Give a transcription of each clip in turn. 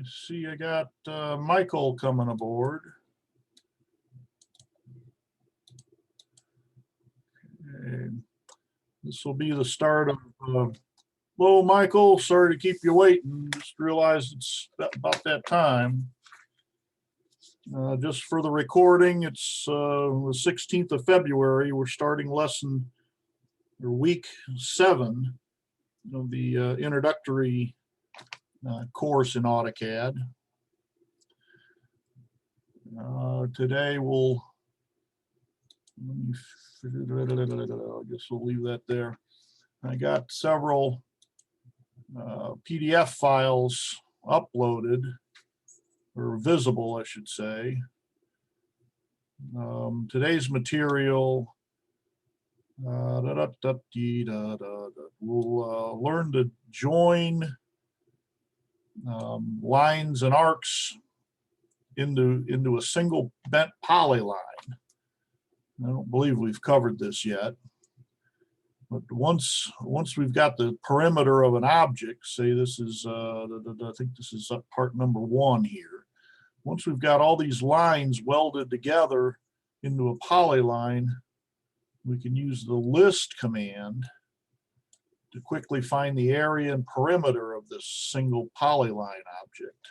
see I got Michael coming aboard. Okay. This will be the start of hello, Michael. Sorry to keep you waiting. Just realized it's about that time. Just for the recording, it's the 16th of February. We're starting lesson or week 7 of the introductory course in AutoCAD. Today we'll, I guess we'll leave that there. I got several PDF files uploaded, or visible, I should say. Today's material, we'll learn to join lines and arcs into a single bent polyline. I don't believe we've covered this yet. But once we've got the perimeter of an object, say this is, I think this is part number 1 here. Once we've got all these lines welded together into a polyline, we can use the list command to quickly find the area and perimeter of this single polyline object.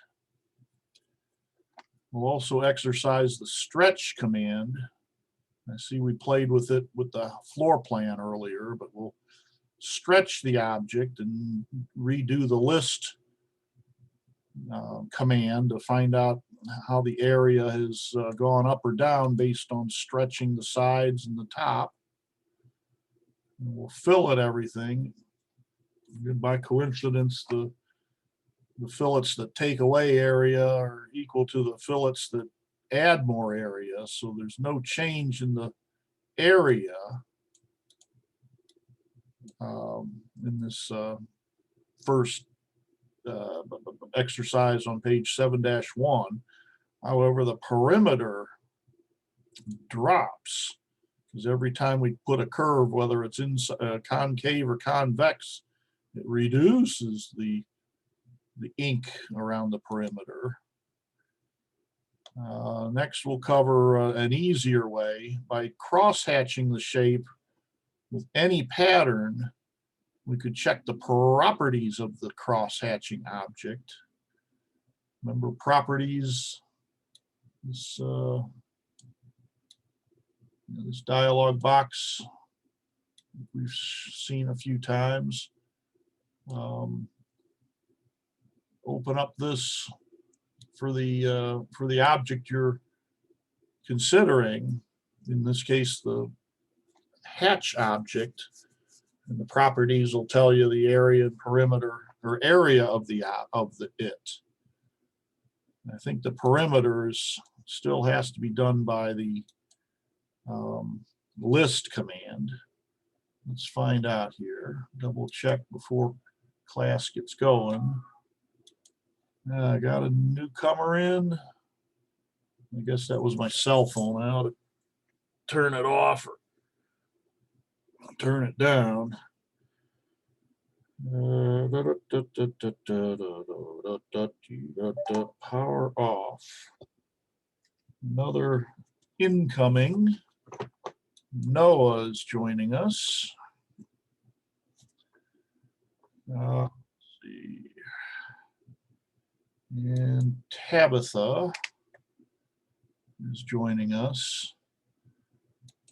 We'll also exercise the stretch command. I see we played with it with the floor plan earlier, but we'll stretch the object and redo the list command to find out how the area has gone up or down based on stretching the sides and the top. And we'll fillet everything. And by coincidence, the fillets that take away area are equal to the fillets that add more area, so there's no change in the area in this first exercise on page 7-1. However, the perimeter drops because every time we put a curve, whether it's in concave or convex, it reduces the ink around the perimeter. Next, we'll cover an easier way. By cross-hatching the shape with any pattern, we could check the properties of the cross-hatching object. Remember properties, this dialog box we've seen a few times. Open up this for the object you're considering, in this case the hatch object, and the properties will tell you the area and perimeter or area of it. I think the perimeters still has to be done by the list command. Let's find out here. Double check before class gets going. I got a newcomer in. I guess that was my cell phone. I ought to turn it off or turn it down. Power off. Another incoming. Noah is joining us. Let's see. And Tabitha is joining us.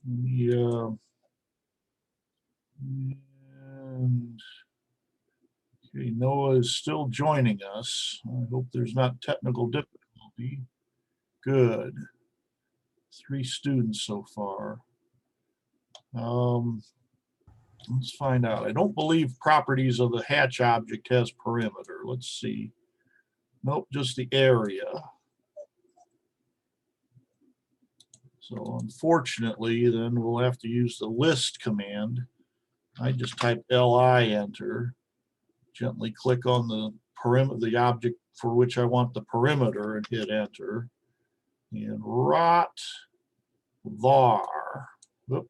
And okay, Noah is still joining us. I hope there's not technical difficulty. Good. 3 students so far. Let's find out. I don't believe properties of the hatch object has perimeter. Let's see. Nope, just the area. So unfortunately, then we'll have to use the list command. I just type LI enter, gently click on the perimeter, the object for which I want the perimeter, and hit enter. And rot var. Whoop.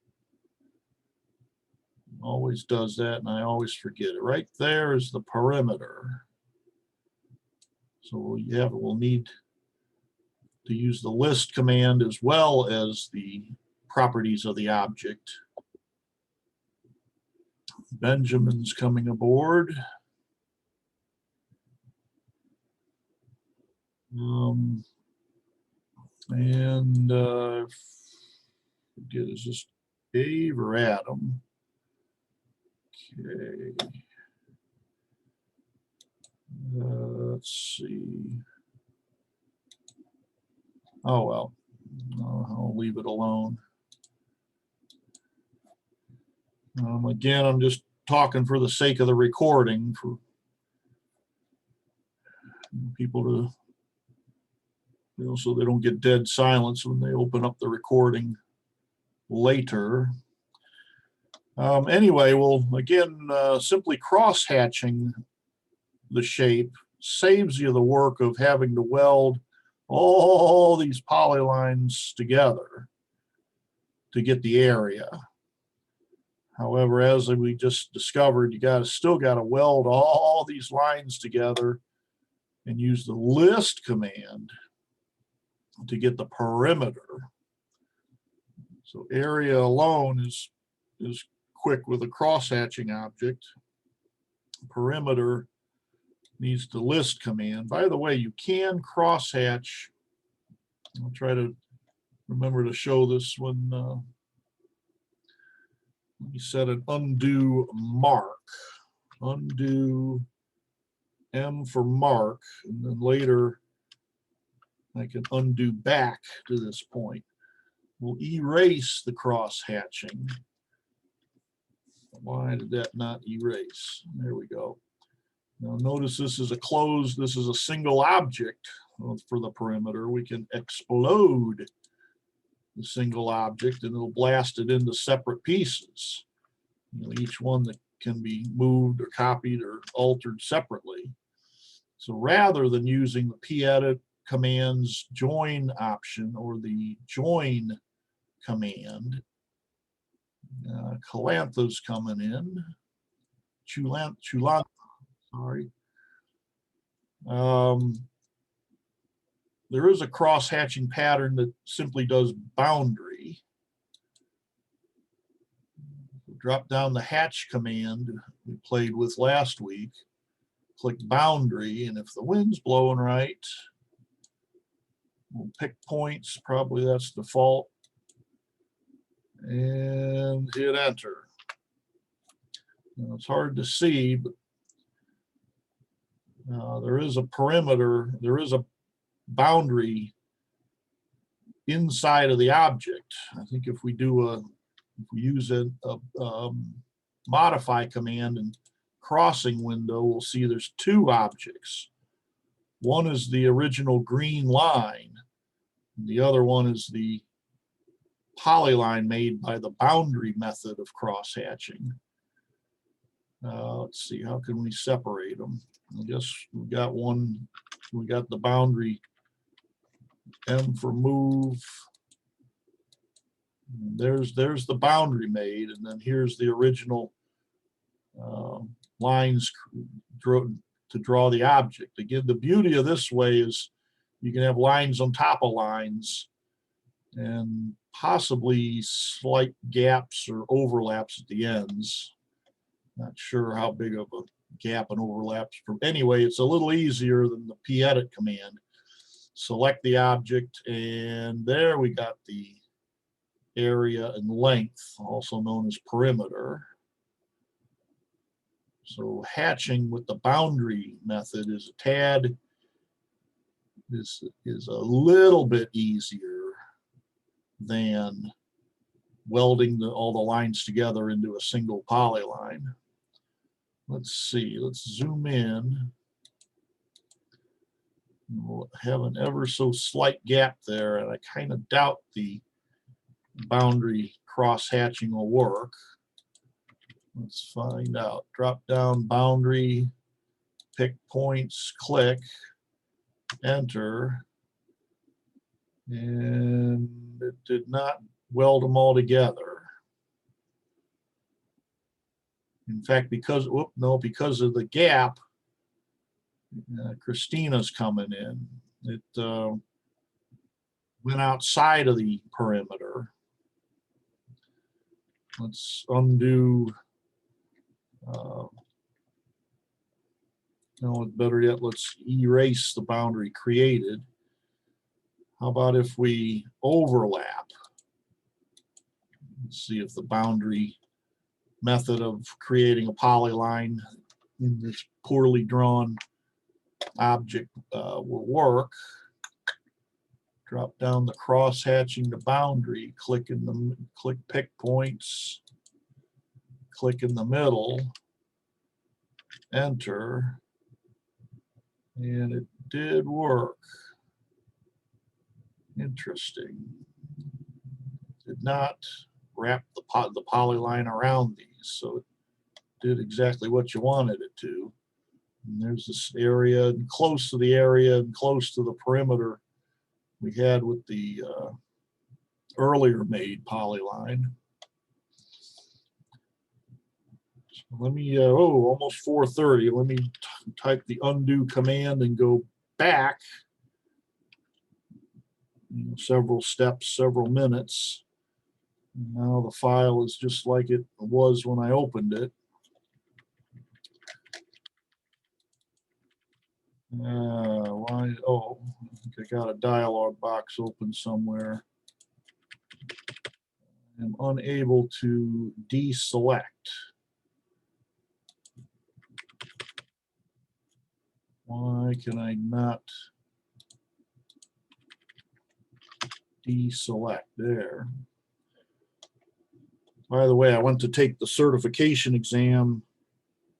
Always does that, and I always forget it. Right there is the perimeter. So we'll need to use the list command as well as the properties of the object. Benjamin's coming aboard. Forget, is this Dave or Adam? Okay. Let's see. Oh, well, I'll leave it alone. Again, I'm just talking for the sake of the recording, for people to, so they don't get dead silence when they open up the recording later. Anyway, well, again, simply cross-hatching the shape saves you the work of having to weld all these polylines together to get the area. However, as we just discovered, you still got to weld all these lines together and use the list command to get the perimeter. So area alone is quick with a cross-hatching object. Perimeter needs the list command. By the way, you can cross-hatch. I'll try to remember to show this when we set an undo mark. Undo M for mark, and then later I can undo back to this point. We'll erase the cross-hatching. Why did that not erase? There we go. Now notice this is a single object for the perimeter. We can explode the single object and it'll blast it into separate pieces. Each one that can be moved or copied or altered separately. So rather than using the pedit command's join option or the join command, Calantha's coming in. Chulantha, sorry. There is a cross-hatching pattern that simply does boundary. Drop down the hatch command we played with last week. Click boundary, and if the wind's blowing right, we'll pick points. Probably that's default. And hit enter. Now, it's hard to see, but there is a perimeter, there is a boundary inside of the object. I think if we use a modify command and crossing window, we'll see there's two objects. One is the original green line, and the other one is the polyline made by the boundary method of cross-hatching. Let's see, how can we separate them? I guess we got one, we got the boundary M for move. There's the boundary made, and then here's the original lines to draw the object. Again, the beauty of this way is you can have lines on top of lines and possibly slight gaps or overlaps at the ends. Not sure how big of a gap and overlaps. Anyway, it's a little easier than the pedit command. Select the object, and there we got the area and length, also known as perimeter. So hatching with the boundary method is a little bit easier than welding all the lines together into a single polyline. Let's see, let's zoom in. We'll have an ever so slight gap there, and I kind of doubt the boundary cross-hatching will work. Let's find out. Drop down boundary, pick points, click, enter, and it did not weld them all together. In fact, because of the gap, Christina's coming in. It went outside of the perimeter. Let's undo. No, better yet, let's erase the boundary created. How about if we overlap? Let's see if the boundary method of creating a polyline in this poorly drawn object will work. Drop down the cross hatching the boundary, click pick points, click in the middle, enter, and it did work. Interesting. Did not wrap the polyline around these, so it did exactly what you wanted it to. And there's this area, and close to the area and close to the perimeter we had with the earlier made polyline. So let me, almost 4:30. Let me type the undo command and go back several steps, several minutes. And now the file is just like it was when I opened it. Why? Oh, I think I got a dialog box open somewhere. I'm unable to deselect. Why can I not deselect there? By the way, I went to take the certification exam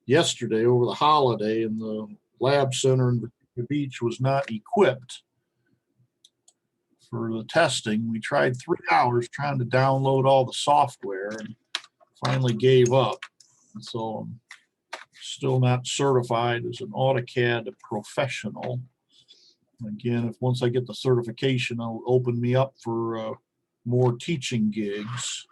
yesterday over the holiday, and the lab center in Virginia Beach was not equipped for the testing. We tried 3 hours trying to download all the software and finally gave up. And so I'm still not certified as an AutoCAD professional. Again, once I get the certification, it'll open me up for more teaching gigs.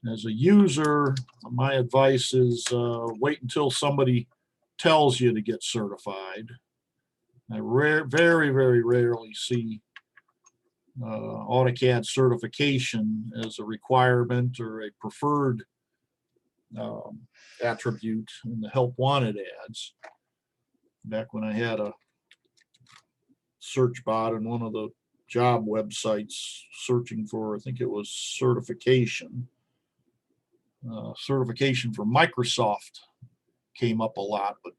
As a user, my advice is wait until somebody tells you to get certified. I very, very rarely see AutoCAD certification as a requirement or a preferred attribute in the help wanted ads. Back when I had a search bot in one of the job websites searching for, I think it was certification. Certification for Microsoft came up a lot, but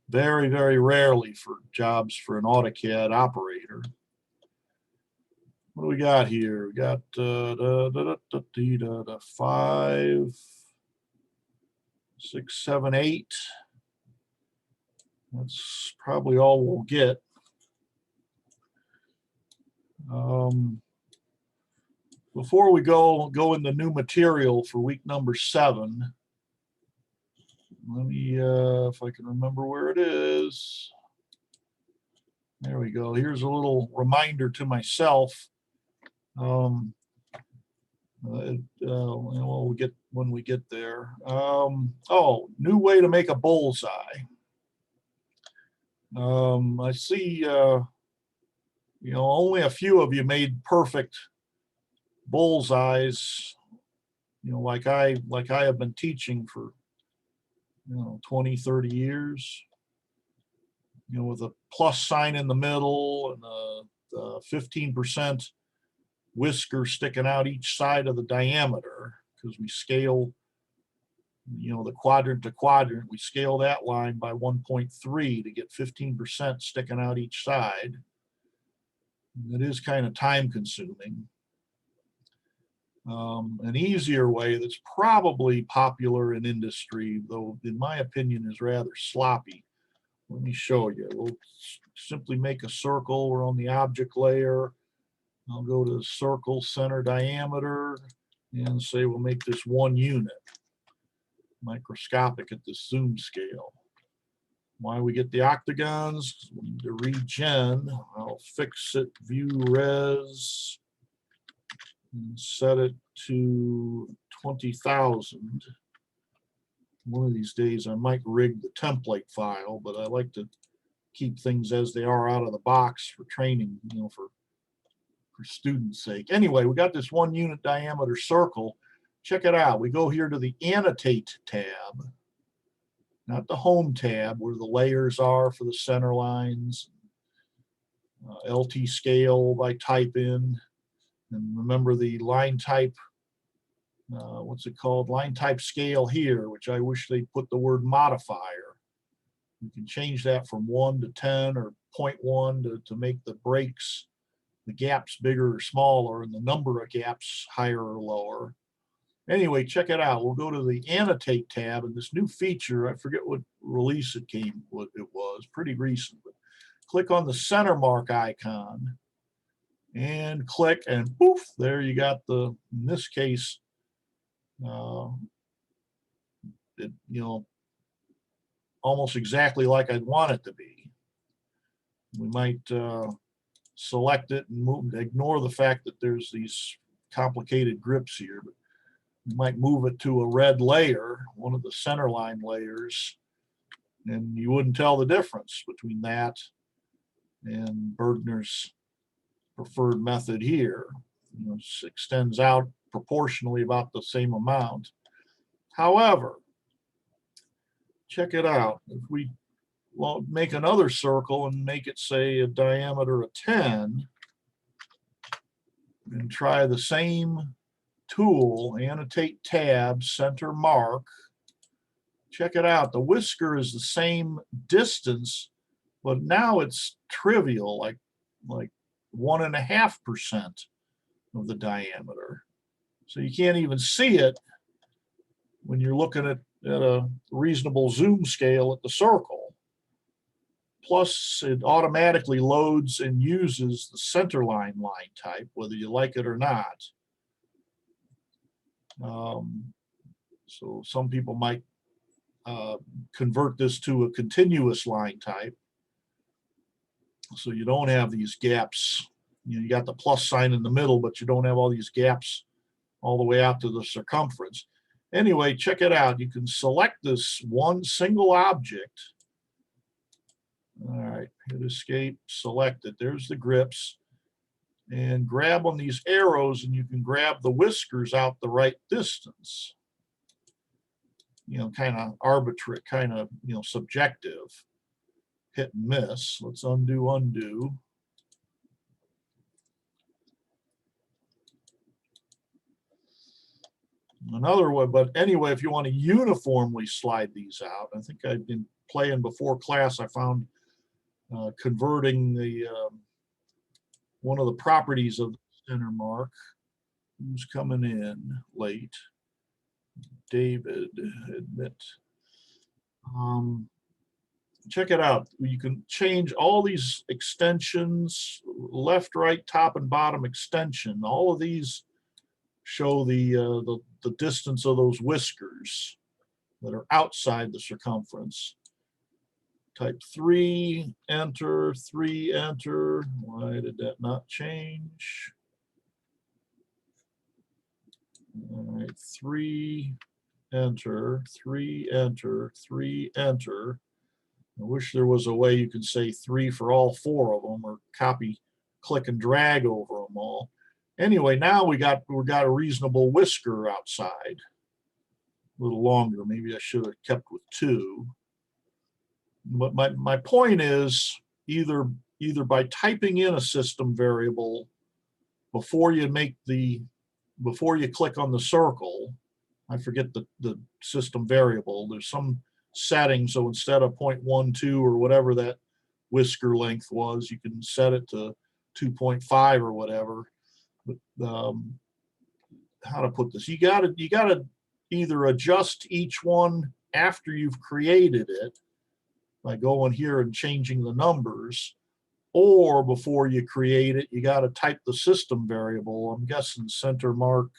very, very rarely for jobs for an AutoCAD operator. What do we got here? We got 5, 6, 7, 8. That's probably all we'll get. Before we go into new material for week number 7, let me, if I can remember where it is. There we go. Here's a little reminder to myself. We'll get when we get there. Oh, new way to make a bullseye. I see, only a few of you made perfect bullseyes, like I have been teaching for 20, 30 years, with a plus sign in the middle and a 15% whisker sticking out each side of the diameter, because we scale the quadrant to quadrant. We scale that line by 1.3 to get 15% sticking out each side. It is kind of time consuming. An easier way that's probably popular in industry, though in my opinion is rather sloppy. Let me show you. We'll simply make a circle. We're on the object layer. I'll go to circle center diameter and say we'll make this 1 unit. Microscopic at the zoom scale. Why we get the octagons? We need to regen. I'll fix it, view res, and set it to 20,000. One of these days I might rig the template file, but I like to keep things as they are out of the box for training, you know, for students' sake. Anyway, we got this 1 unit diameter circle. Check it out. We go here to the annotate tab, not the home tab where the layers are for the center lines, LT scale by type in, and remember the line type, what's it called? Line type scale here, which I wish they put the word modifier. You can change that from 1 to 10 or 0.1 to make the breaks, the gaps bigger or smaller, and the number of gaps higher or lower. Anyway, check it out. We'll go to the annotate tab, and this new feature, I forget what release what it was, pretty recent, but click on the Centermark icon and click, and poof, there you got the, in this case, it, you know, almost exactly like I'd want it to be. We might select it and ignore the fact that there's these complicated grips here, but you might move it to a red layer, one of the center line layers, and you wouldn't tell the difference between that and Burgener's preferred method here. You know, it extends out proportionally about the same amount. However, check it out. If we make another circle and make it, say, a diameter of 10, and try the same tool, annotate tab, Centermark. Check it out. The whisker is the same distance, but now it's trivial, like 1.5% of the diameter. So you can't even see it when you're looking at a reasonable zoom scale at the circle. Plus, it automatically loads and uses the centerline line type, whether you like it or not. So some people might convert this to a continuous line type, so you don't have these gaps. You know, you got the plus sign in the middle, but you don't have all these gaps all the way out to the circumference. Anyway, check it out. You can select this one single object. All right, hit escape, select it. There's the grips. And grab on these arrows, and you can grab the whiskers out the right distance. You know, kind of arbitrary, kind of, you know, subjective. Hit and miss. Let's undo. Another way, but anyway, if you want to uniformly slide these out, I think I've been playing before class, I found converting the one of the properties of the Centermark. Who's coming in late? David, admit. Check it out. You can change all these extensions, left, right, top, and bottom extension. All of these show the distance of those whiskers that are outside the circumference. Type 3, enter, 3, enter. Why did that not change? All right, 3, enter, 3, enter, 3, enter. I wish there was a way you could say 3 for all 4 of them, or copy, click, and drag over them all. Anyway, now we got a reasonable whisker outside. A little longer. Maybe I should have kept with 2. But my point is, either by typing in a system variable before you click on the circle, I forget the system variable, there's some setting, so instead of 0.12 or whatever that whisker length was, you can set it to 2.5 or whatever. But how to put this? You gotta either adjust each one after you've created it by going here and changing the numbers, or before you create it, you got to type the system variable. I'm guessing Centermark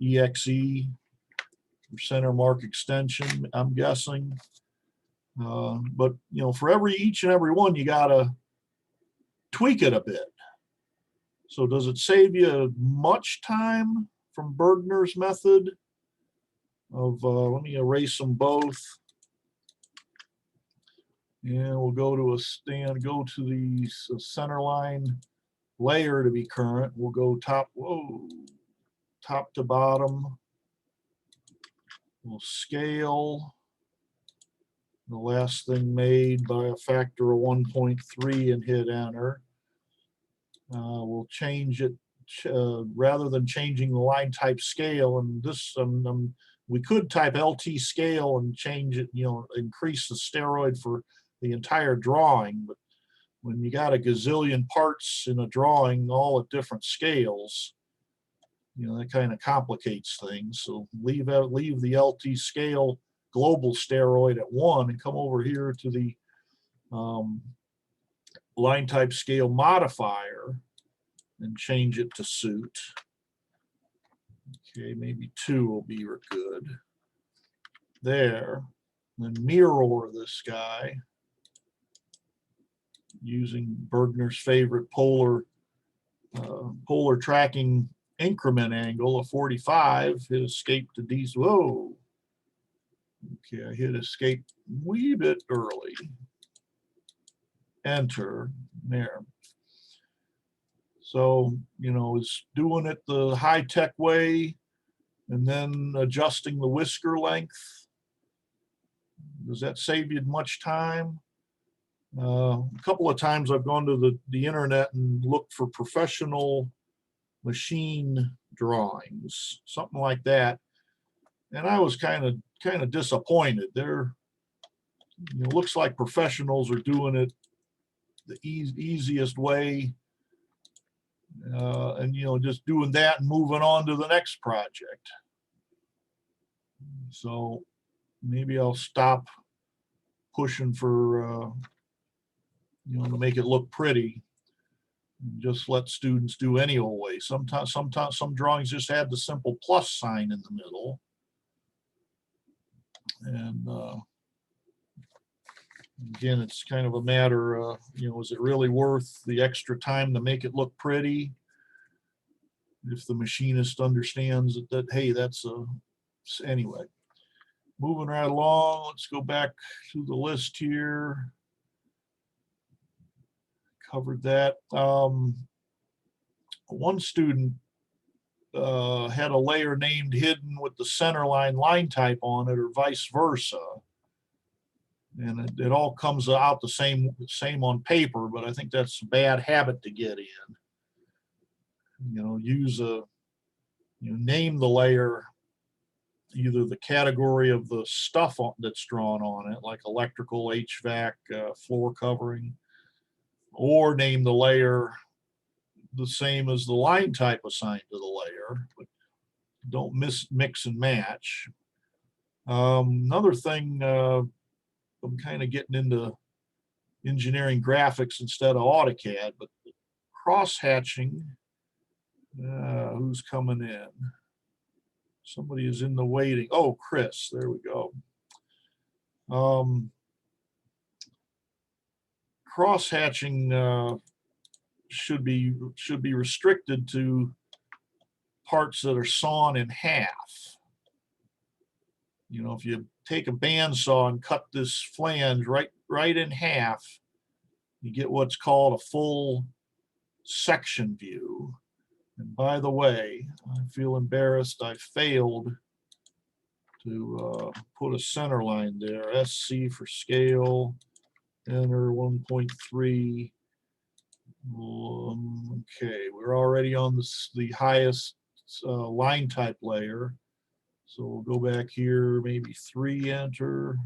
exe or Centermark extension, I'm guessing. But you know, for each and every one, you got to tweak it a bit. So does it save you much time from Burgener's method of, let me erase them both. And we'll go to go to the center line layer to be current. We'll go top to bottom. We'll scale the last thing made by a factor of 1.3 and hit enter. We'll change it rather than changing the line type scale. And this, we could type LT scale and change it, increase the steroid for the entire drawing. But when you got a gazillion parts in a drawing, all at different scales, that kind of complicates things. So leave the LT scale global steroid at 1 and come over here to the line type scale modifier and change it to suit. Okay, maybe 2 will be good. There. Then mirror this guy using Burgener's favorite polar tracking increment angle of 45. Hit escape to D. Whoa. Okay, I hit escape a wee bit early. Enter. There. So, it's doing it the high-tech way and then adjusting the whisker length. Does that save you much time? A couple of times I've gone to the internet and looked for professional machine drawings, something like that, and I was kind of disappointed. There, looks like professionals are doing it the easiest way, and just doing that and moving on to the next project. So maybe I'll stop pushing for to make it look pretty and just let students do any old way. Sometimes some drawings just have the simple plus sign in the middle, and again, it's kind of a matter of, is it really worth the extra time to make it look pretty? If the machinist understands that hey, that's anyway. Moving right along, let's go back to the list here. Covered that. One student had a layer named hidden with the center line type on it, or vice versa. And it all comes out the same on paper, but I think that's a bad habit to get in. Use name the layer either the category of the stuff that's drawn on it, like electrical, HVAC, floor covering, or name the layer the same as the line type assigned to the layer, but don't mix and match. Another thing, I'm kind of getting into engineering graphics instead of AutoCAD, but cross-hatching, who's coming in? Somebody is in the waiting. Oh, Chris, there we go. Cross-hatching should be restricted to parts that are sawn in half. If you take a bandsaw and cut this flange right in half, you get what's called a full section view. And by the way, I feel embarrassed. I failed to put a center line there. SC for scale. Enter 1.3. Okay, we're already on the highest line type layer. So we'll go back here, maybe 3, enter,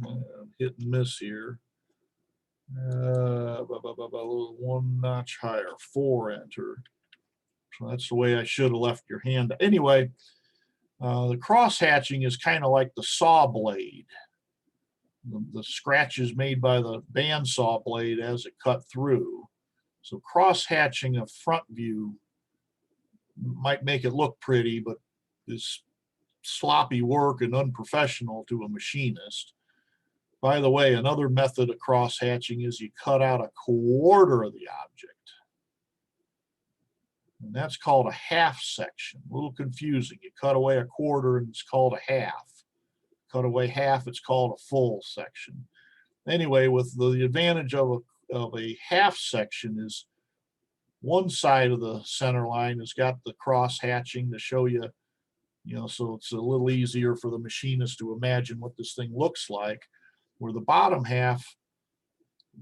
hit and miss here. 1 notch higher, 4, enter. So that's the way I should have left your hand. Anyway, the cross hatching is kind of like the saw blade. The scratches made by the bandsaw blade as it cut through. So cross hatching a front view might make it look pretty, but is sloppy work and unprofessional to a machinist. By the way, another method of cross hatching is you cut out a quarter of the object. And that's called a half section. A little confusing. You cut away a quarter and it's called a half. Cut away half, it's called a full section. anyway, with the advantage of a half section is one side of the center line has got the cross hatching to show you, so it's a little easier for the machinist to imagine what this thing looks like, where the bottom half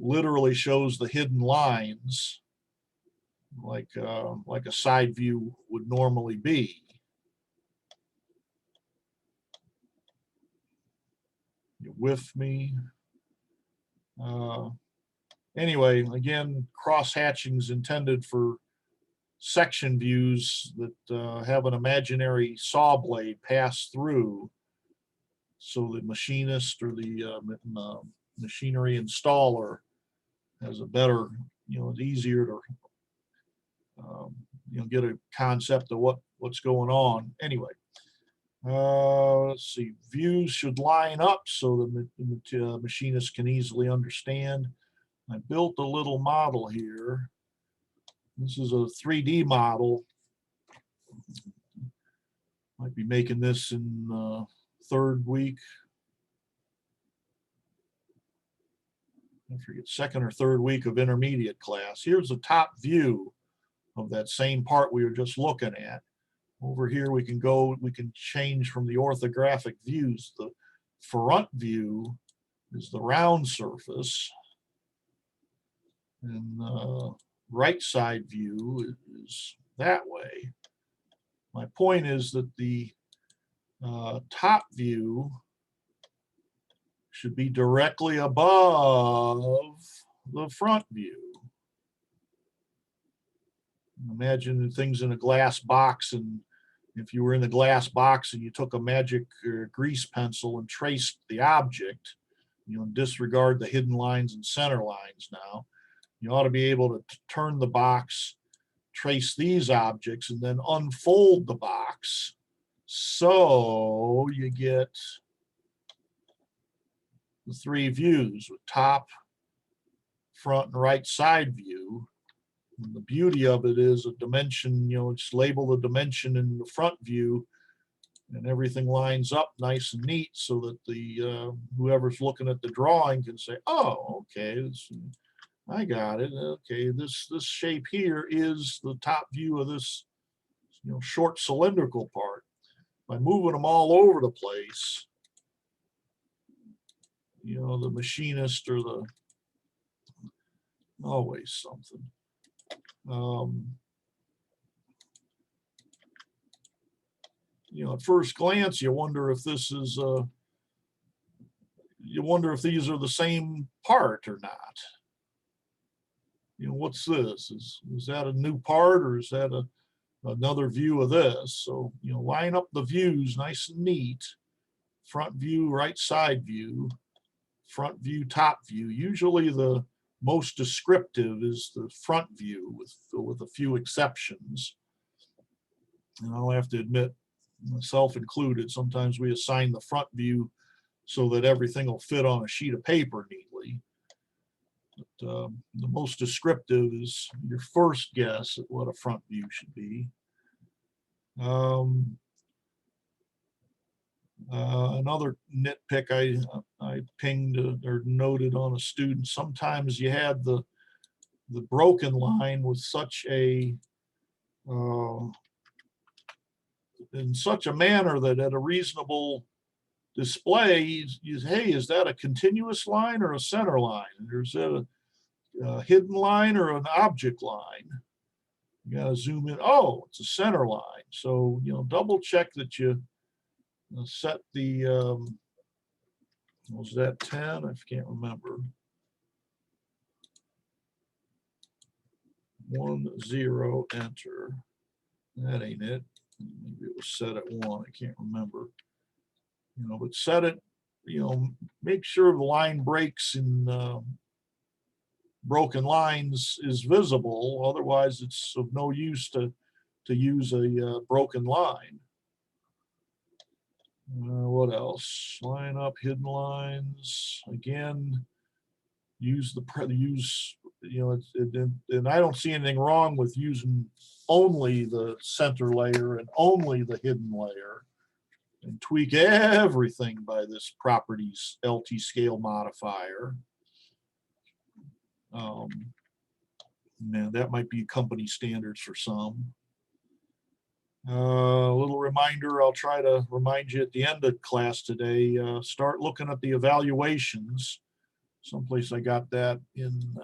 literally shows the hidden lines like a side view would normally be. You with me? Anyway, again, cross hatching is intended for section views that have an imaginary saw blade pass through, so the machinist or the machinery installer has a better, it's easier to get a concept of what's going on. Anyway, let's see, views should line up so the machinist can easily understand. I built a little model here. This is a 3D model. Might be making this in third week. I forget, second or third week of intermediate class. Here's the top view of that same part we were just looking at. Over here we can change from the orthographic views. The front view is the round surface, and the right side view is that way. My point is that the top view should be directly above the front view. Imagine things in a glass box, and if you were in the glass box and you took a magic grease pencil and traced the object, disregard the hidden lines and center lines now, you ought to be able to turn the box, trace these objects, and then unfold the box. So you get the three views with top, front, and right side view. And the beauty of it is a dimension, just label the dimension in the front view and everything lines up nice and neat so that the whoever's looking at the drawing can say, oh, okay, I got it. Okay, this shape here is the top view of this short cylindrical part. By moving them all over the place, the machinist or the always something. At first glance, you wonder if this is these are the same part or not. What's this? Is that a new part, or is that another view of this? So line up the views nice and neat. Front view, right side view, front view, top view. Usually the most descriptive is the front view, with a few exceptions. And I'll have to admit, myself included, sometimes we assign the front view so that everything will fit on a sheet of paper neatly. But the most descriptive is your first guess at what a front view should be. Another nitpick I pinged or noted on a student, sometimes you had the broken line with such a in such a manner that at a reasonable display, you hey, is that a continuous line or a center line? Or is that a hidden line or an object line? You got to zoom in. Oh, it's a center line. So double check that you set the was that 10? I can't remember. 1, 0, enter. That ain't it. Maybe it was set at 1. I can't remember. But set it. Make sure the line breaks in broken lines is visible. Otherwise, it's of no use to use a broken line. What else? Line up hidden lines again. Use and I don't see anything wrong with using only the center layer and only the hidden layer, and tweak everything by this properties LT scale modifier. Man, that might be company standards for some. A little reminder, I'll try to remind you at the end of class today, start looking at the evaluations. Someplace I got that in,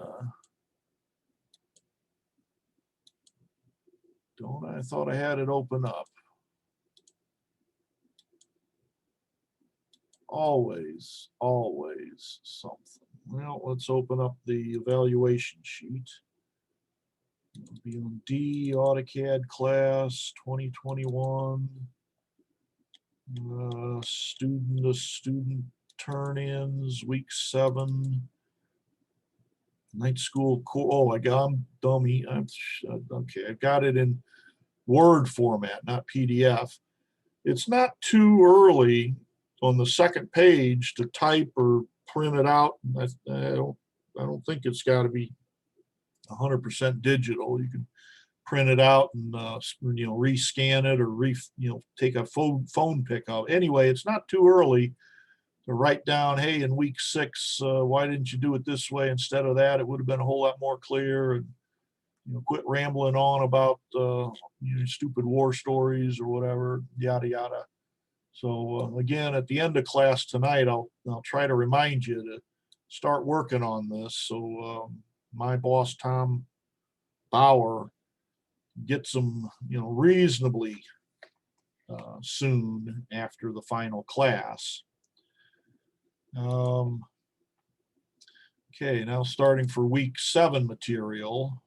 I thought I had it open up. Always something. Well, let's open up the evaluation sheet. It'll be on D, AutoCAD class 2021. Student to student turn-ins, week 7. Night school core. I'm dummy. Okay. I got it in Word format, not PDF. It's not too early on the second page to type or print it out. I don't think it's got to be 100% digital. You can print it out and rescan it or take a phone pickup. Anyway, it's not too early to write down, hey, in week 6, why didn't you do it this way instead of that? It would have been a whole lot more clear. And quit rambling on about stupid war stories or whatever, yada yada. So again, at the end of class tonight, I'll try to remind you to start working on this. So my boss Tom Bauer gets them reasonably soon after the final class. Okay, now starting for week 7 material.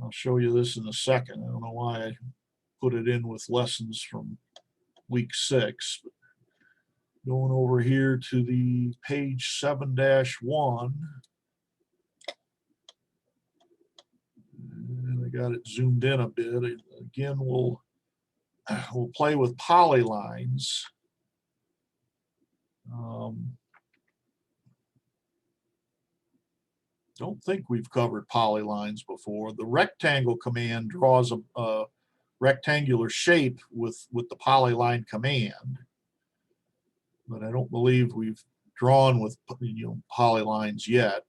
I'll show you this in a second. I don't know why I put it in with lessons from week 6. But going over here to the page 7-1. And I got it zoomed in a bit. Again, we'll play with polylines. Don't think we've covered polylines before. The rectangle command draws a rectangular shape with the polyline command, but I don't believe we've drawn with polylines yet.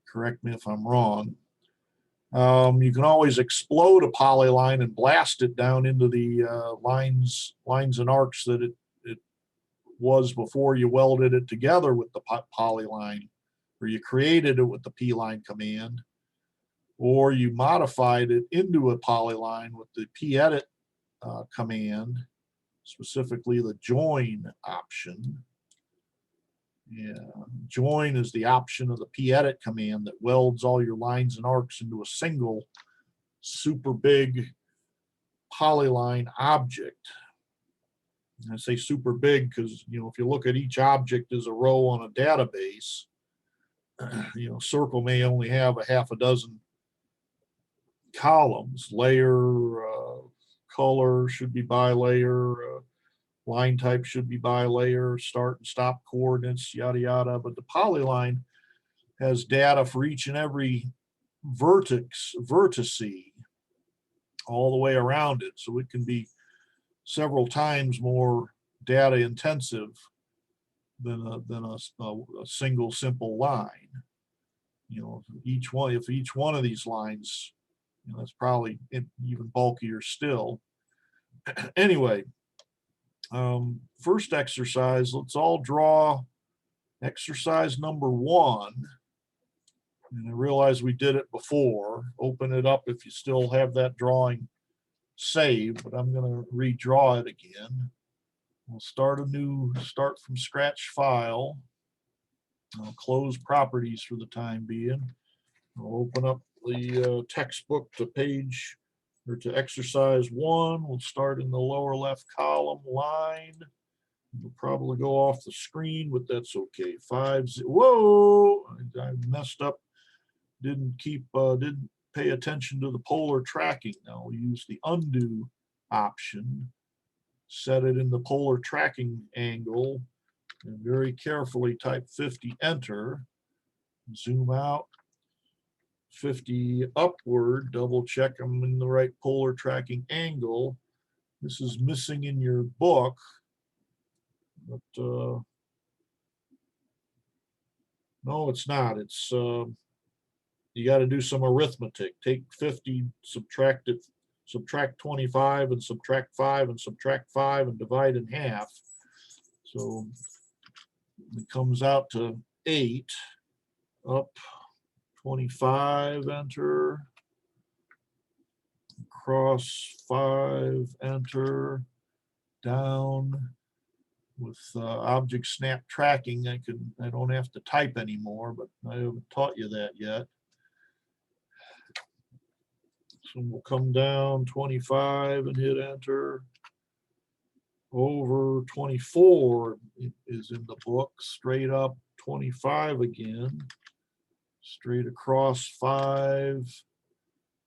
Correct me if I'm wrong. You can always explode a polyline and blast it down into the lines and arcs that it was before you welded it together with the polyline, or you created it with the P-line command, or you modified it into a polyline with the Pedit command, specifically the join option. Yeah, join is the option of the Pedit command that welds all your lines and arcs into a single super big polyline object. And I say super big because if you look at each object as a row on a database, circle may only have a half a dozen columns. Layer, color should be by layer, line type should be by layer, start and stop coordinates, yada yada. But the polyline has data for each and every vertex all the way around it, so it can be several times more data intensive than a single simple line. If each one of these lines, that's probably even bulkier still. Anyway, first exercise, let's all draw exercise number 1. And I realize we did it before. Open it up if you still have that drawing saved, but I'm going to redraw it again. We'll start from scratch file. I'll close properties for the time being. I'll open up the textbook to exercise 1. We'll start in the lower left column, line. We'll probably go off the screen, but that's okay. 5, whoa, I messed up. Didn't pay attention to the polar tracking. Now we'll use the undo option, set it in the polar tracking angle, and very carefully type 50, enter, zoom out, 50 upward, double check I'm in the right polar tracking angle. This is missing in your book, but No, it's not. It's you got to do some arithmetic. Take 50, subtract it, subtract 25, and subtract 5, and subtract 5, and divide in half. So it comes out to 8. Up 25, enter. Across 5, enter. Down. With object snap tracking, I don't have to type anymore, but I haven't taught you that yet. So we'll come down 25 and hit enter. Over 24 is in the book. Straight up 25 again. Straight across 5.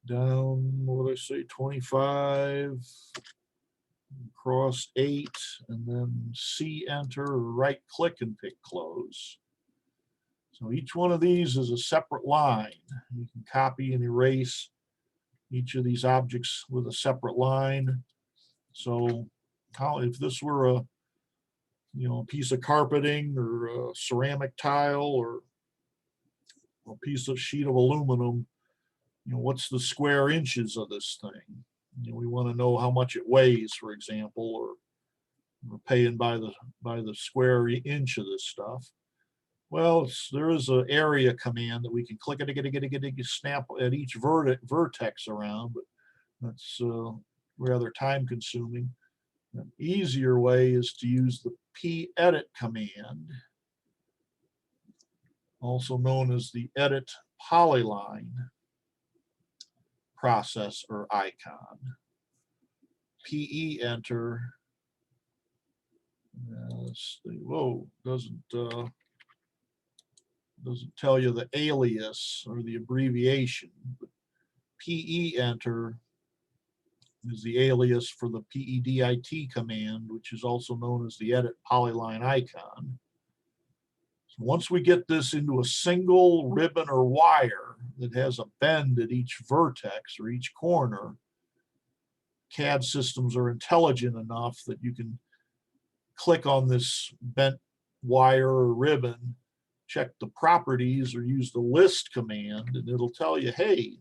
Down, what did I say, 25. Across 8, and then C enter, right click and pick close. So each one of these is a separate line. You can copy and erase each of these objects with a separate line. So how, if this were a piece of carpeting or a ceramic tile or a piece of sheet of aluminum, what's the square inches of this thing? We want to know how much it weighs, for example, or we're paying by the square inch of this stuff. Well, there is an area command that we can click it, snap at each vertex around, but that's rather time consuming. An easier way is to use the Pedit command, also known as the edit polyline process or icon. PE enter. Let's see. Whoa, doesn't tell you the alias or the abbreviation. But PE enter is the alias for the PEDIT command, which is also known as the edit polyline icon. So once we get this into a single ribbon or wire that has a bend at each vertex or each corner, CAD systems are intelligent enough that you can click on this bent wire or ribbon, check the properties, or use the list command, and it'll tell you, hey,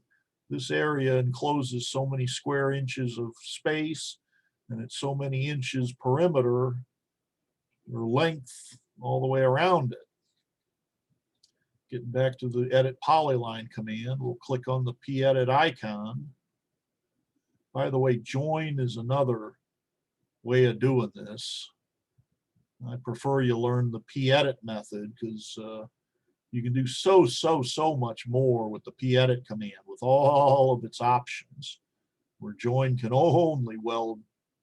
this area encloses so many square inches of space, and it's so many inches perimeter or length all the way around it. Getting back to the edit polyline command, we'll click on the Pedit icon. By the way, join is another way of doing this. I prefer you learn the Pedit method because you can do so much more with the Pedit command with all of its options, where join can only weld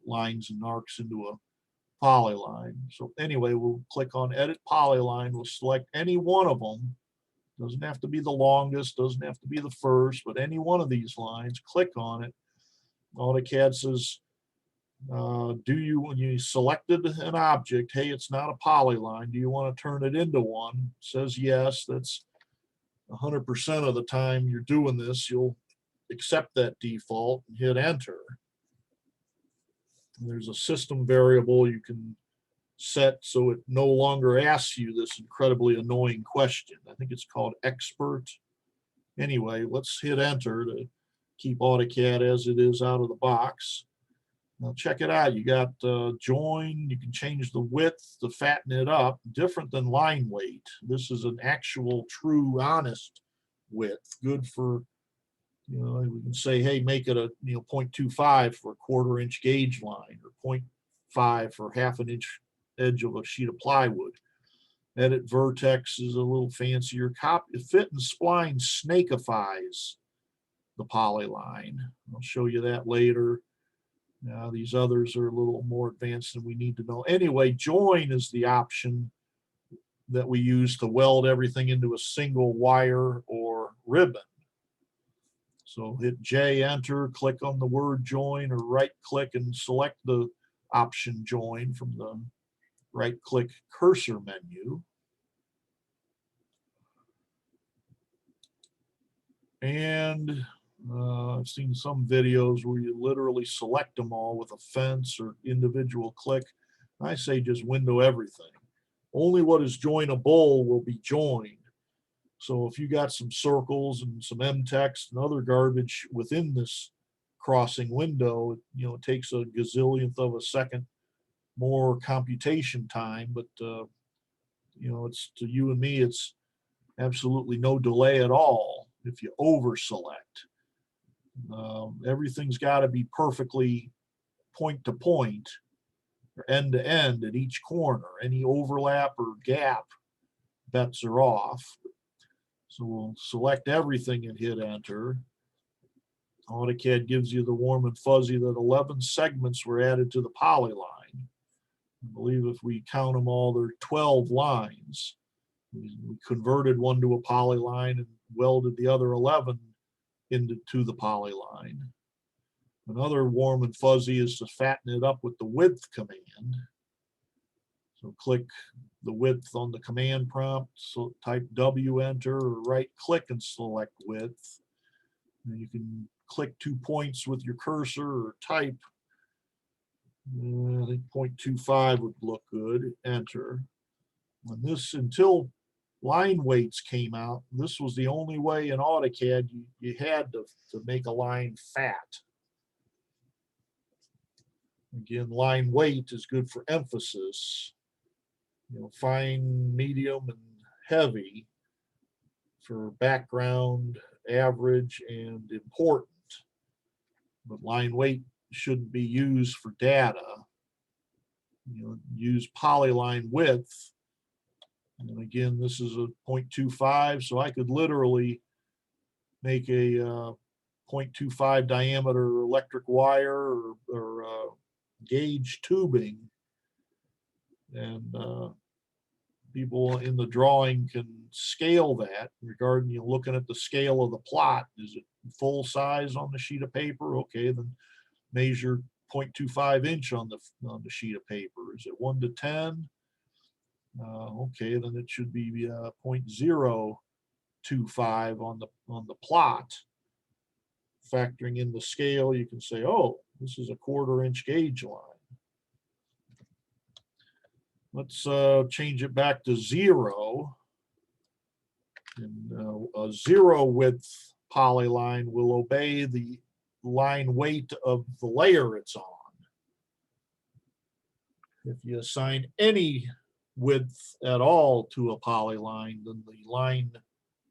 lines and arcs into a polyline. So anyway, we'll click on edit polyline. We'll select any one of them. Doesn't have to be the longest, doesn't have to be the first, but any one of these lines, click on it. AutoCAD says, when you selected an object, hey, it's not a polyline, do you want to turn it into one? It says yes. That's 100% of the time you're doing this, you'll accept that default and hit enter. And there's a system variable you can set so it no longer asks you this incredibly annoying question. I think it's called expert. Anyway, let's hit enter to keep AutoCAD as it is out of the box. Now check it out. You got join. You can change the width to fatten it up, different than line weight. This is an actual, true, honest width. Good for, we can say, hey, make it a 0.25 for a 1/4 inch gauge line, or 0.5 for 1/2 inch edge of a sheet of plywood. Edit vertex is a little fancier. Fit and spline snakifies the polyline. I'll show you that later. Now these others are a little more advanced than we need to know. Anyway, join is the option that we use to weld everything into a single wire or ribbon. So hit J, enter, click on the word join, or right click and select the option join from the right click cursor menu. And I've seen some videos where you literally select them all with a fence or individual click. I say just window everything. Only what is joinable will be joined. So if you got some circles and some M text and other garbage within this crossing window, it takes a gazillionth of a second more computation time, but it's to you and me, it's absolutely no delay at all if you over select. Everything's got to be perfectly point to point or end to end at each corner. Any overlap or gap bets are off. So we'll select everything and hit enter. AutoCAD gives you the warm and fuzzy that 11 segments were added to the polyline. I believe if we count them all, there are 12 lines. We converted one to a polyline and welded the other 11 into the polyline. Another warm and fuzzy is to fatten it up with the width command. So click the width on the command prompt, so type W, enter, or right click and select width. And you can click 2 points with your cursor or type. I think 0.25 would look good, enter. And this, until line weights came out, this was the only way in AutoCAD you had to make a line fat. Again, line weight is good for emphasis. Fine, medium, and heavy for background, average, and important. But line weight shouldn't be used for data. Use polyline width. And again, this is a 0.25, so I could literally make a 0.25 diameter electric wire or gauge tubing, and people in the drawing can scale that regarding looking at the scale of the plot. Is it full size on the sheet of paper? Okay, then measure 0.25 inch on the sheet of paper. Is it 1 to 10? Okay, then it should be 0.025 on the plot. Factoring in the scale, you can say, oh, this is a 1/4 inch gauge line. Let's change it back to 0. And a 0 width polyline will obey the line weight of the layer it's on. If you assign any width at all to a polyline, then the line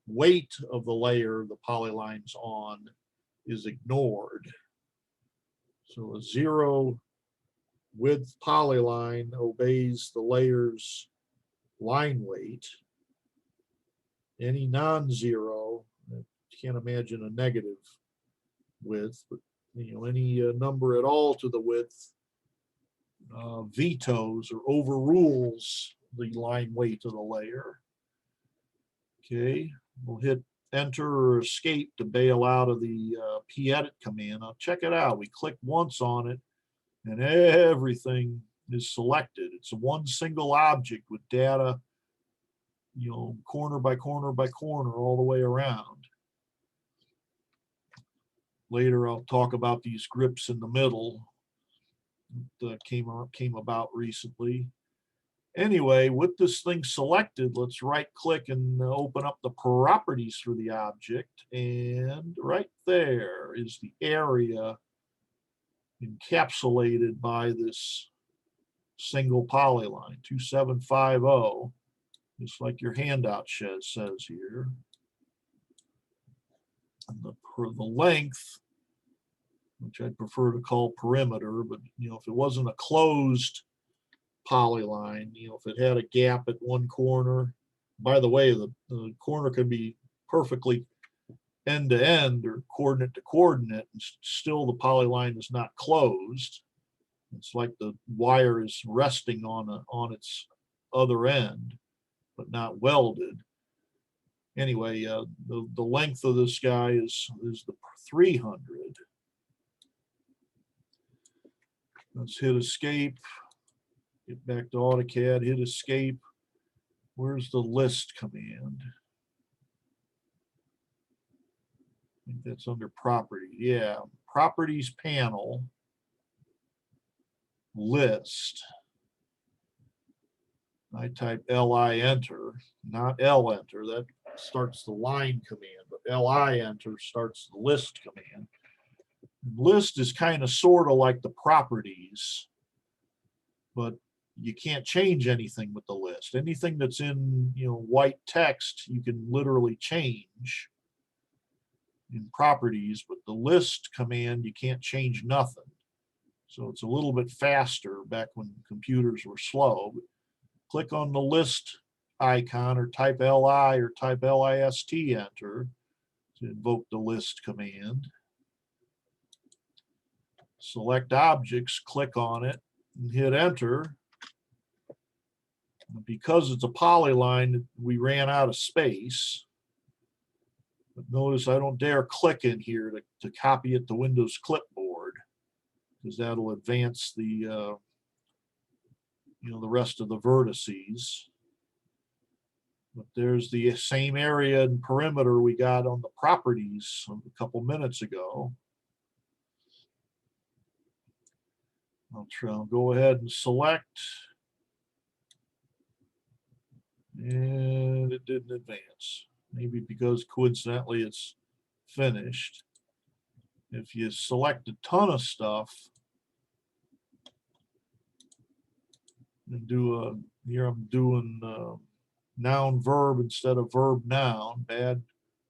weight of the layer the polyline's on is ignored. So a 0 width polyline obeys the layer's line weight. Any non-zero, I can't imagine a negative width, but any number at all to the width vetoes or overrules the line weight of the layer. Okay, we'll hit enter or escape to bail out of the Pedit command. Now check it out. We click once on it and everything is selected. It's one single object with data, corner by corner by corner all the way around. Later I'll talk about these grips in the middle that came about recently. Anyway, with this thing selected, let's right click and open up the properties for the object. And right there is the area encapsulated by this single polyline, 2750, just like your handout says here. And the length, which I'd prefer to call perimeter, but if it wasn't a closed polyline, if it had a gap at one corner, by the way, the corner could be perfectly end to end or coordinate to coordinate, and still the polyline is not closed. It's like the wire is resting on its other end, but not welded. Anyway, the length of this guy is the 300. Let's hit escape. Get back to AutoCAD, hit escape. Where's the list command? I think that's under property. Yeah, properties panel, list. I type LI enter, not L enter. That starts the line command, but li enter starts the list command. List is kind of sort of like the properties, but you can't change anything with the list. Anything that's in, you know, white text, you can literally change in properties, but the list command, you can't change nothing. So it's a little bit faster back when computers were slow. But click on the list icon or type li or type list enter to invoke the list command. Select objects, click on it, and hit enter. Because it's a polyline, we ran out of space. But notice I don't dare click in here to copy it to Windows clipboard, because that'll advance the you know, the rest of the vertices. But there's the same area and perimeter we got on the properties a couple minutes ago. I'll go ahead and select, and it didn't advance. Maybe because coincidentally it's finished. If you select a ton of stuff and do here I'm doing noun verb instead of verb noun, bad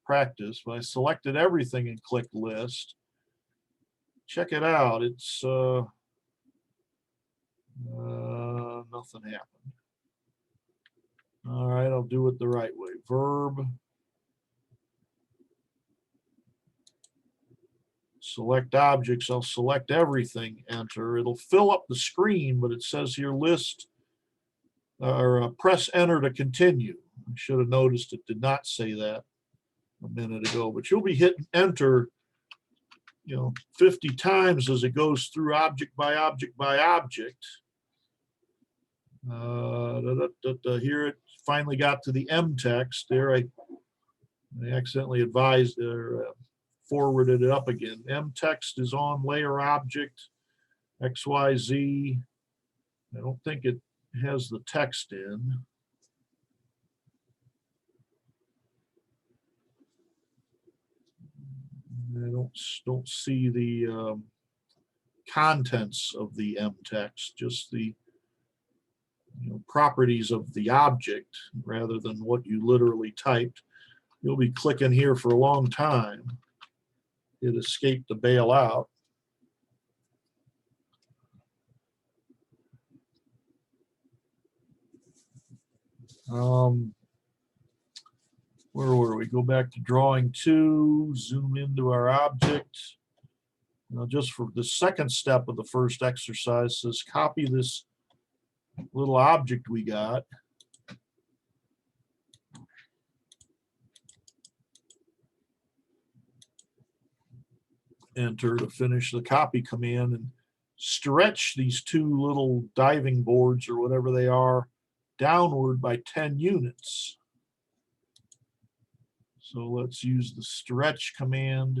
practice, but I selected everything and clicked list. Check it out, it's nothing happened. All right, I'll do it the right way. Verb, select objects, I'll select everything, enter. It'll fill up the screen, but it says here list, or press enter to continue. I should have noticed it did not say that a minute ago, but you'll be hitting enter, you know, 50 times as it goes through object by object by object. Here it finally got to the M text. There I accidentally advised or forwarded it up again. M text is on layer object XYZ. I don't think it has the text in. I don't see the contents of the M text, just the, you know, properties of the object rather than what you literally typed. You'll be clicking here for a long time. It escaped the bailout. Where were we? Go back to drawing 2, zoom into our object. Now, just for the second step of the first exercise, says copy this little object we got. Enter to finish the copy command and stretch these 2 little diving boards or whatever they are downward by 10 units. So let's use the stretch command,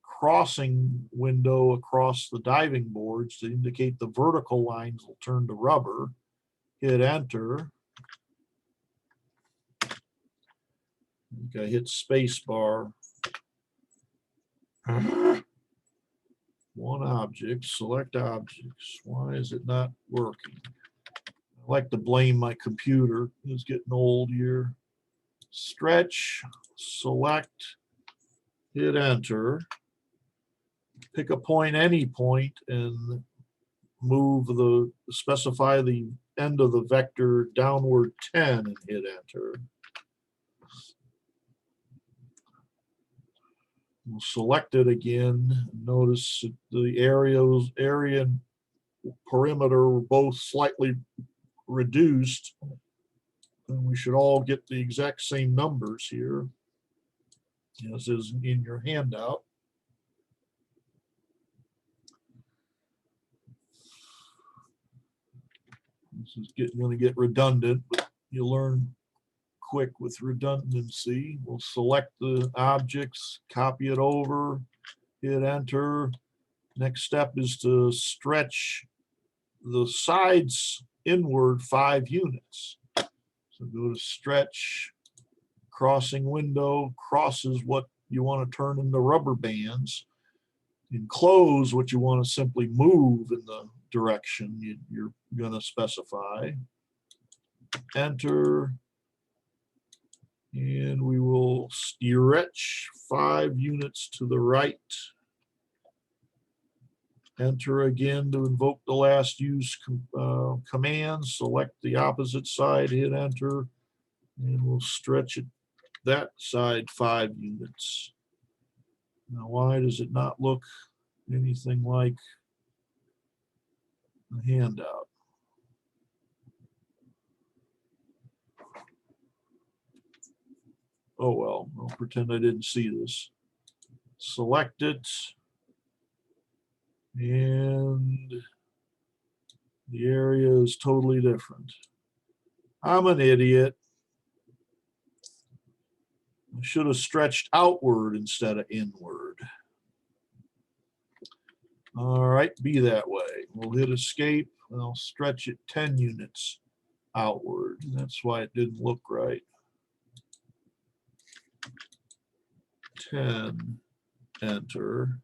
crossing window across the diving boards to indicate the vertical lines will turn to rubber. Hit enter. I think I hit space bar. One object, select objects. Why is it not working? I like to blame my computer. It's getting old here. Stretch, select, hit enter. Pick a point, any point, and move specify the end of the vector downward 10 and hit enter. We'll select it again. Notice the area and perimeter were both slightly reduced. And we should all get the exact same numbers here, as is in your handout. This is going to get redundant, but you learn quick with redundancy. We'll select the objects, copy it over, hit enter. Next step is to stretch the sides inward 5 units. So go to stretch, crossing window crosses what you want to turn into rubber bands. Enclose what you want to simply move in the direction you're going to specify. Enter. And we will stretch 5 units to the right. Enter again to invoke the last use command. Select the opposite side, hit enter, and we'll stretch it that side 5 units. Now, why does it not look anything like the handout? Oh well, I'll pretend I didn't see this. Select it, and the area is totally different. I'm an idiot. I should have stretched outward instead of inward. All right, be that way. We'll hit escape, and I'll stretch it 10 units outward. That's why it didn't look right. 10, enter,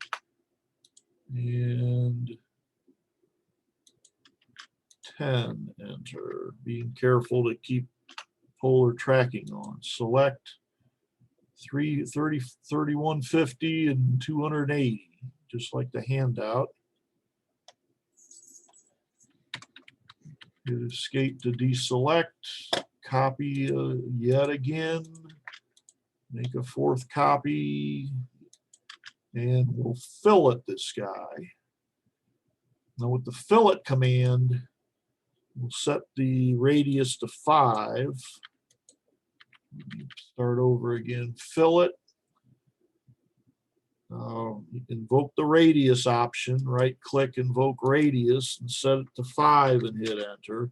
and 10, enter. Being careful to keep polar tracking on. Select 3150 and 280, just like the handout. Hit escape to deselect. Copy yet again. Make a 4th copy, and we'll fillet this guy. Now with the fillet command, we'll set the radius to 5. Start over again. Fillet. Invoke the radius option. Right click, invoke radius, and set it to 5 and hit enter.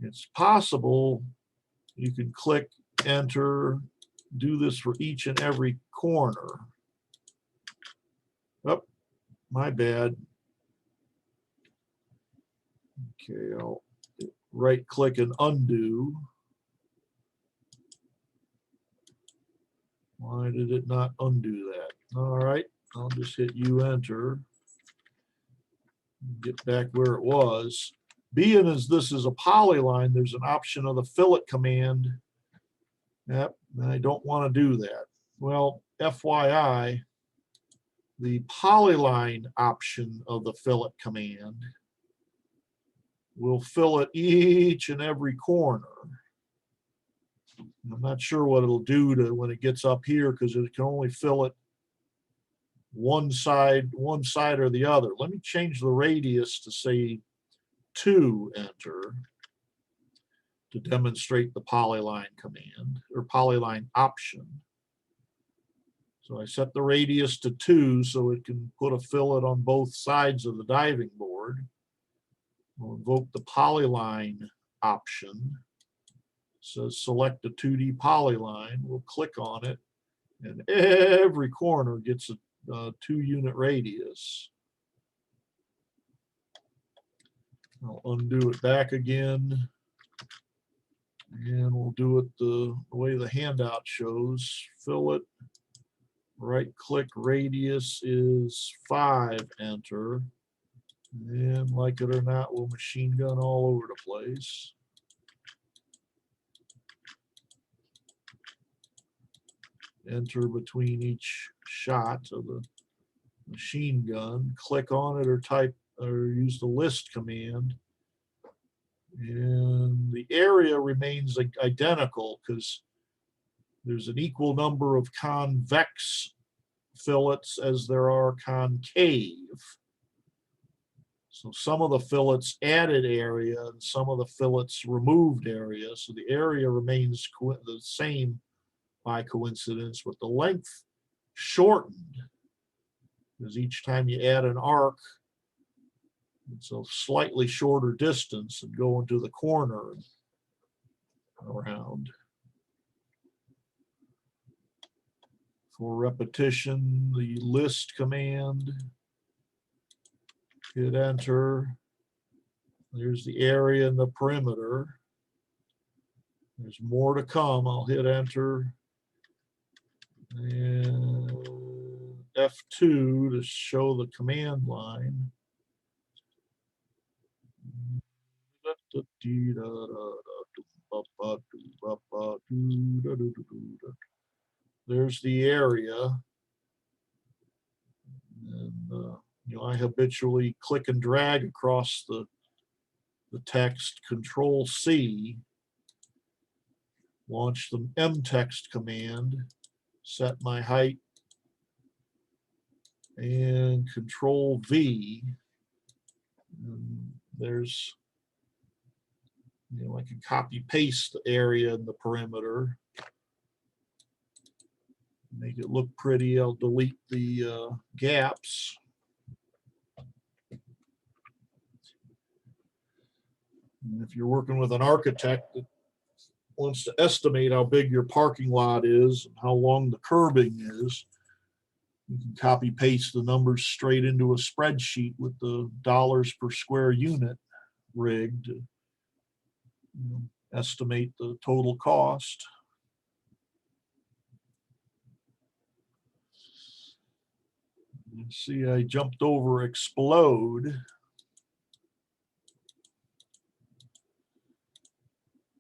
It's possible you can click enter. Do this for each and every corner. Oh, my bad. Okay, I'll right click and undo. Why did it not undo that? All right, I'll just hit U enter. Get back where it was. Being as this is a polyline, there's an option of the fillet command. Yep, I don't want to do that. Well, FYI, the polyline option of the fillet command will fillet each and every corner. I'm not sure what it'll do to when it gets up here, because it can only fillet one side or the other. Let me change the radius to say 2, enter, to demonstrate the polyline command or polyline option. So I set the radius to 2 so it can put a fillet on both sides of the diving board. We'll invoke the polyline option. It says select a 2D polyline. We'll click on it, and every corner gets a 2-unit radius. I'll undo it back again, and we'll do it the way the handout shows. Fillet, right click, radius is 5, enter. And like it or not, we'll machine gun all over the place. Enter between each shot of the machine gun. Click on it or type or use the list command. And the area remains identical because there's an equal number of convex fillets as there are concave. So some of the fillets added area and some of the fillets removed area. So the area remains the same by coincidence, but the length shortened, because each time you add an arc, it's a slightly shorter distance and go into the corner and around. For repetition, the list command, hit enter. There's the area and the perimeter. There's more to come. I'll hit enter. And F2 to show the command line. There's the area. And I habitually click and drag across the text, Control C, launch the mtext command, set my height, and Control V. And there's, I can copy paste the area in the perimeter, make it look pretty. I'll delete the gaps. And if you're working with an architect that wants to estimate how big your parking lot is and how long the curbing is, you can copy paste the numbers straight into a spreadsheet with the dollars per square unit rigged to estimate the total cost. See, I jumped over explode.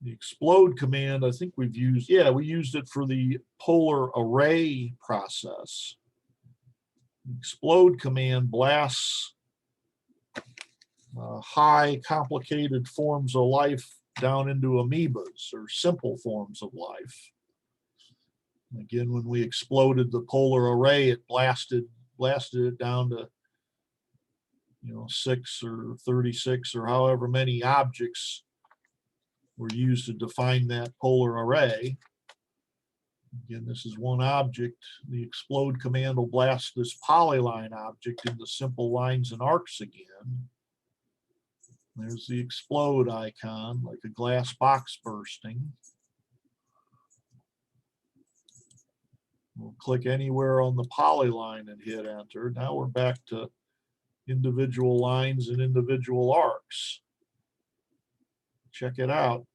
The explode command, I think we've used, we used it for the polar array process. The explode command blasts high, complicated forms of life down into amoebas or simple forms of life. Again, when we exploded the polar array, it blasted it down to 6 or 36 or however many objects were used to define that polar array. Again, this is one object. The explode command will blast this polyline object into simple lines and arcs again. There's the explode icon, like a glass box bursting. We'll click anywhere on the polyline and hit enter. Now we're back to individual lines and individual arcs. Check it out.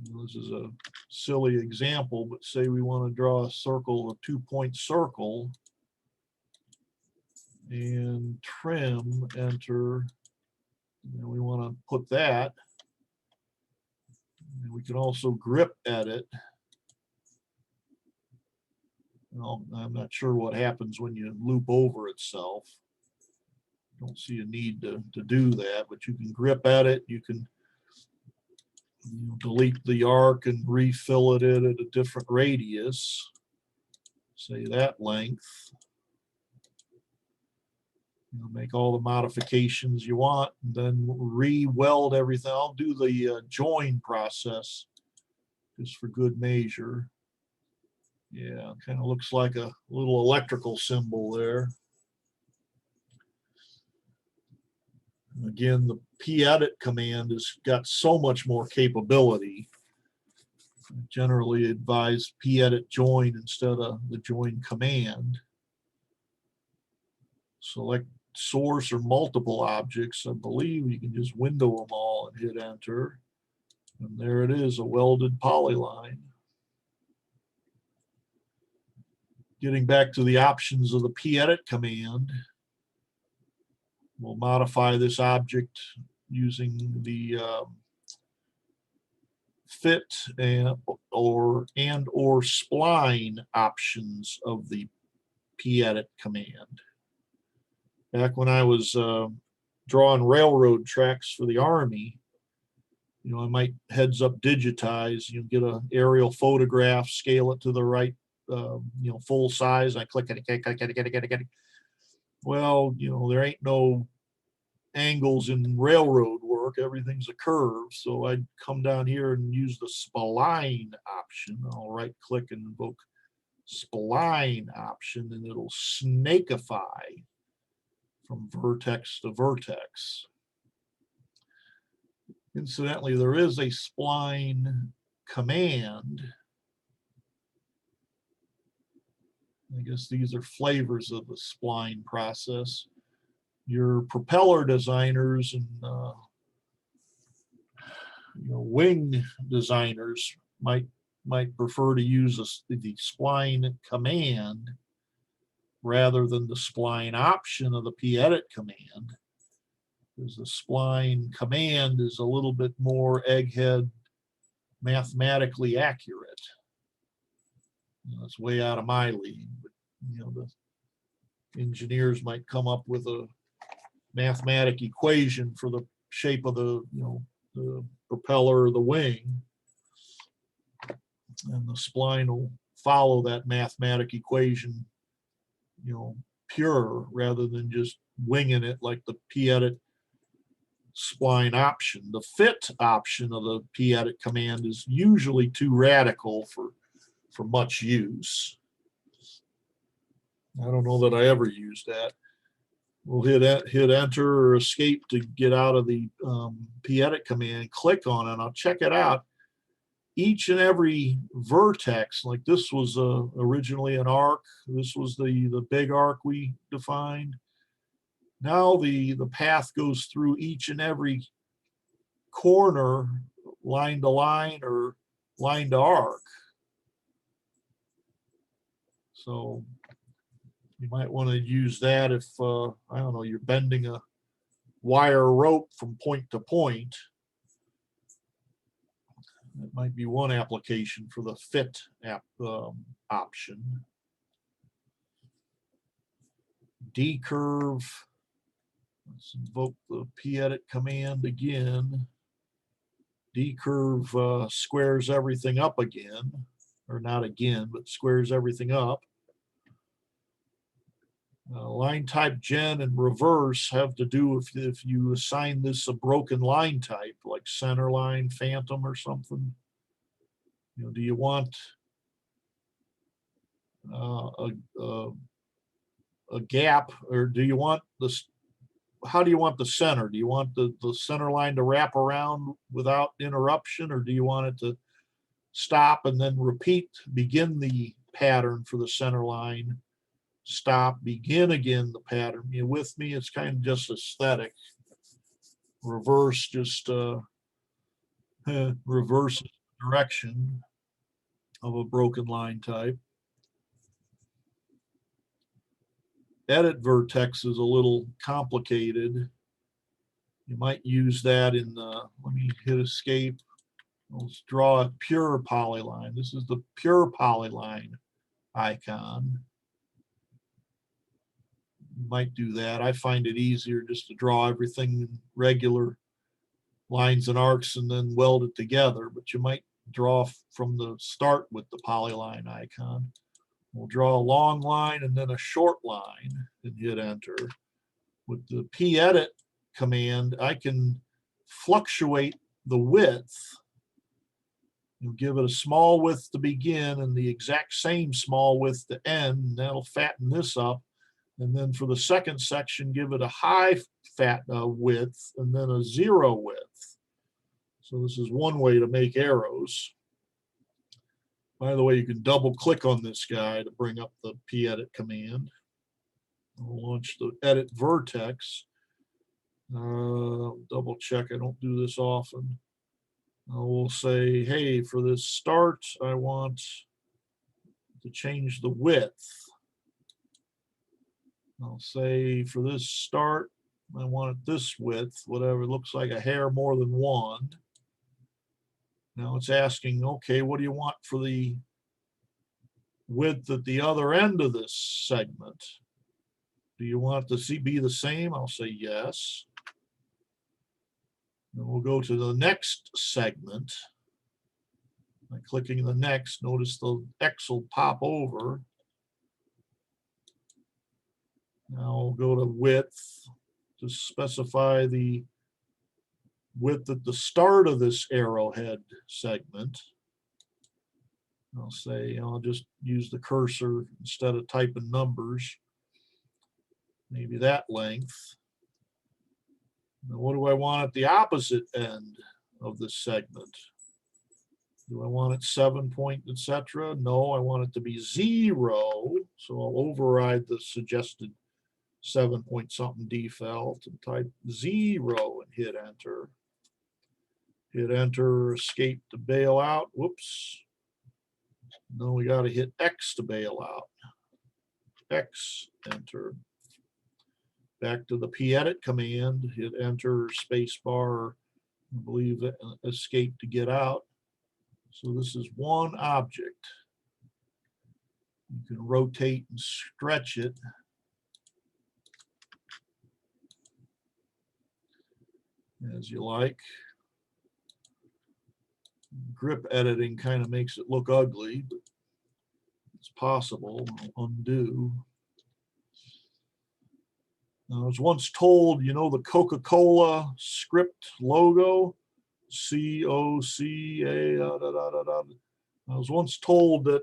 This is a silly example, but say we want to draw a circle, a 2-point circle, and trim, enter. And we want to put that. And we can also grip edit. Well, I'm not sure what happens when you loop over itself. Don't see a need to do that, but you can grip edit. You can delete the arc and refill it at a different radius, say that length. Make all the modifications you want, and then re-weld everything. I'll do the join process just for good measure. Yeah, kind of looks like a little electrical symbol there. Again, the pedit command has got so much more capability. I generally advise pedit join instead of the join command. Select source or multiple objects. I believe you can just window them all and hit enter. And there it is, a welded polyline. Getting back to the options of the pedit command, we'll modify this object using the fit and or spline options of the pedit command. Back when I was drawing railroad tracks for the Army, I might heads up digitize, get an aerial photograph, scale it to the right, full size. I click it. Well, there ain't no angles in railroad work. Everything's a curve. So I'd come down here and use the spline option. I'll right click and invoke spline option, and it'll snakeify from vertex to vertex. Incidentally, there is a spline command. I guess these are flavors of the spline process. Your propeller designers and wing designers might might prefer to use the spline command rather than the spline option of the Pedit command, because the spline command is a little bit more egghead mathematically accurate. That's way out of my league, but the engineers might come up with a mathematic equation for the shape of the propeller or the wing, and the spline will follow that mathematic equation, pure, rather than just winging it like the Pedit spline option. The fit option of the Pedit command is usually too radical for much use. I don't know that I ever used that. We'll hit enter or escape to get out of the Pedit command, click on it. I'll check it out. Each and every vertex, like this was originally an arc. This was the big arc we defined. Now the path goes through each and every corner, line to line or line to arc. So you might want to use that if, I don't know, you're bending a wire rope from point to point. That might be one application for the fit option. Decurve. Let's invoke the Pedit command again. Decurve squares everything up again, or not again, but squares everything up. Line type gen and reverse have to do if you assign this a broken line type, like center line, phantom, or something. Do you want a gap, or do you want this? How do you want the center? Do you want the center line to wrap around without interruption, or do you want it to stop and then begin the pattern for the center line, stop, begin again the pattern? You with me? It's kind of just aesthetic. Reverse just reverses the direction of a broken line type. Edit vertex is a little complicated. You might use that in let me hit escape. Let's draw a pure polyline. This is the pure polyline icon. You might do that. I find it easier just to draw everything in regular lines and arcs and then weld it together, but you might draw from the start with the polyline icon. We'll draw a long line and then a short line and hit enter. With the Pedit command, I can fluctuate the width. You give it a small width to begin and the exact same small width to end, and that'll fatten this up. And then for the second section, give it a high width and then a zero width. So this is one way to make arrows. By the way, you can double click on this guy to bring up the Pedit command. I'll launch the edit vertex. Double check, I don't do this often. I will say, hey, for this start, I want to change the width. I'll say for this start, I want it this width, whatever, it looks like a hair more than one. Now it's asking, okay, what do you want for the width at the other end of this segment? Do you want it to be the same? I'll say yes. Then we'll go to the next segment. By clicking the next, notice the X will pop over. Now we'll go to width to specify the width at the start of this arrowhead segment. I'll say, I'll just use the cursor instead of typing numbers. Maybe that length. Now what do I want at the opposite end of this segment? Do I want it 7 point, etc.? No, I want it to be 0. So I'll override the suggested 7 point something default and type 0 and hit enter. Hit enter, escape to bail out. Whoops. Then we got to hit X to bail out. X, enter. Back to the Pedit command, hit enter, space bar, I believe escape to get out. So this is one object. You can rotate and stretch it. As you like. Grip editing kind of makes it look ugly, but it's possible. I'll undo. I was once told, you know, the Coca-Cola script logo, C-O-C-A, I was once told that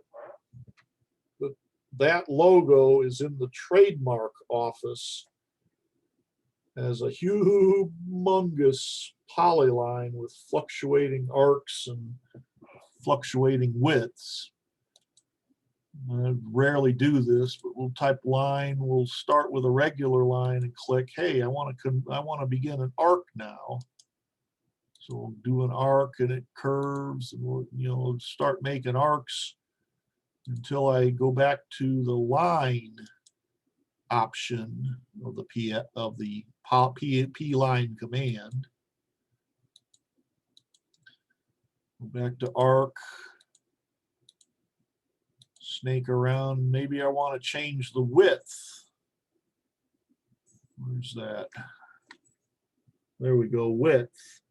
that logo is in the trademark office as a humongous polyline with fluctuating arcs and fluctuating widths. I rarely do this, but we'll type line. We'll start with a regular line and click, hey, I want to begin an arc now. So we'll do an arc and it curves, and we'll, you know, start making arcs until I go back to the line option of the P line command. Go back to arc. Snake around. Maybe I want to change the width. Where's that? There we go, width.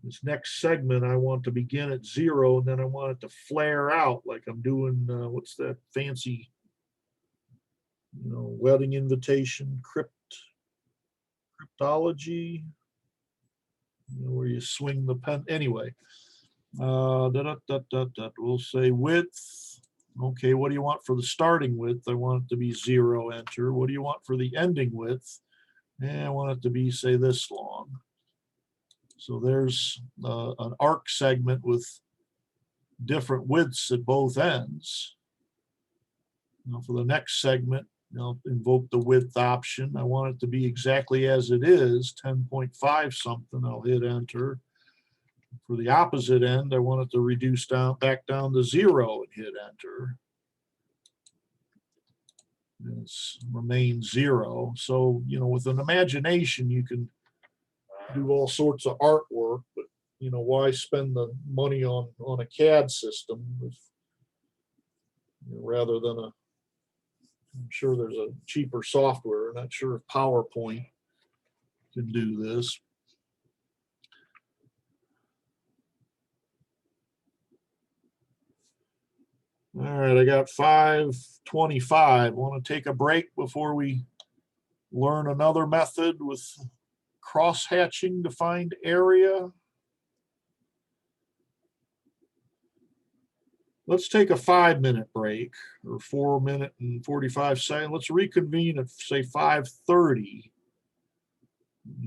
This next segment I want to begin at 0, and then I want it to flare out like I'm doing, what's that fancy, you know, wedding invitation, cryptology, you know, where you swing the pen. Anyway, we'll say width. Okay, what do you want for the starting width? I want it to be 0, enter. What do you want for the ending width? And I want it to be, say, this long. So there's an arc segment with different widths at both ends. Now for the next segment, I'll invoke the width option. I want it to be exactly as it is, 10.5 something. I'll hit enter. For the opposite end, I want it to reduce back down to 0 and hit enter. It remains 0. So, you know, with an imagination, you can do all sorts of artwork, but, you know, why spend the money on a CAD system if, you know, rather than I'm sure there's a cheaper software. I'm not sure if PowerPoint can do this. All right, I got 5:25. Want to take a break before we learn another method with cross-hatching to find area? Let's take a 5-minute break, or 4-minute and 45 seconds. Let's reconvene at, say, 5:30.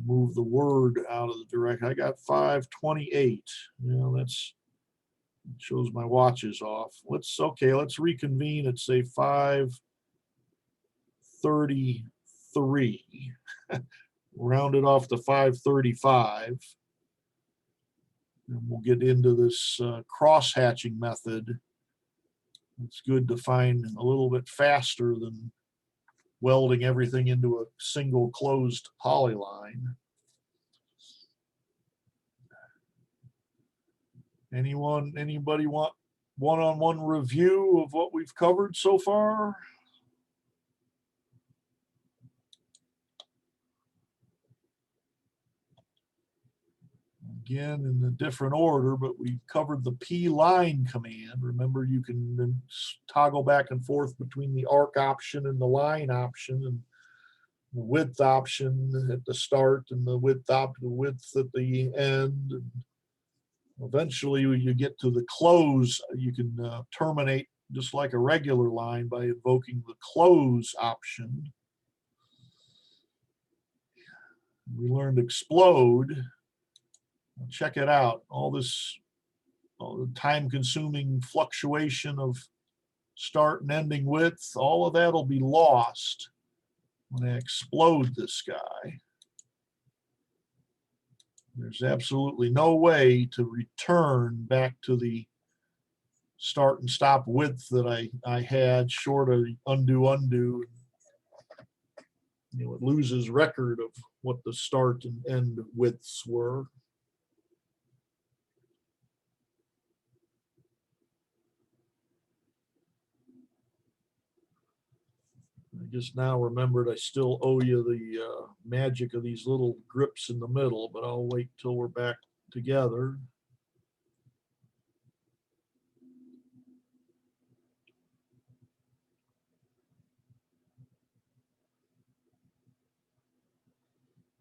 Move the word out of the direct. I got 5:28. You know, that's shows my watch is off. Let's reconvene at, say, 5:33. Round it off to 5:35. And we'll get into this cross-hatching method. It's good to find a little bit faster than welding everything into a single closed polyline. Anybody want one-on-one review of what we've covered so far? Again, in a different order, but we covered the P line command. Remember, you can then toggle back and forth between the arc option and the line option, and the width option at the start and the width at the end. And eventually, when you get to the close, you can terminate just like a regular line by invoking the close option. We learned explode. Check it out. All the time-consuming fluctuation of start and ending width, all of that will be lost when I explode this guy. There's absolutely no way to return back to the start and stop width that I had, short of undo. You know, it loses record of what the start and end widths were. I just now remembered I still owe you the magic of these little grips in the middle, but I'll wait till we're back together.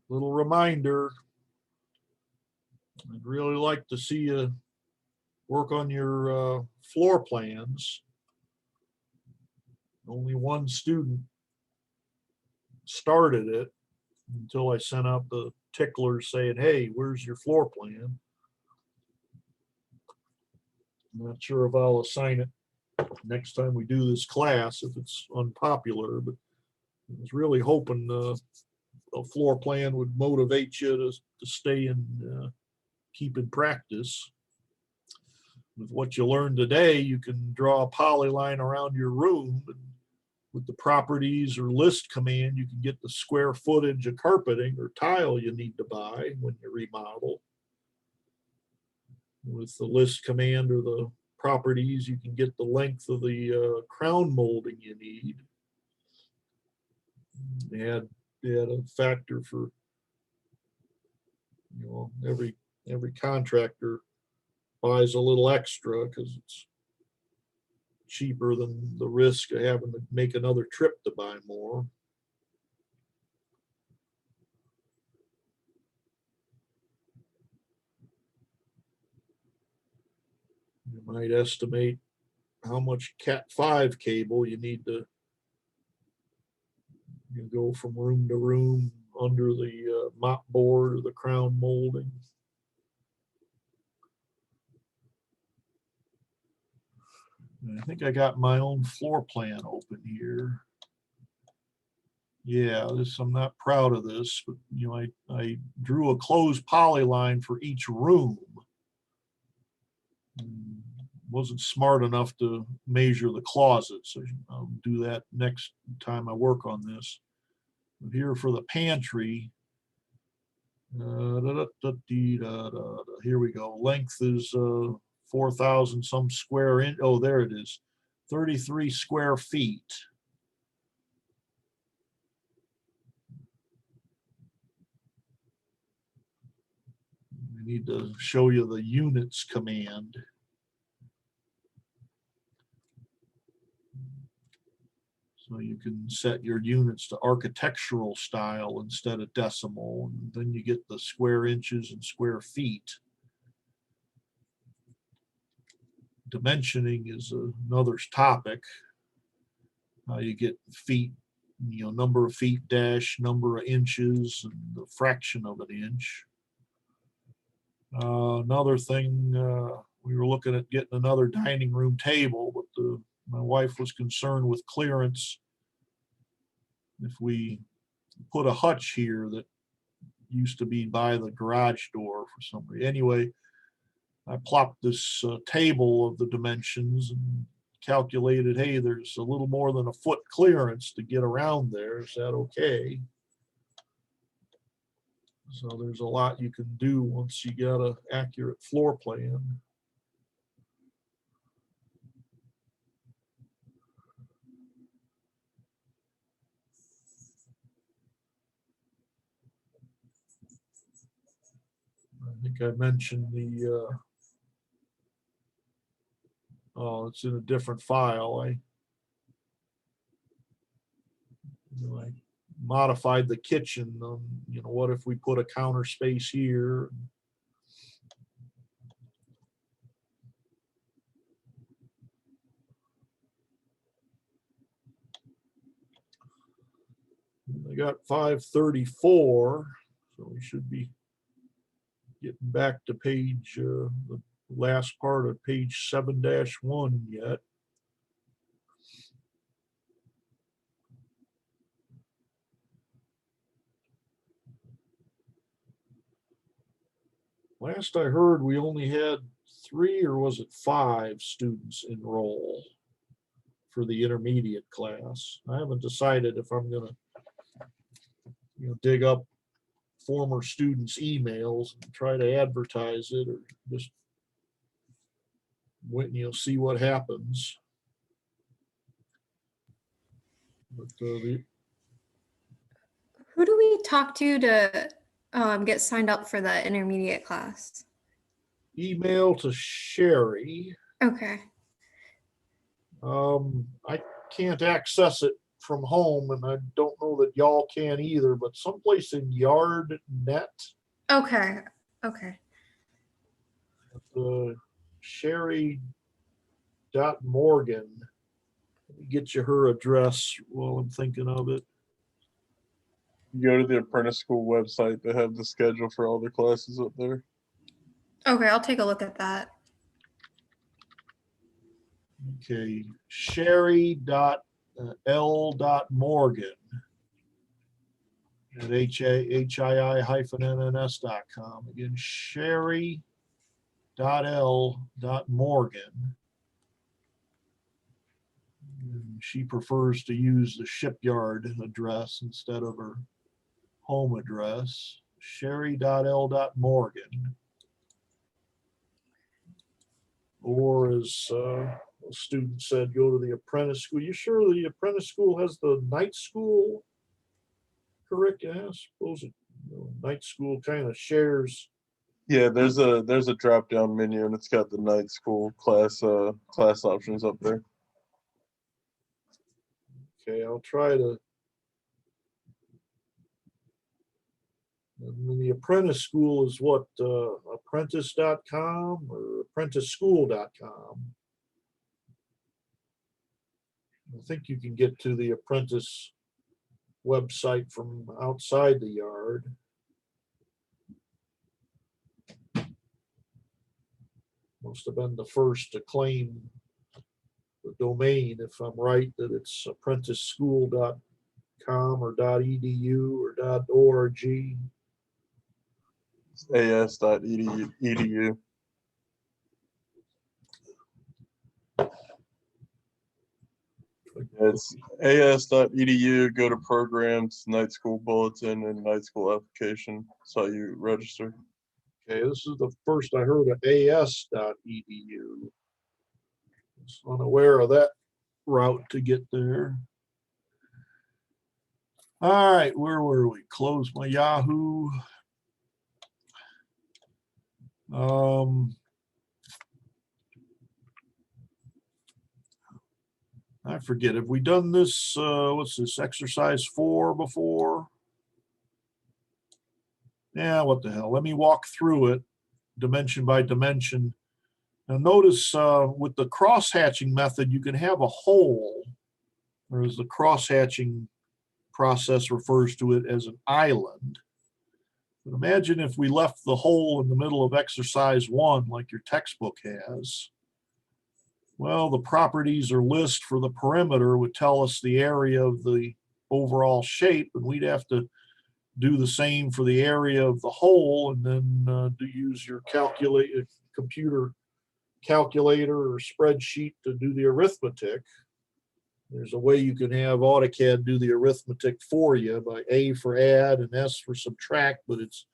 Little reminder, I'd really like to see you work on your floor plans. Only one student started it until I sent out the tickler saying, hey, where's your floor plan? I'm not sure if I'll assign it next time we do this class if it's unpopular, but I was really hoping a floor plan would motivate you to stay and keep in practice. With what you learned today, you can draw a polyline around your room. And with the properties or list command, you can get the square footage of carpeting or tile you need to buy when you remodel. With the list command or the properties, you can get the length of the crown molding you need. They had a factor for, you know, every contractor buys a little extra because it's cheaper than the risk of having to make another trip to buy more. You might estimate how much Cat5 cable you need to go from room to room under the mop board or the crown molding. I think I got my own floor plan open here. Yeah, I'm not proud of this, but you know, I drew a closed polyline for each room. Wasn't smart enough to measure the closets. So I'll do that next time I work on this. But here for the pantry, here we go. Length is 4,000 some square inch. Oh, there it is, 33 square feet. I need to show you the units command. So you can set your units to architectural style instead of decimal, and then you get the square inches and square feet. Dimensioning is another topic. How you get feet, you know, number of feet dash, number of inches, and the fraction of an inch. Another thing, we were looking at getting another dining room table, but my wife was concerned with clearance. If we put a hutch here that used to be by the garage door for some reason. Anyway, I plopped this table of the dimensions and calculated, hey, there's a little more than a foot clearance to get around there. Is that okay? So there's a lot you can do once you got an accurate floor plan. I think I mentioned the, oh, it's in a different file. I modified the kitchen. You know, what if we put a counter space here? I got 534, so we should be getting back to page, the last part of page 7-1 yet. Last I heard, we only had 3 or was it 5 students enroll for the intermediate class? I haven't decided if I'm gonna, dig up former students' emails and try to advertise it, or just wait and see what happens. But Who do we talk to get signed up for the intermediate class? email to Sherry. Okay. I can't access it from home, and I don't know that y'all can either, but someplace in YardNet. Okay. Okay. Sherry.Morgan. Let me get you her address while I'm thinking of it. You go to the apprentice school website. They have the schedule for all the classes up there. Okay, I'll take a look at that. Okay, Sherry.L.Morgan at HII-NNS.com. Again, Sherry.L.Morgan. She prefers to use the shipyard address instead of her home address. Sherry.L.Morgan. Or as a student said, go to the apprentice school. You sure the apprentice school has the night school curriculum? I suppose night school kind of shares. Yeah, there's a drop down menu and it's got the night school class options up there. Okay, I'll try to. And the apprentice school is what, apprentice.com or apprenticeschool.com. I think you can get to the apprentice website from outside the yard. Must have been the first to claim the domain, if I'm right, that it's apprenticeschool.com or .edu or .org. It's as.edu. It's as.edu. Go to programs, night school bulletin, and night school application. That's how you register. Okay, this is the first I heard of as.edu. Just unaware of that route to get there. All right, where were we? Close my Yahoo. I forget, have we done this, what's this, exercise 4 before? Yeah, what the hell, let me walk through it dimension by dimension. Now notice with the cross-hatching method, you can have a hole, or as the cross-hatching process refers to it, as an island. But imagine if we left the hole in the middle of exercise 1 like your textbook has. Well, the properties or list for the perimeter would tell us the area of the overall shape, and we'd have to do the same for the area of the hole, and then use your computer calculator or spreadsheet to do the arithmetic. There's a way you can have AutoCAD do the arithmetic for you by A for add and S for subtract, but it's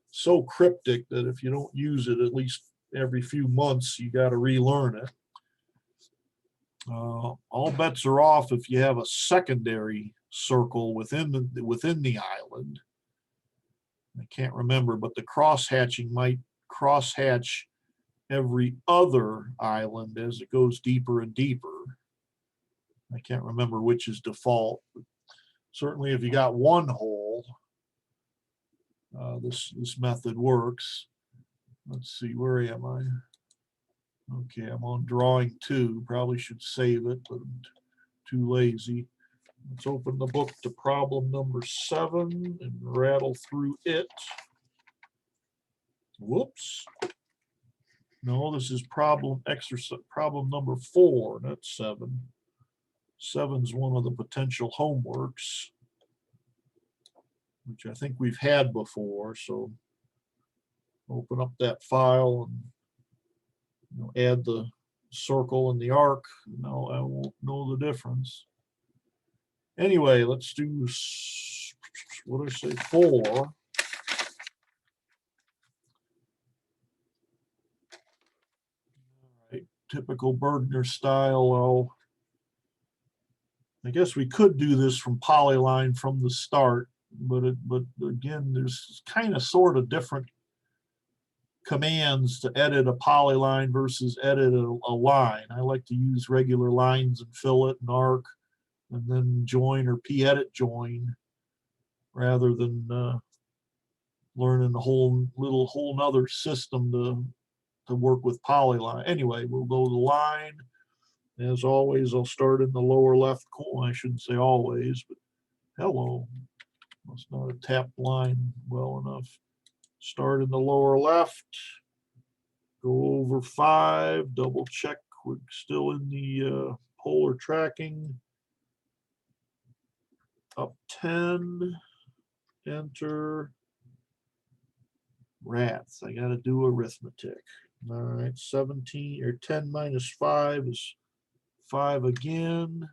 so cryptic that if you don't use it at least every few months, you got to relearn it. All bets are off if you have a secondary circle within the island. I can't remember, but the cross-hatching might cross-hatch every other island as it goes deeper and deeper. I can't remember which is default, but certainly if you got one hole, this method works. Let's see, where am I? Okay, I'm on drawing 2. Probably should save it, but I'm too lazy. Let's open the book to problem number 7 and rattle through it. Whoops. No, this is problem number 4, not 7. 7's one of the potential homeworks, which I think we've had before. So open up that file and add the circle and the arc. No, I won't know the difference. Anyway, let's do, what did I say, 4. All right, typical Burgener style. I guess we could do this from polyline from the start, but again, there's kind of sort of different commands to edit a polyline versus edit a line. I like to use regular lines and fillet and arc, and then join or p-edit join, rather than learning a whole nother system to work with polyline. Anyway, we'll go to the line. As always, I'll start in the lower left corner. I shouldn't say always, but hello. Must not have tapped line well enough. Start in the lower left. Go over 5. Double check. We're still in the polar tracking. Up 10. Enter. Rats. I got to do arithmetic. All right. 17 or 10 minus 5 is 5 again.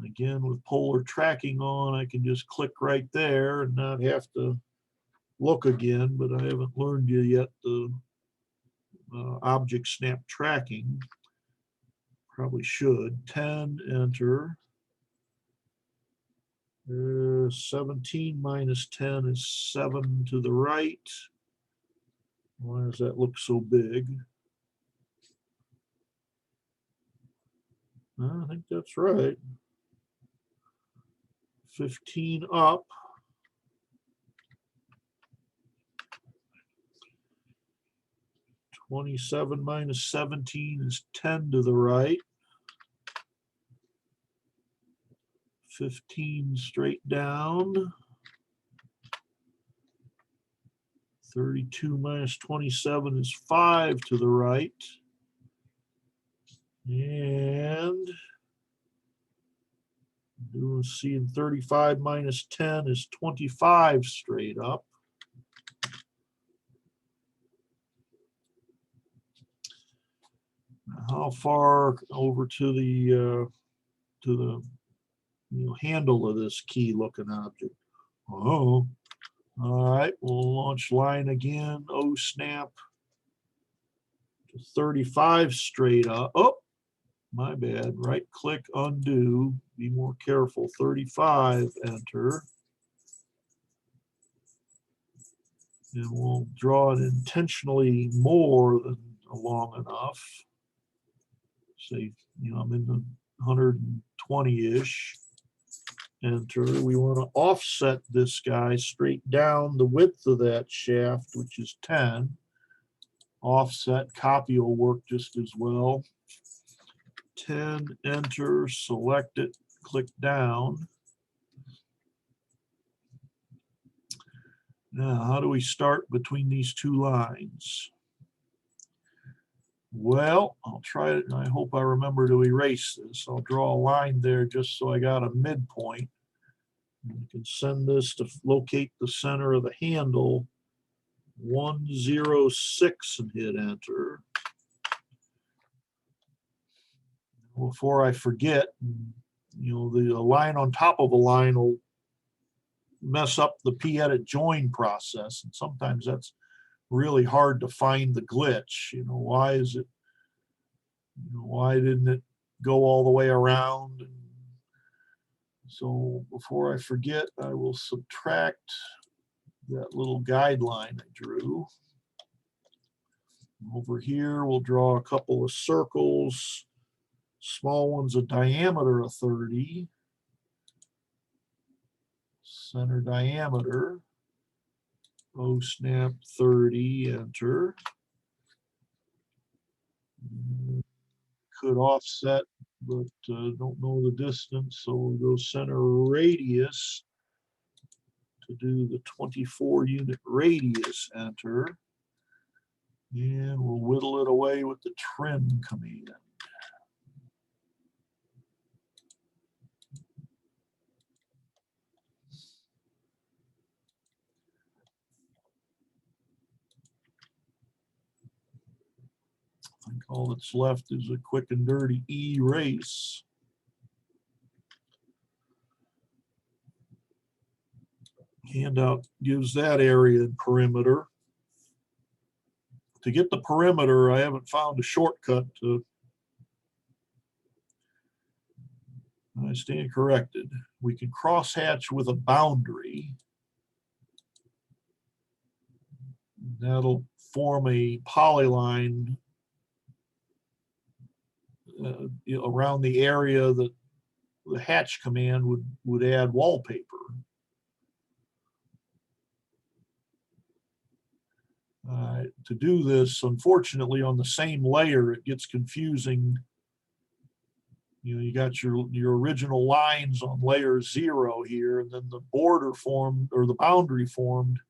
Again, with polar tracking on, I can just click right there and not have to look again, but I haven't learned yet the object snap tracking. Probably should. 10, enter. 17 minus 10 is 7 to the right. Why does that look so big? I think that's right. 15 up. 27 minus 17 is 10 to the right. 15 straight down. 32 minus 27 is 5 to the right. And we'll see, in 35 minus 10 is 25 straight up. How far over to the handle of this key looking object? Oh, all right. We'll launch line again. Oh, snap. To 35 straight up. Oh, my bad. Right click, undo. Be more careful. 35, enter. And we'll draw it intentionally more than long enough. Say, I'm in the 120-ish. Enter. We want to offset this guy straight down the width of that shaft, which is 10. Offset, copy will work just as well. 10, enter, select it, click down. Now, how do we start between these two lines? Well, I'll try it, and I hope I remember to erase this. I'll draw a line there just so I got a midpoint. And I can send this to locate the center of the handle, 106, and hit enter. Before I forget, the line on top of a line will mess up the p-edit join process, and sometimes that's really hard to find the glitch. Why is it, why didn't it go all the way around? And so before I forget, I will subtract that little guideline I drew. Over here, we'll draw a couple of circles. Small one's a diameter of 30. Center diameter. O snap 30, enter. Could offset, but don't know the distance, so we'll go center radius to do the 24 unit radius, enter. And we'll whittle it away with the trim command. I think all that's left is a quick and dirty erase. Handout gives that area and perimeter. To get the perimeter, I haven't found a shortcut to. I stand corrected. We can crosshatch with a boundary. That'll form a polyline around the area that the hatch command would add wallpaper. To do this, unfortunately, on the same layer, it gets confusing. You know, you got your original lines on layer 0 here, and then the border formed, or the boundary formed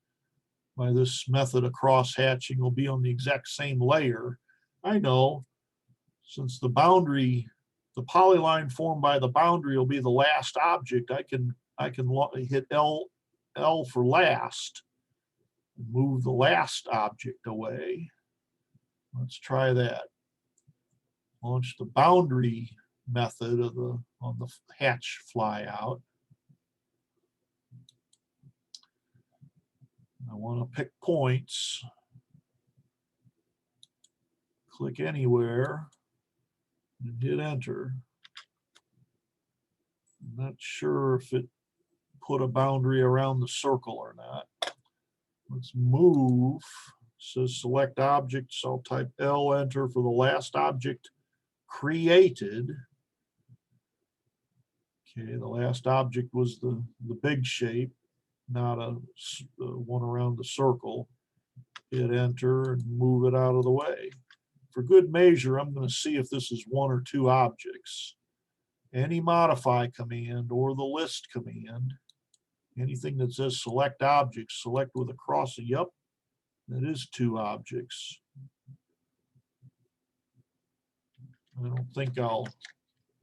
by this method of cross hatching will be on the exact same layer. I know, since the boundary, the polyline formed by the boundary will be the last object, I can hit L for last, and move the last object away. Let's try that. Launch the boundary method of on the hatch flyout. I want to pick points. Click anywhere and hit enter. I'm not sure if it put a boundary around the circle or not. Let's move. It says select objects. I'll type L, enter for the last object created. Okay, the last object was the big shape, not a one around the circle. Hit enter and move it out of the way. For good measure, I'm going to see if this is 1 or 2 objects. Any modify command or the list command, anything that says select objects, select with a cross. Yep, that is 2 objects. I don't think I'll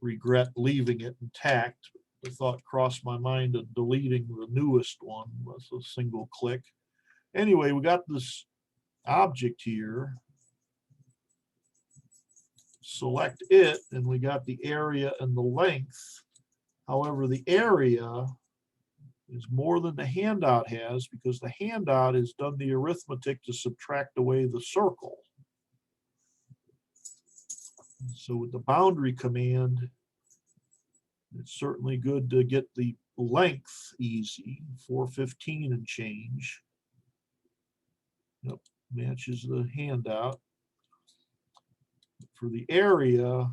regret leaving it intact. The thought crossed my mind of deleting the newest one with a single click. Anyway, we got this object here. Select it, and we got the area and the length. However, the area is more than the handout has, because the handout has done the arithmetic to subtract away the circle. So with the boundary command, it's certainly good to get the length easy, 415 and change. Yep, matches the handout. For the area,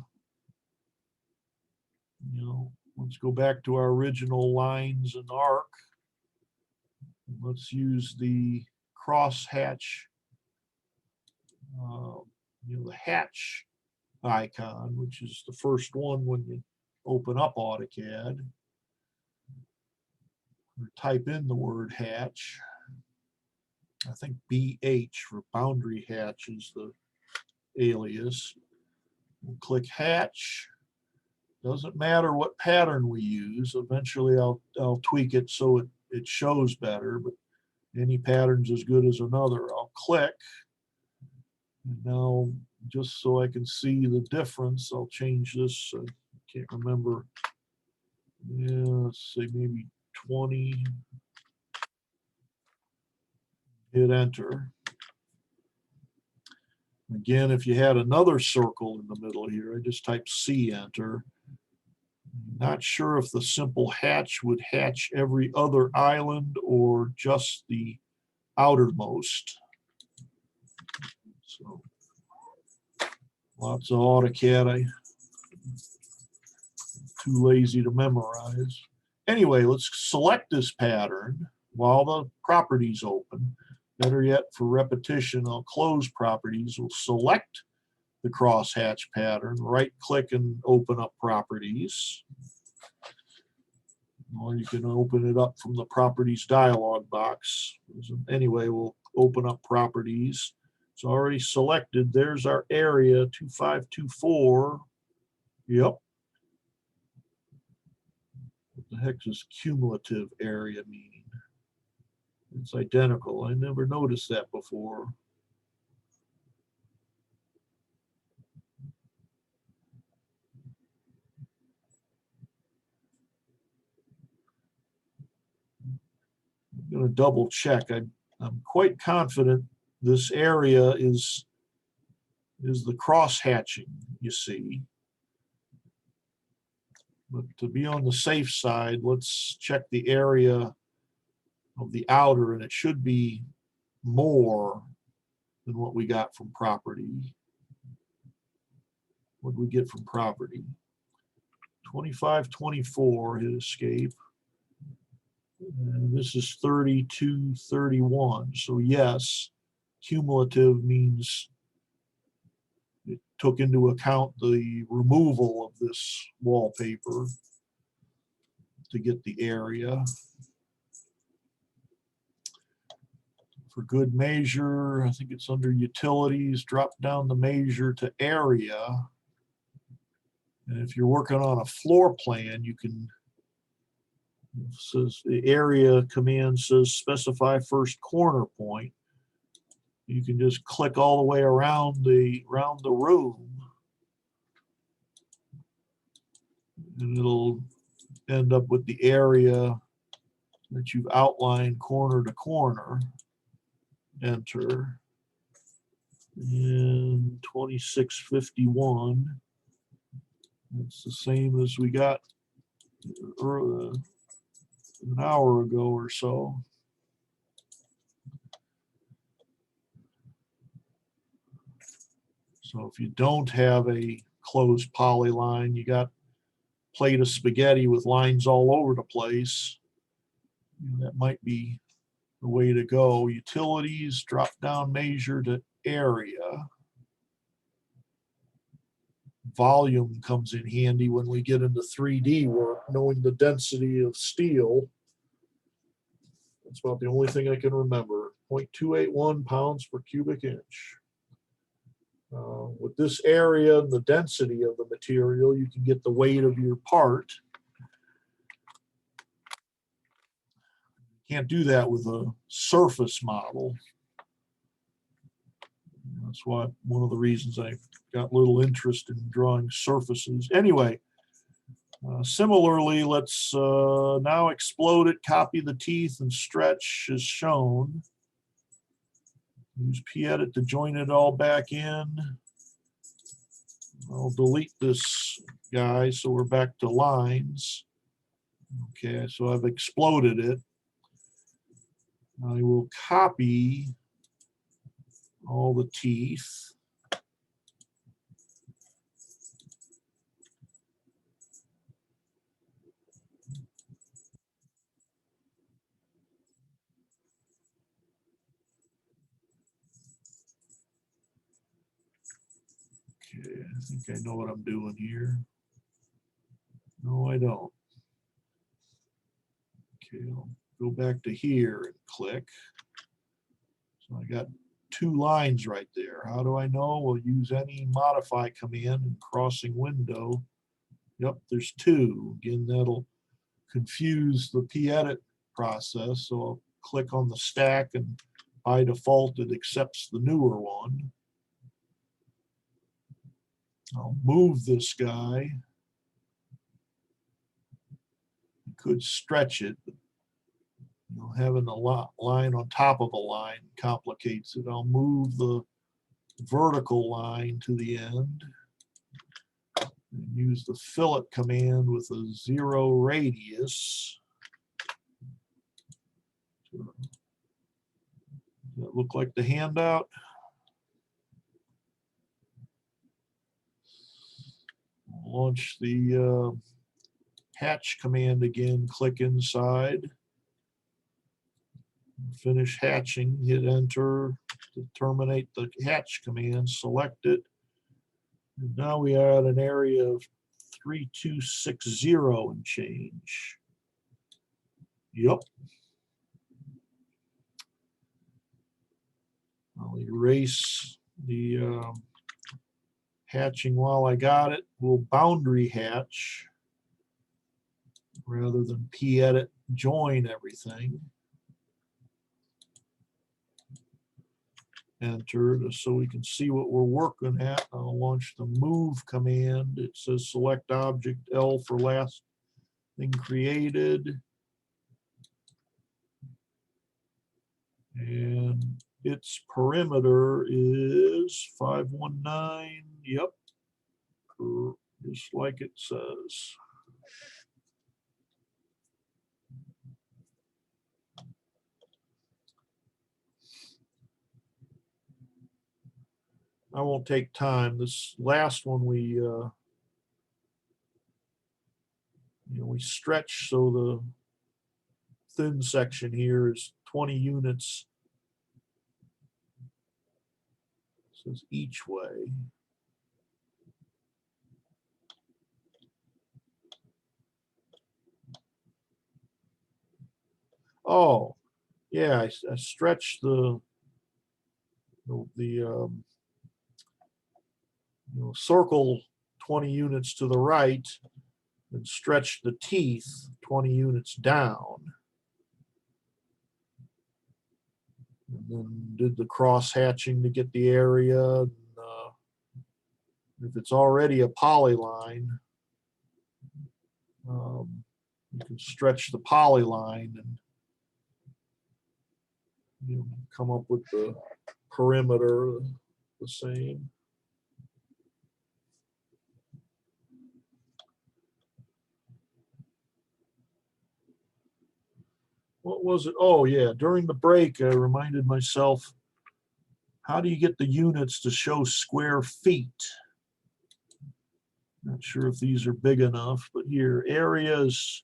you know, let's go back to our original lines and arc. Let's use the cross hatch, you know, the hatch icon, which is the first one when you open up AutoCAD. Or type in the word hatch. I think BH for boundary hatch is the alias. We'll click hatch. Doesn't matter what pattern we use. Eventually I'll tweak it so it shows better, but any pattern's as good as another. I'll click. And now, just so I can see the difference, I'll change this. I can't remember. Yeah, let's say maybe 20. Hit enter. Again, if you had another circle in the middle here, I just type C, enter. Not sure if the simple hatch would hatch every other island or just the outermost. So lots of AutoCAD. I'm too lazy to memorize. Anyway, let's select this pattern while the property's open. Better yet, for repetition, I'll close properties. We'll select the crosshatch pattern, right click and open up properties. Or you can open it up from the properties dialog box. Anyway, we'll open up properties. It's already selected. There's our area 2524. Yep. What the heck does cumulative area mean? It's identical. I never noticed that before. gonna double check. I'm quite confident this area is the cross hatching, you see. But to be on the safe side, let's check the area of the outer, and it should be more than what we got from property. What did we get from property? 2524 hit escape. And this is 3231. So yes, cumulative means it took into account the removal of this wallpaper to get the area. For good measure, I think it's under utilities, drop down the measure to area. And if you're working on a floor plan, you can, it says the area command says specify first corner point. You can just click all the way around the room, and it'll end up with the area that you've outlined corner to corner. Enter. And 2651. It's the same as we got an hour ago or so. So if you don't have a closed poly line, you got a plate of spaghetti with lines all over the place, that might be the way to go. Utilities, drop down measure to area. Volume comes in handy when we get into 3D work, knowing the density of steel. That's about the only thing I can remember. 0.281 pounds per cubic inch. With this area and the density of the material, you can get the weight of your part. Can't do that with a surface model. That's why one of the reasons I got little interest in drawing surfaces. Anyway, similarly, let's now explode it, copy the teeth, and stretch as shown. Use Pedit to join it all back in. I'll delete this guy so we're back to lines. Okay, so I've exploded it. I will copy all the teeth. Okay, I think I know what I'm doing here. No, I don't. Okay, I'll go back to here and click. So I got two lines right there. How do I know? We'll use any modify command and crossing window. Yep, there's two. Again, that'll confuse the Pedit process. So I'll click on the stack, and by default, it accepts the newer one. I'll move this guy. You could stretch it, but having a line on top of a line complicates it. I'll move the vertical line to the end and use the fillet command with a 0 radius. Does that look like the handout? Launch the hatch command again, click inside. Finish hatching, hit enter to terminate the hatch command, select it. And now we are at an area of 3260 and change. Yep. I'll erase the hatching while I got it. We'll boundary hatch rather than Pedit join everything. Enter so we can see what we're working at. I'll launch the move command. It says select object, L for last thing created. its perimeter is 519. Yep. Just like it says. I won't take time. This last one we we stretch so the thin section here is 20 units. It says each way. Oh, yeah, I stretched the circle 20 units to the right and stretched the teeth 20 units down. And then did the cross hatching to get the area. And, if it's already a polyline, you can stretch the polyline and come up with the perimeter the same. What was it? Oh yeah, during the break, I reminded myself, how do you get the units to show square feet? Not sure if these are big enough, but here, area is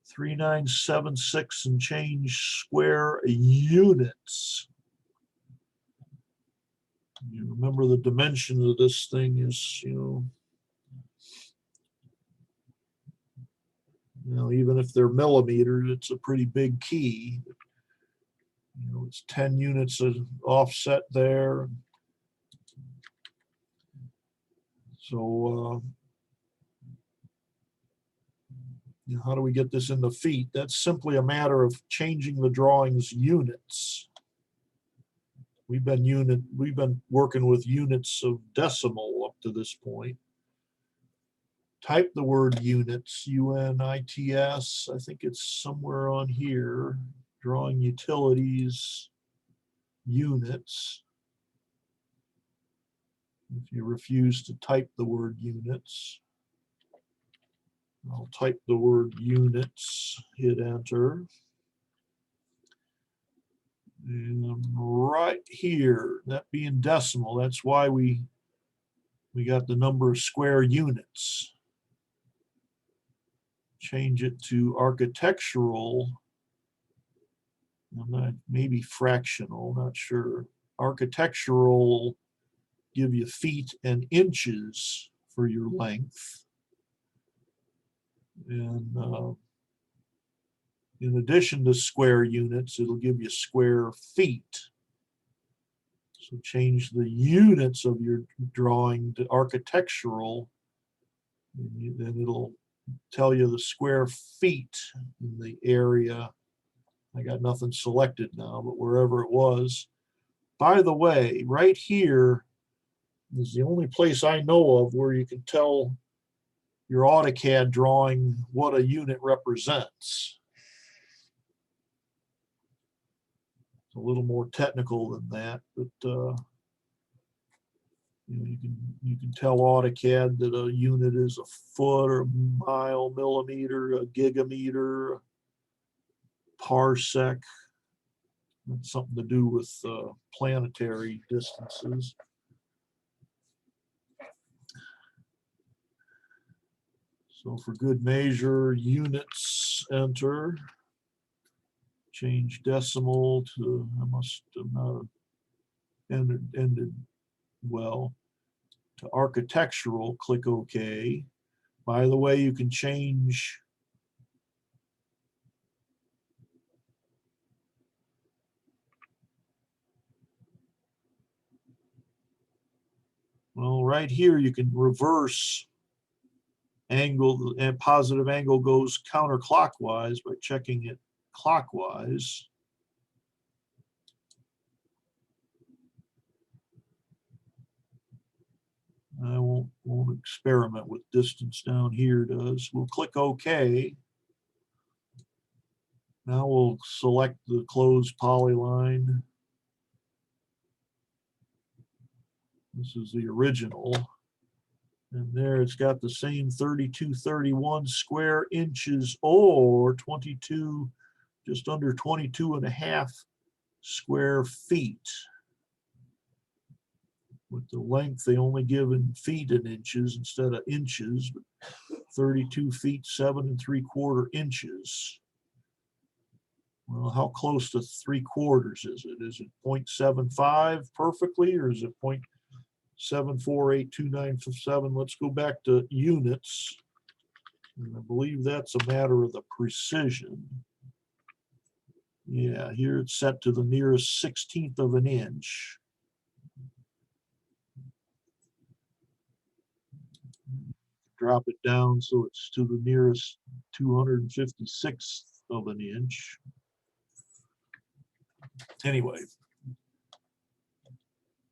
3976 and change square units. You remember the dimensions of this thing is, even if they're millimeters, it's a pretty big key. It's 10 units of offset there. So, how do we get this into feet? That's simply a matter of changing the drawings units. We've been working with units of decimal up to this point. Type the word units, UNITS. I think it's somewhere on here. Drawing utilities, units. If you refuse to type the word units, I'll type the word units, hit enter. And right here, that being decimal, that's why we got the number of square units. Change it to architectural, maybe fractional, not sure. Architectural, give you feet and inches for your length. And in addition to square units, it'll give you square feet. So change the units of your drawing to architectural, and then it'll tell you the square feet in the area. I got nothing selected now, but wherever it was. By the way, right here is the only place I know of where you can tell your AutoCAD drawing what a unit represents. It's a little more technical than that, but you can tell AutoCAD that a unit is a foot or mile, millimeter, a gigameter, parsec. That's something to do with planetary distances. So for good measure, units, enter. Change decimal to, I must have not ended well, to architectural, click OK. By the way, you can change right here, you can reverse angle, and positive angle goes counterclockwise by checking it clockwise. I won't experiment with distance down here does. We'll click OK. Now we'll select the closed poly line. This is the original. And there it's got the same 3231 square inches or 22, just under 22.5 square feet. With the length, they only give in feet and inches instead of inches, but 32 feet, 7 3/4 inches. Well, how close to 3/4 is it? Is it 0.75 perfectly, or is it 0.748297? Let's go back to units. And I believe that's a matter of the precision. Yeah, here it's set to the nearest 1/16 of an inch. Drop it down so it's to the nearest 256th of an inch. Anyway,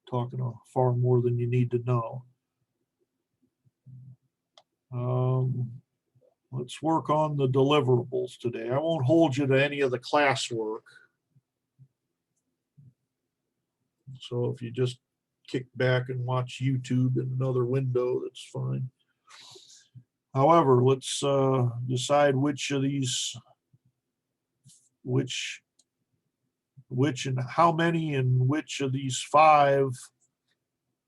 talking far more than you need to know. Let's work on the deliverables today. I won't hold you to any of the classwork. So if you just kick back and watch YouTube in another window, that's fine. However, let's decide which of these, which and how many and which of these 5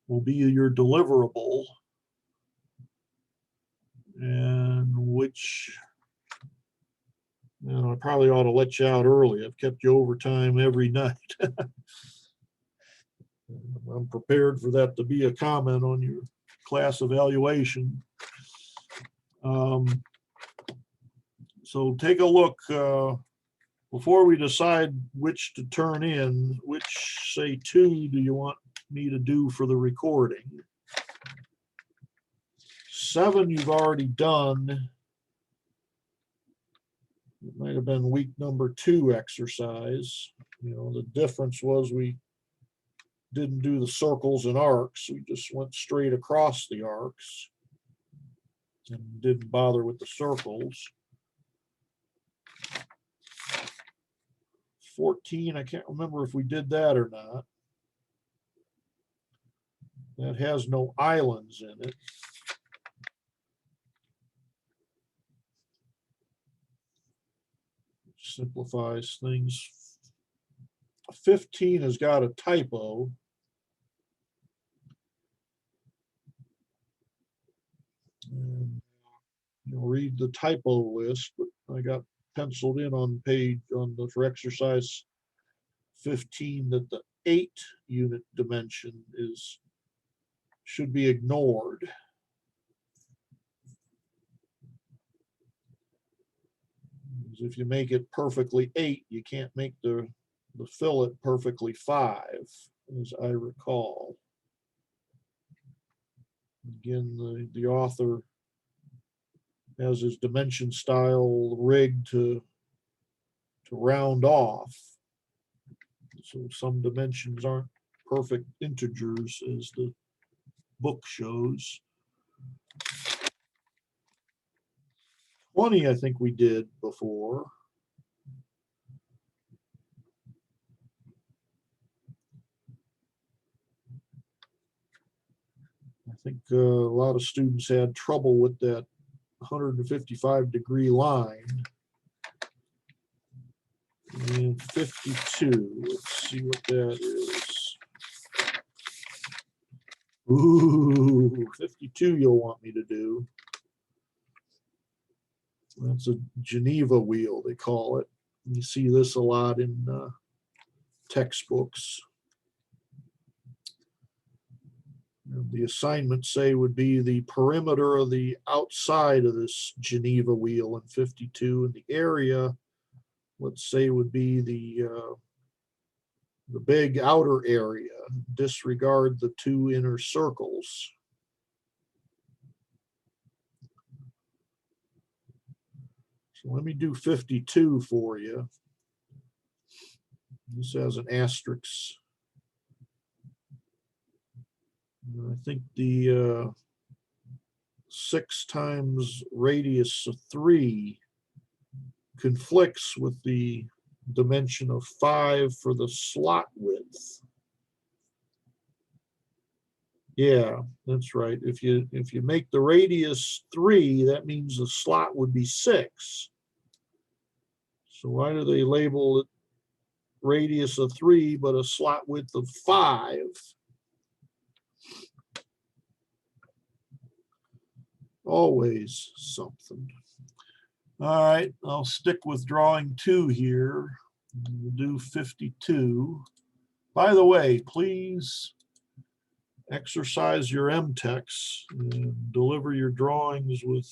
will be your deliverable, and which, I probably ought to let you out early. I've kept you overtime every night. I'm prepared for that to be a comment on your class evaluation. So take a look before we decide which to turn in. Which, say, 2 do you want me to do for the recording? 7 you've already done. It might have been week number 2 exercise. The difference was we didn't do the circles and arcs. We just went straight across the arcs and didn't bother with the circles. 14, I can't remember if we did that or not. That has no islands in it. Simplifies things. 15 has got a typo. And you'll read the typo list, but I got penciled in on for exercise 15 that the 8 unit dimension should be ignored. If you make it perfectly 8, you can't make the fillet perfectly 5, as I recall. Again, the author has his dimension style rigged to round off. So some dimensions aren't perfect integers, as the book shows. 20, I think we did before. I think a lot of students had trouble with that 155-degree line. And 52, let's see what that is. Ooh, 52 you'll want me to do. That's a Geneva wheel, they call it. You see this a lot in textbooks. And the assignments say would be the perimeter of the outside of this Geneva wheel in 52, and the area, let's say, would be the big outer area. Disregard the 2 inner circles. So let me do 52 for you. This has an asterisk. I think the 6 times radius of 3 conflicts with the dimension of 5 for the slot width. Yeah, that's right. If you make the radius 3, that means the slot would be 6. So why do they label it radius of 3 but a slot width of 5? Always something. All right, I'll stick with drawing 2 here. We'll do 52. By the way, please exercise your MTEX and deliver your drawings with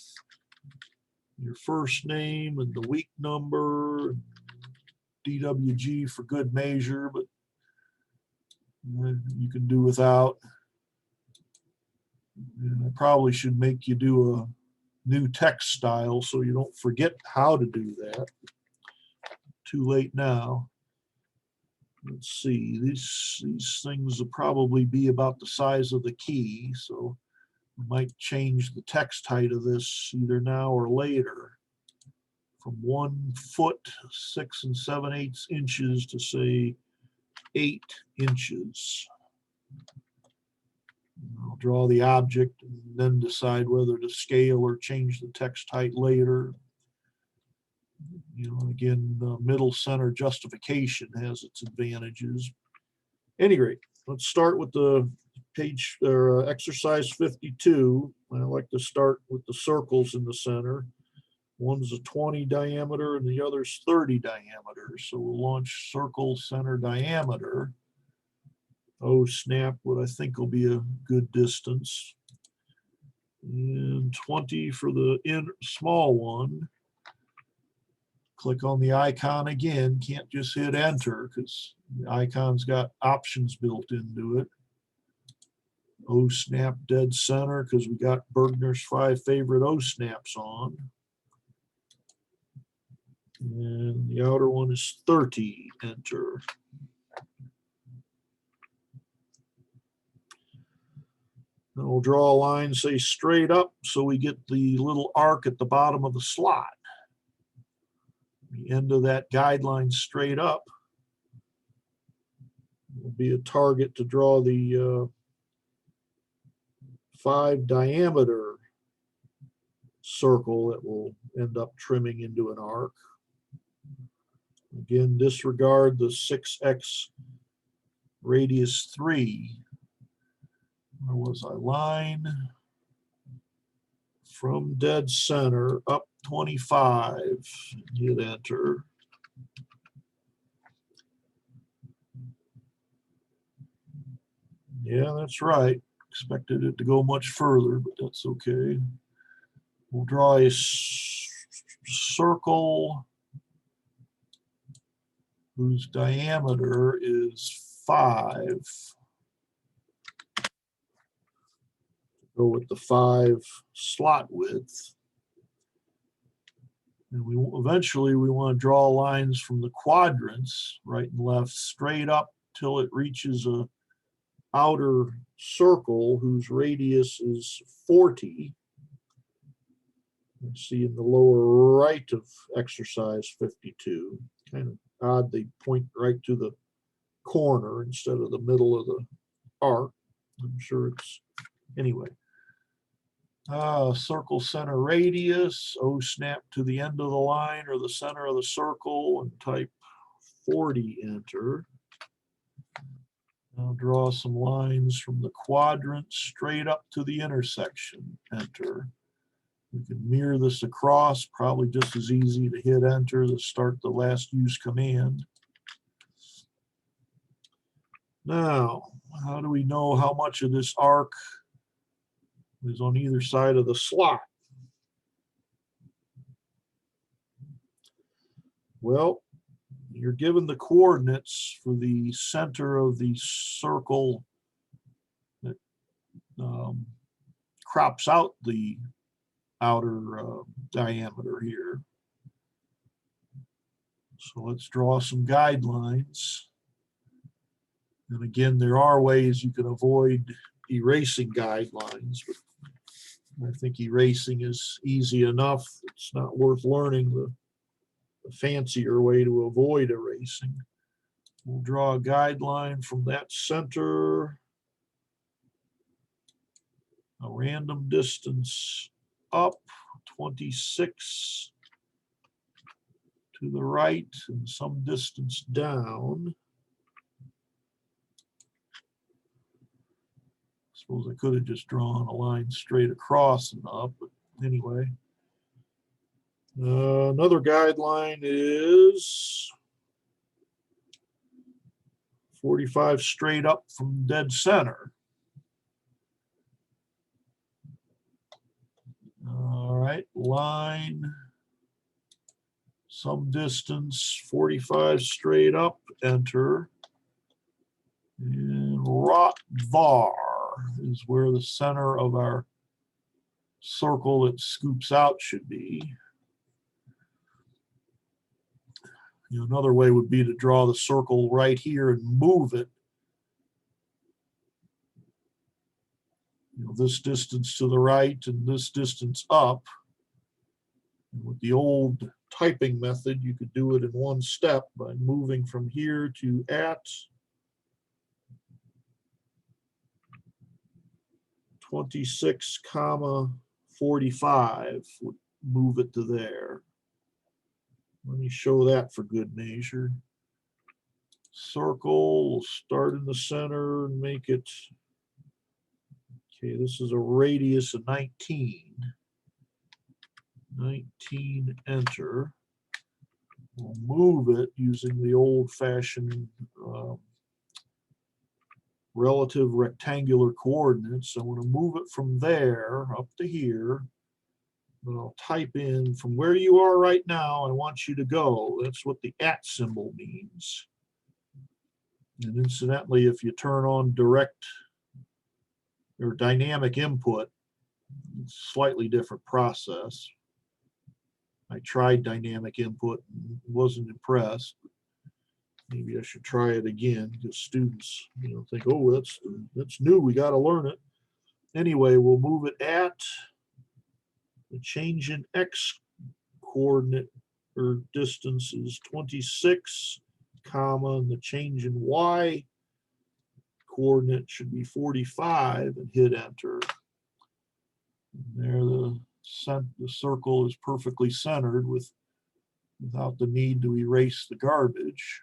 your first name and the week number, DWG for good measure, but you can do without. And I probably should make you do a new text style so you don't forget how to do that. Too late now. Let's see, these things will probably be about the size of the key, so we might change the text height of this either now or later from 1 foot 6 7/8 inches to say 8 inches. I'll draw the object and then decide whether to scale or change the text height later. You know, again, middle center justification has its advantages. Any rate, let's start with the page or exercise 52. I like to start with the circles in the center. One's a 20 diameter and the other's 30 diameter. So we'll launch circle center diameter. Oh snap, what I think will be a good distance. And 20 for the small one. Click on the icon again. Can't just hit enter because the icon's got options built into it. O snap dead center because we got Burgener's 5 favorite O snaps on. And the outer one is 30, enter. Then we'll draw a line, say straight up, so we get the little arc at the bottom of the slot. The end of that guideline straight up will be a target to draw the 5 diameter circle that will end up trimming into an arc. Again, disregard the 6x radius 3. Where was I? Line from dead center up 25. Hit enter. Yeah, that's right. Expected it to go much further, but that's okay. We'll draw a circle whose diameter is 5. Go with the 5 slot width. And we eventually we want to draw lines from the quadrants, right and left, straight up till it reaches a outer circle whose radius is 40. You see in the lower right of exercise 52. Kind of odd they point right to the corner instead of the middle of the arc. I'm sure it's anyway. Circle center radius, O snap to the end of the line or the center of the circle and type 40, enter. Now draw some lines from the quadrant straight up to the intersection, enter. We can mirror this across, probably just as easy to hit enter to start the last use command. Now, how do we know how much of this arc is on either side of the slot? Well, you're given the coordinates for the center of the circle that crops out the outer diameter here. So let's draw some guidelines. And again, there are ways you can avoid erasing guidelines, but I think erasing is easy enough. It's not worth learning the fancier way to avoid erasing. We'll draw a guideline from that center, a random distance up, 26 to the right, and some distance down. Suppose I could have just drawn a line straight across and up, but anyway. Another guideline is 45 straight up from dead center. All right, line, some distance, 45 straight up, enter. And Rotvar is where the center of our circle that scoops out should be. You know, another way would be to draw the circle right here and move it. You know, this distance to the right and this distance up. And with the old typing method, you could do it in one step by moving from here to at 26, 45 would move it to there. Let me show that for good measure. Circle, we'll start in the center and make it, okay, this is a radius of 19. 19, enter. We'll move it using the old-fashioned relative rectangular coordinates. I want to move it from there up to here. Then I'll type in from where you are right now, I want you to go. That's what the @ symbol means. And incidentally, if you turn on direct or dynamic input, it's a slightly different process. I tried dynamic input and wasn't impressed. Maybe I should try it again because students, you know, think, oh, that's new, we got to learn it. Anyway, we'll move it at the change in X coordinate or distance is 26, comma, and the change in Y coordinate should be 45, and hit enter. And there the circle is perfectly centered without the need to erase the garbage.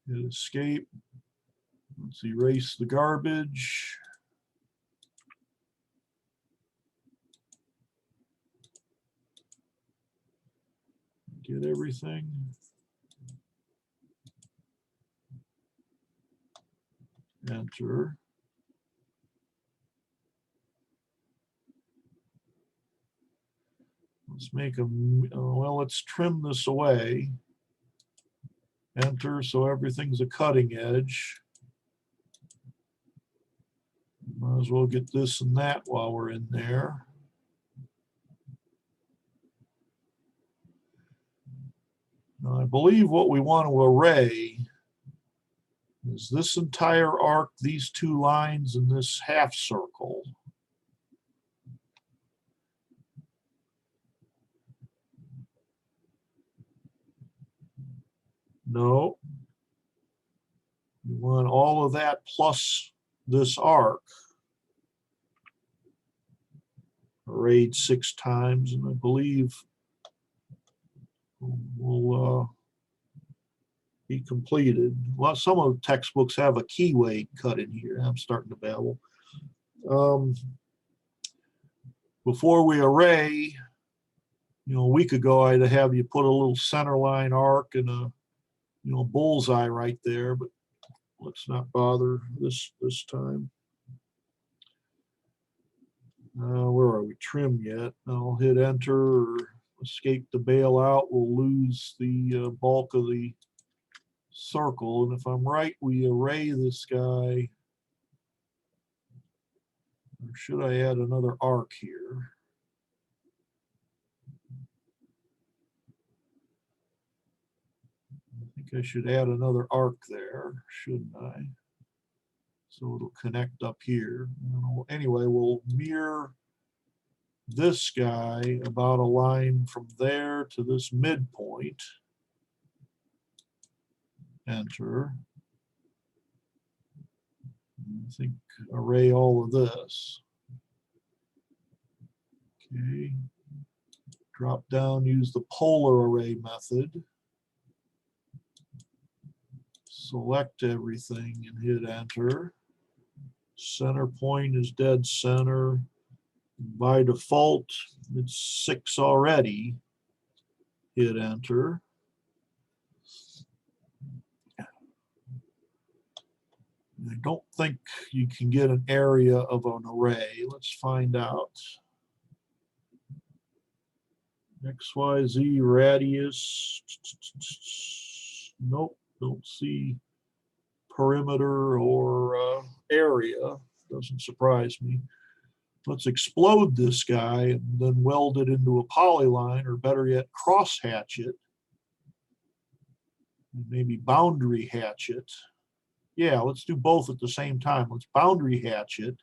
Hit escape. Let's erase the garbage. Get everything. Enter. Let's make a, well, let's trim this away. Enter, so everything's a cutting edge. Might as well get this and that while we're in there. Now, I believe what we want to array is this entire arc, these two lines, and this half circle. No. We want all of that plus this arc. Arrayed 6 times, and I believe will be completed. Well, some of the textbooks have a keyway cut in here. I'm starting to babble. Before we array, you know, a week ago I'd have you put a little center line arc and a, you know, bullseye right there, but let's not bother this time. Where are we? Trim yet? I'll hit enter or escape the bailout. We'll lose the bulk of the circle. And if I'm right, we array this guy. Or should I add another arc here? I think I should add another arc there, shouldn't I? So it'll connect up here. Anyway, we'll mirror this guy about a line from there to this midpoint. Enter. I think array all of this. Okay. Drop down, use the polar array method. Select everything and hit enter. Center point is dead center. By default, it's 6 already. Hit enter. I don't think you can get an area of an array. Let's find out. XYZ radius. Nope, don't see perimeter or area. Doesn't surprise me. Let's explode this guy and then weld it into a polyline, or better yet, cross hatch it. Maybe boundary hatch it. Yeah, let's do both at the same time. Let's boundary hatch it.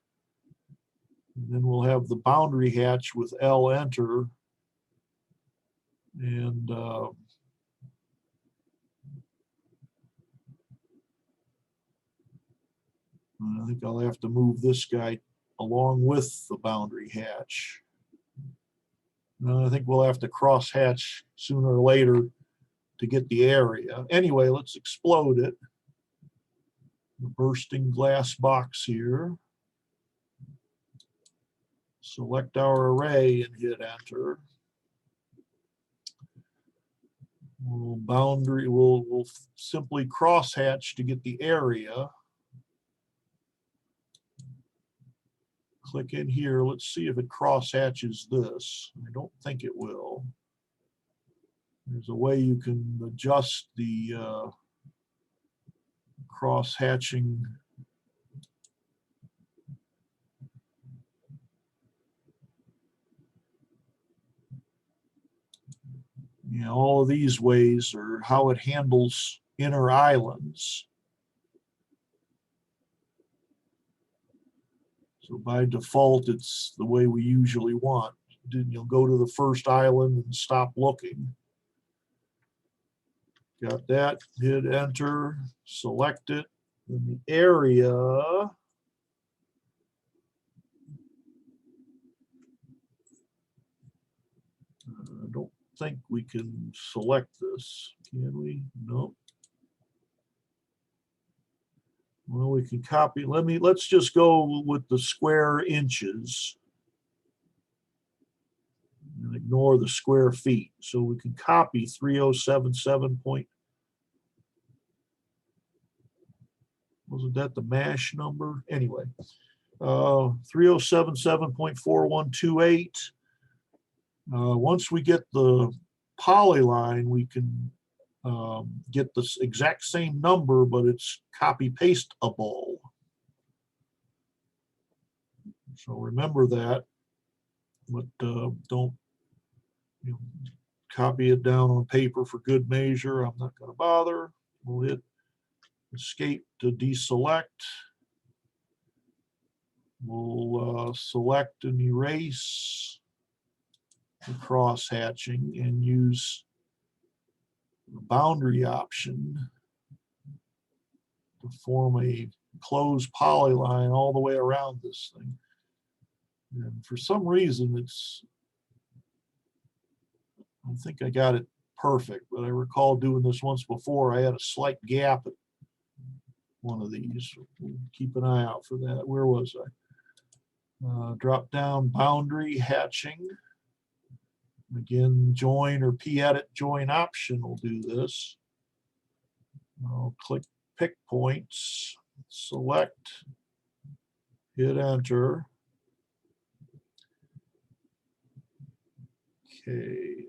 And then we'll have the boundary hatch with L enter. And I think I'll have to move this guy along with the boundary hatch. I think we'll have to cross hatch sooner or later to get the area. Anyway, let's explode it. The bursting glass box here. Select our array and hit enter. We'll simply cross hatch to get the area. Click in here. Let's see if it cross hatches this. I don't think it will. There's a way you can adjust the cross hatching. You know, all of these ways are how it handles inner islands. So by default, it's the way we usually want. Then you'll go to the first island and stop looking. Got that, hit enter, select it. Then the area, I don't think we can select this, can we? Nope. Well, we can copy. Let's just go with the square inches and ignore the square feet. So we can copy 3077 point. Wasn't that the MASH number? Anyway, 3077.4128. Once we get the polyline, we can get the exact same number, but it's copy pasteable. So remember that, but don't copy it down on paper for good measure. I'm not going to bother. We'll hit escape to deselect. We'll select and erase the cross hatching and use the boundary option to form a closed polyline all the way around this thing. And for some reason, I think I got it perfect, but I recall doing this once before. I had a slight gap at one of these. Keep an eye out for that. Where was I? Drop down boundary hatching. Again, join or pedit join option will do this. I'll click pick points, select, hit enter. Okay,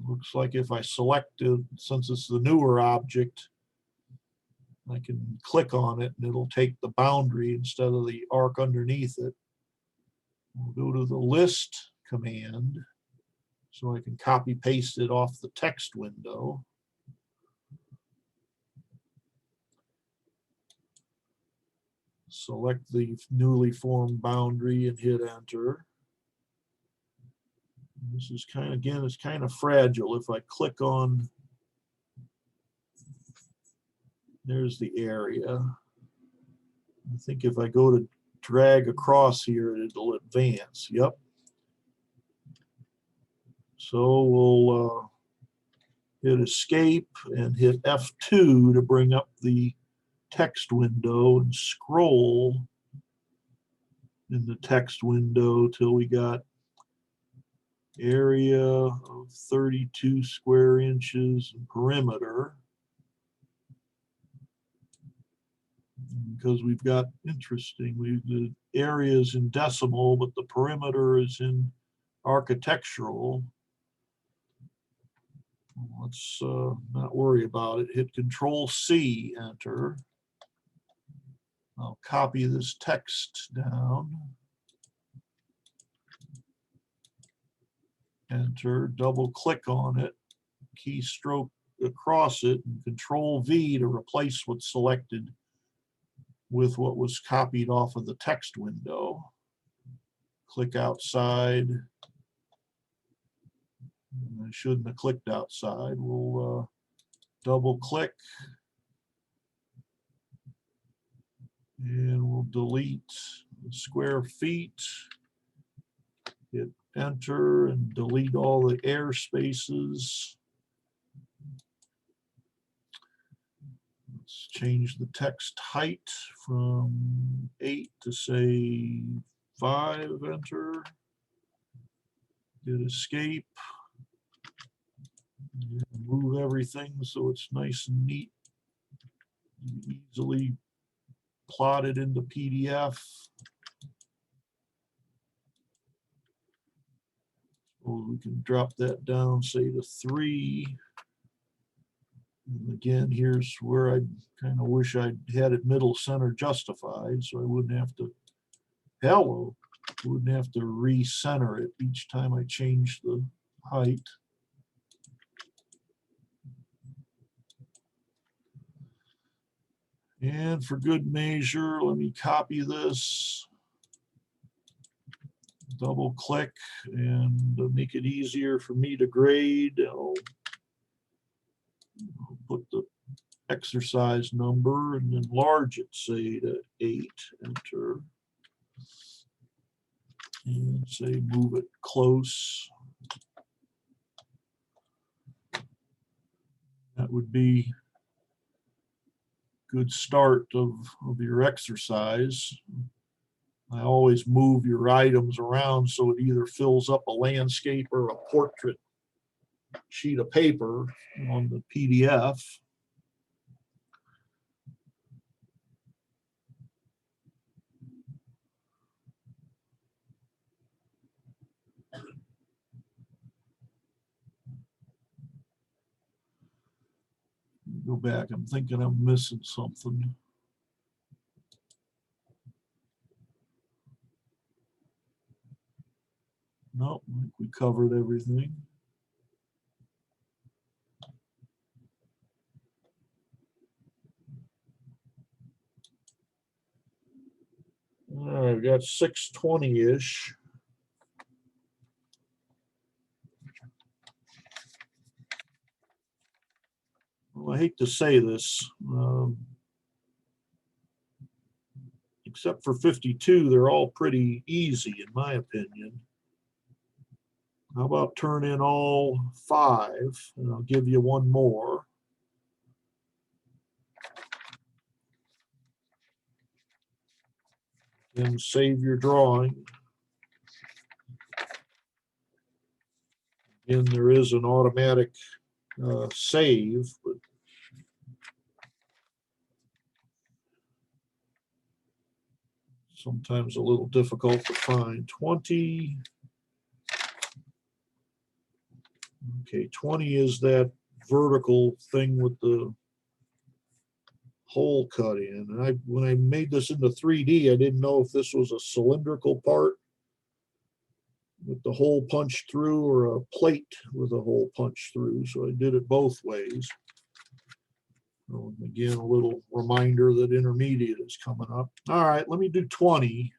looks like if I selected, since it's the newer object, I can click on it and it'll take the boundary instead of the arc underneath it. We'll go to the list command so I can copy paste it off the text window. Select the newly formed boundary and hit enter. This is kind of, again, it's kind of fragile. If I click on, there's the area. I think if I go to drag across here, it'll advance. Yep. So we'll hit escape and hit F2 to bring up the text window and scroll in the text window till we got area of 32 square inches and perimeter. Because we've got, interesting, the area is in decimal, but the perimeter is in architectural. Let's not worry about it. Hit Control C, enter. I'll copy this text down. Enter, double click on it, keystroke across it, and Control V to replace what's selected with what was copied off of the text window. Click outside. I shouldn't have clicked outside. We'll double click and we'll delete the square feet. Hit enter and delete all the air spaces. Let's change the text height from 8 to say 5, enter. Hit escape. Move everything so it's nice and neat. Easily plotted into PDF. So we can drop that down, say to 3. And again, here's where I kind of wish I'd had it middle center justified, so I wouldn't have to, wouldn't have to recenter it each time I change the height. And for good measure, let me copy this, double click, and to make it easier for me to grade, I'll put the exercise number and enlarge it, say to 8, enter. And say move it close. That would be good start of your exercise. I always move your items around so it either fills up a landscape or a portrait sheet of paper on the PDF. Go back, I'm thinking I'm missing something. Nope, I think we covered everything. All right, we got 6:20-ish. Well, I hate to say this, except for 52, they're all pretty easy in my opinion. How about turn in all 5, and I'll give you one more. And save your drawing. And there is an automatic save, but sometimes a little difficult to find. 20. Okay, 20 is that vertical thing with the hole cut in. And when I made this into 3D, I didn't know if this was a cylindrical part with the hole punched through or a plate with a hole punched through. So I did it both ways. So again, a little reminder that intermediate is coming up. All right, let me do 20.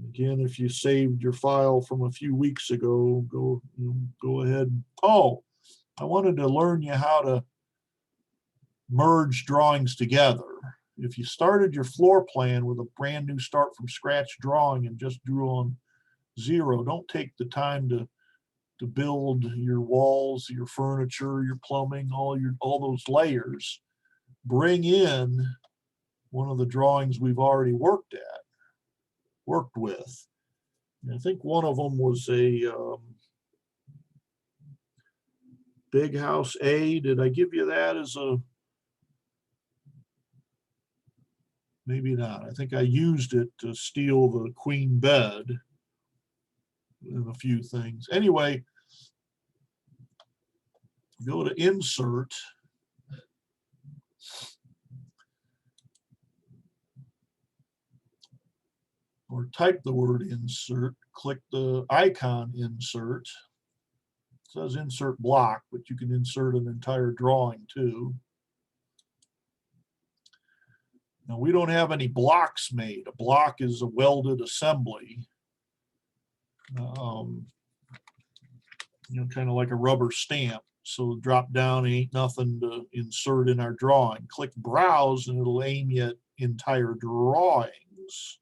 Again, if you saved your file from a few weeks ago, go ahead. Oh, I wanted to learn you how to merge drawings together. If you started your floor plan with a brand new start from scratch drawing and just drew on 0, don't take the time to build your walls, your furniture, your plumbing, all those layers. Bring in one of the drawings we've already worked with. And I think one of them was a Big House A. Did I give you that as a? Maybe not. I think I used it to steal the queen bed and a few things. Anyway, go to insert. Or type the word insert, click the icon insert. It says insert block, but you can insert an entire drawing too. Now we don't have any blocks made. A block is a welded assembly. Kind of like a rubber stamp. So drop down ain't nothing to insert in our drawing. Click browse and it'll aim you at entire drawings.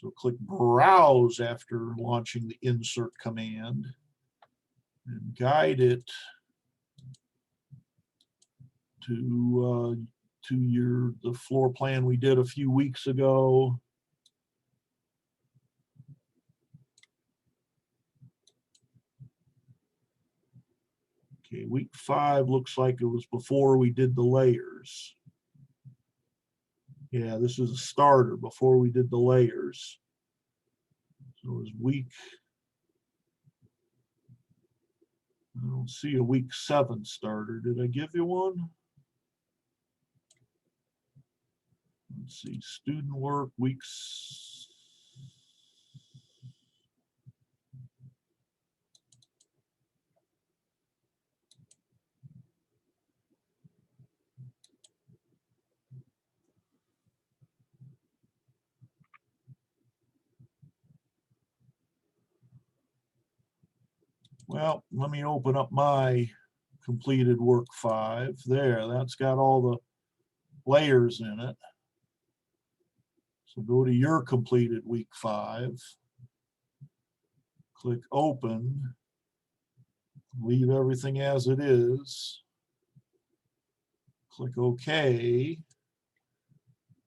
So click browse after launching the insert command and guide it to the floor plan we did a few weeks ago. Okay, week 5 looks like it was before we did the layers. Yeah, this is a starter before we did the layers. So it was week, I don't see a week 7 starter. Did I give you one? Let's see, student work weeks. Well, let me open up my completed work 5. There, that's got all the layers in it. So go to your completed week 5. Click open. Leave everything as it is. Click OK.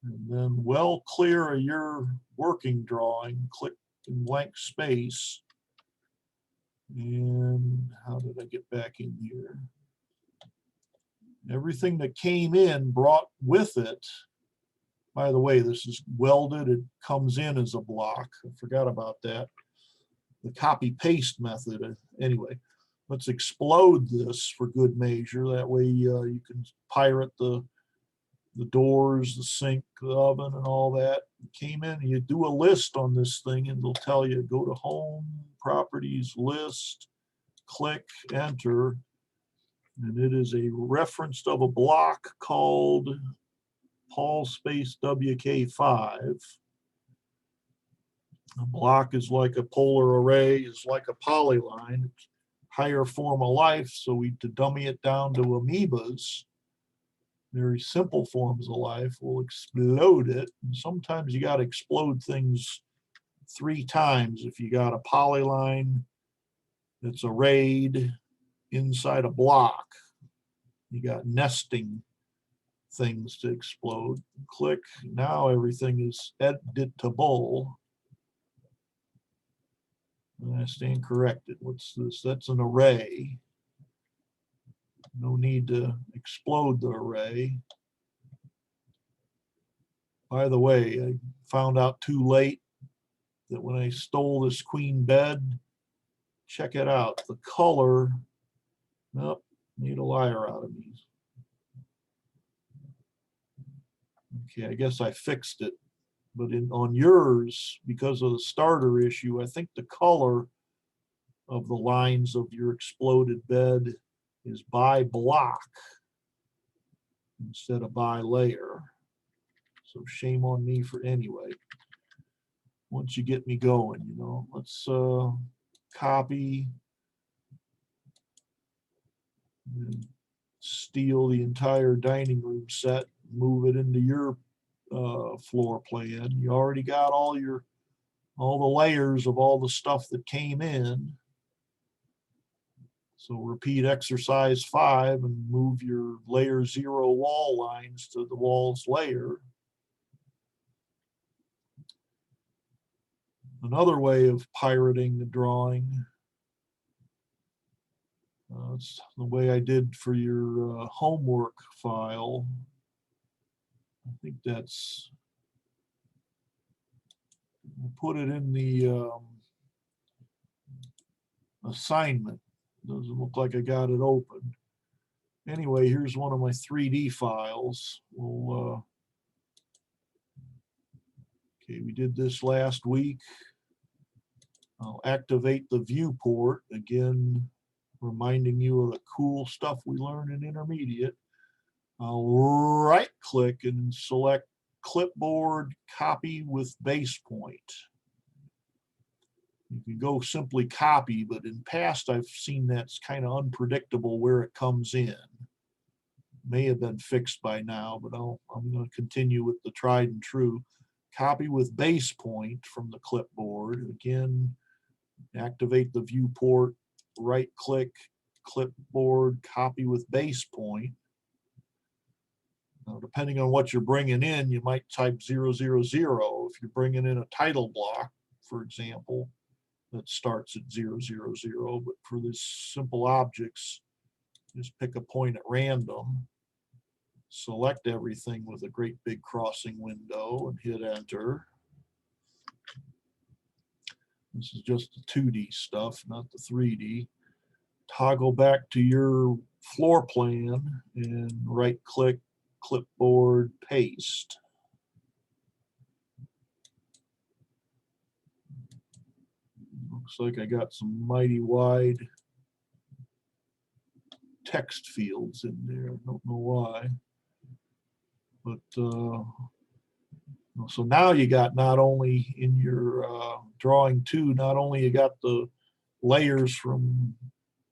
And then well clear of your working drawing, click in blank space. And how did I get back in here? Everything that came in brought with it. By the way, this is welded. It comes in as a block. I forgot about that. The copy paste method. Anyway, let's explode this for good measure. That way you can pirate the doors, the sink, the oven, and all that. It came in. You do a list on this thing, and it'll tell you go to Home, Properties, List, click Enter, and it is a reference of a block called Paul space WK5. A block is like a polar array, is like a polyline. It's higher form of life, so to dummy it down to amoebas, very simple forms of life, we'll explode it. And sometimes you got to explode things 3 times. If you got a polyline that's arrayed inside a block, you got nesting things to explode. Click. Now everything is editable. And I stand corrected. What's this? That's an array. No need to explode the array. By the way, I found out too late that when I stole this queen bed, check it out. The color, nope, made a liar out of me. Okay, I guess I fixed it. But on yours, because of the starter issue, I think the color of the lines of your exploded bed is by block instead of by layer. So shame on me for anyway. Once you get me going, you know, let's copy and steal the entire dining room set, move it into your floor plan. You already got all the layers of all the stuff that came in. So repeat exercise 5 and move your layer 0 wall lines to the walls layer. Another way of pirating the drawing, it's the way I did for your homework file. I think that's, we'll put it in the assignment. Doesn't look like I got it open. Anyway, here's one of my 3D files. We'll, okay, we did this last week. I'll activate the viewport, again, reminding you of the cool stuff we learned in intermediate. I'll right click and select clipboard copy with base point. You can go simply copy, but in past I've seen that's kind of unpredictable where it comes in. May have been fixed by now, but I'm going to continue with the tried and true. Copy with base point from the clipboard. Again, activate the viewport, right click, clipboard, copy with base point. Now, depending on what you're bringing in, you might type 000. If you're bringing in a title block, for example, that starts at 000, but for these simple objects, just pick a point at random, select everything with a great big crossing window and hit enter. This is just the 2D stuff, not the 3D. Toggle back to your floor plan and right click, clipboard, paste. Looks like I got some mighty wide text fields in there. I don't know why. But so now you got not only in your drawing 2, not only you got the layers from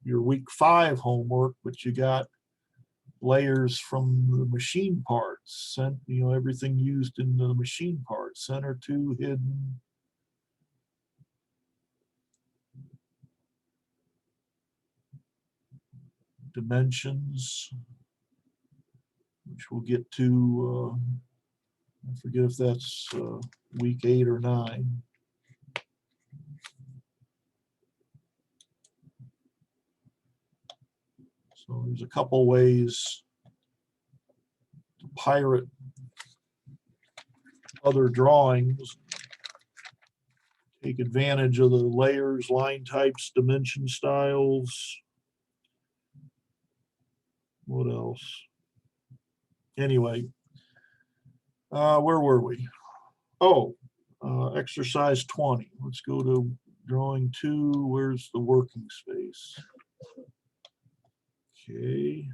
your week 5 homework, but you got layers from the machine parts, you know, everything used in the machine parts, center 2, hidden. Dimensions, which we'll get to, I forget if that's week 8 or 9. So there's a couple ways to pirate other drawings. Take advantage of the layers, line types, dimension styles. What else? Anyway, where were we? Oh, exercise 20. Let's go to drawing 2. Where's the working space? Okay.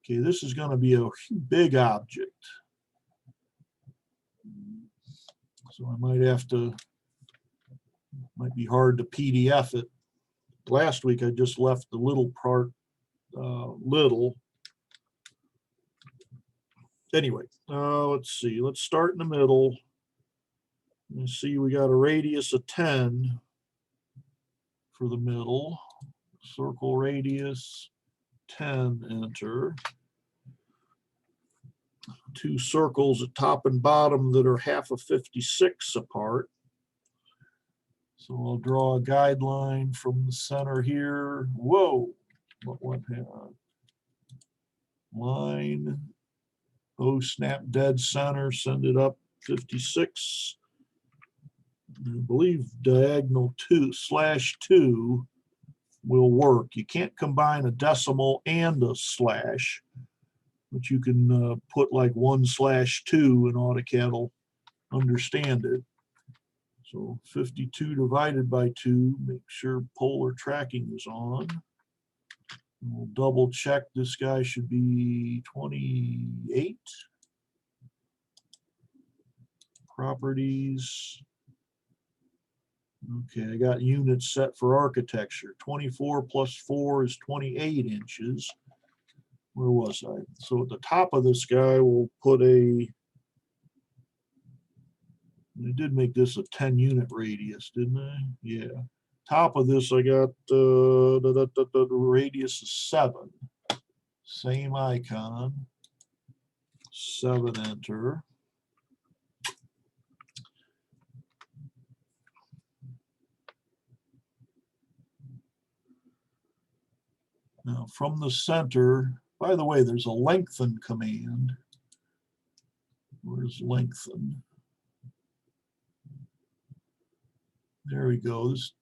Okay, this is going to be a big object. So I might have to, might be hard to PDF it. Last week I just left the little part little. Anyway, let's see. Let's start in the middle. You see we got a radius of 10 for the middle. Circle radius 10, enter. 2 circles at top and bottom that are half of 56 apart. So I'll draw a guideline from the center here. Whoa, what went on? Line, oh snap, dead center, send it up 56. I believe diagonal 2/2 will work. You can't combine a decimal and a slash, but you can put like 1/2 and AutoCAD will understand it. So 52 divided by 2, make sure polar tracking is on. We'll double check. This guy should be 28. Properties. Okay, I got units set for architecture. 24 plus 4 is 28 inches. Where was I? So at the top of this guy, we'll put a, I did make this a 10 unit radius, didn't I? Yeah. Top of this, I got the radius is 7. Same icon. 7, enter. Now from the center, by the way, there's a lengthen command. Where's lengthen? There we go. This is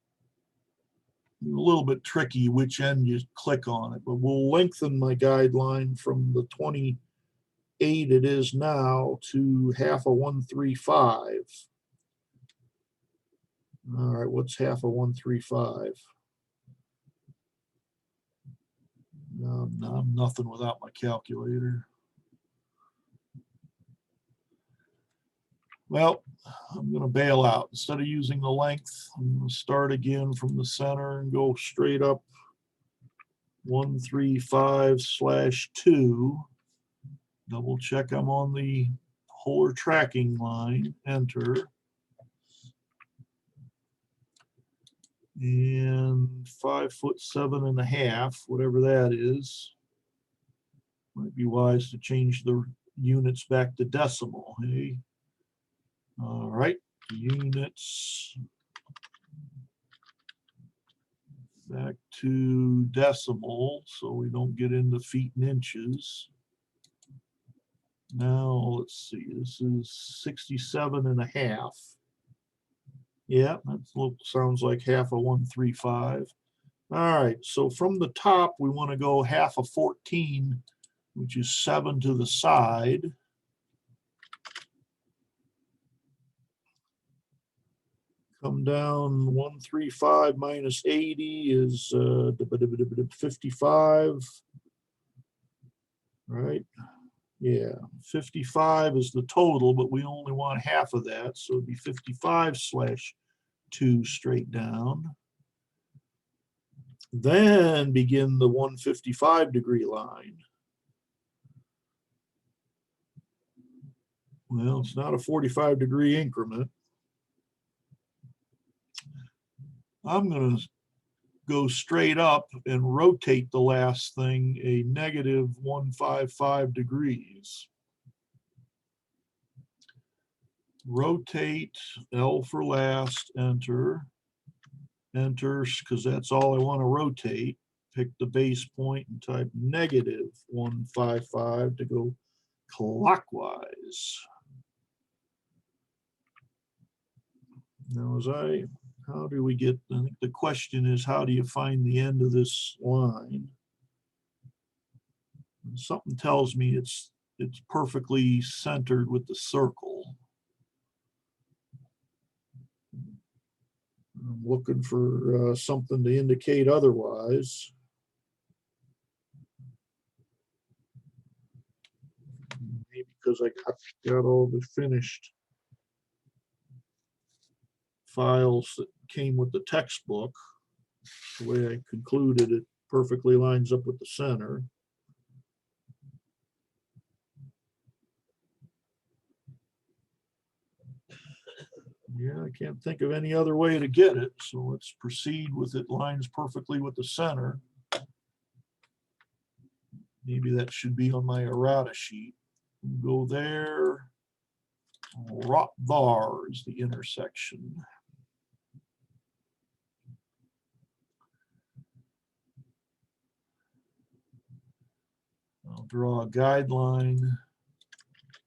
a little bit tricky which end you click on it, but we'll lengthen my guideline from the 28 it is now to half a 135. All right, what's half a 135? No, I'm nothing without my calculator. Well, I'm going to bail out. Instead of using the length, I'm going to start again from the center and go straight up 135/2. Double check I'm on the polar tracking line. Enter. And 5'7½", whatever that is. Might be wise to change the units back to decimal. Hey. All right, units back to decimal so we don't get into feet and inches. Now let's see, this is 67½. Yeah, that sounds like half a 135. All right, so from the top we want to go half a 14, which is 7 to the side. Come down 135 minus 80 is 55. Right? Yeah, 55 is the total, but we only want half of that. So it'd be 55/2 straight down. Then begin the 155 degree line. Well, it's not a 45 degree increment. I'm going to go straight up and rotate the last thing a negative 155 degrees. Rotate, L for last, enter. Enter, because that's all I want to rotate. Pick the base point and type negative 155 to go clockwise. Now, how do we get, I think the question is, how do you find the end of this line? And something tells me it's perfectly centered with the circle. I'm looking for something to indicate otherwise. Maybe because I got all the finished files that came with the textbook. The way I concluded it perfectly lines up with the center. Yeah, I can't think of any other way to get it, so let's proceed with it lines perfectly with the center. Maybe that should be on my errata sheet. Go there. Rot var is the intersection. I'll draw a guideline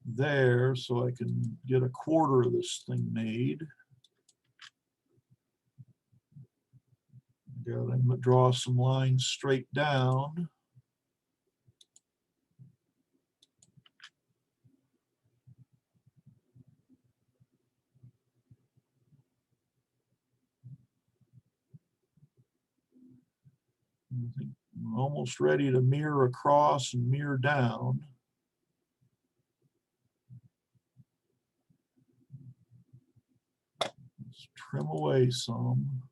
there so I can get a quarter of this thing made. I'm going to draw some lines straight down. I think we're almost ready to mirror across and mirror down. Let's trim away some.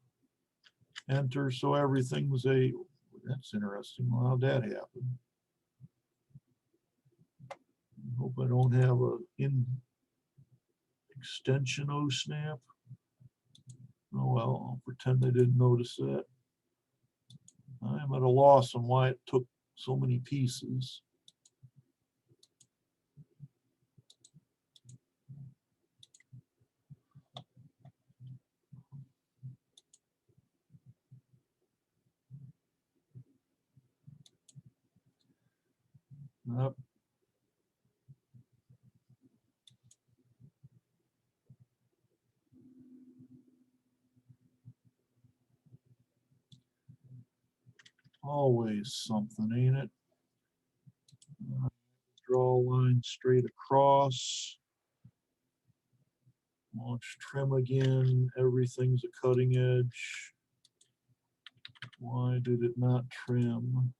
Enter so everything's a, that's interesting. Well, how'd that happen? Hope I don't have a in extension O snap. Oh well, I'll pretend I didn't notice that. I'm at a loss on why it took so many pieces. Yep. Always something, ain't it? Draw a line straight across. Launch trim again. Everything's a cutting edge. Why did it not trim?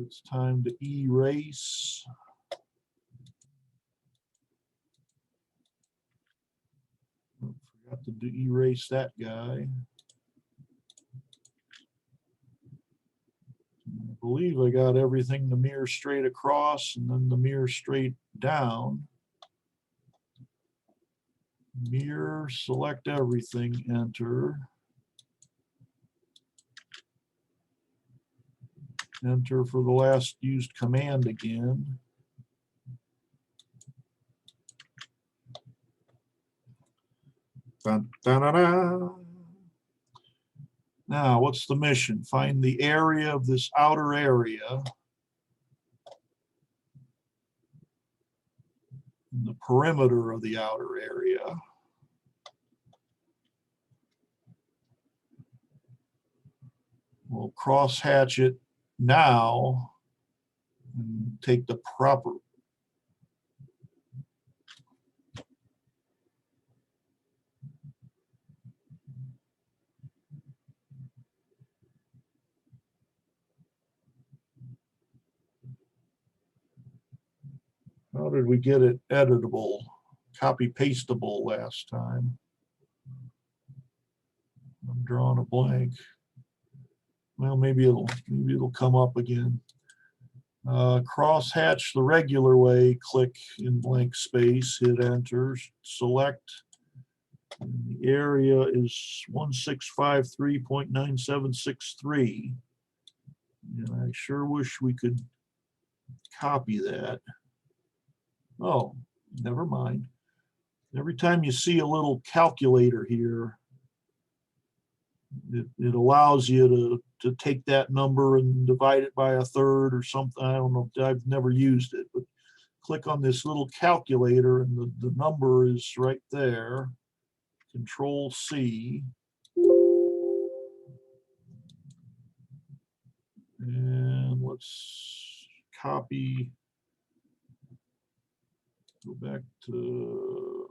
It's time to erase. Forgot to erase that guy. I believe I got everything to mirror straight across and then the mirror straight down. Mirror, select everything, enter. Enter for the last used command again. Dun, dun, dun, dun. Now, what's the mission? Find the area of this outer area. The perimeter of the outer area. We'll crosshatch it now and take the proper. How did we get it editable? Copy pastable last time. I'm drawing a blank. Well, maybe it'll come up again. Crosshatch the regular way, click in blank space, hit enter, select. And the area is 1653.9763. And I sure wish we could copy that. Oh, never mind. Every time you see a little calculator here, it allows you to take that number and divide it by a third or something. I don't know. I've never used it, but click on this little calculator and the number is right there. Control C. And let's copy. Go back to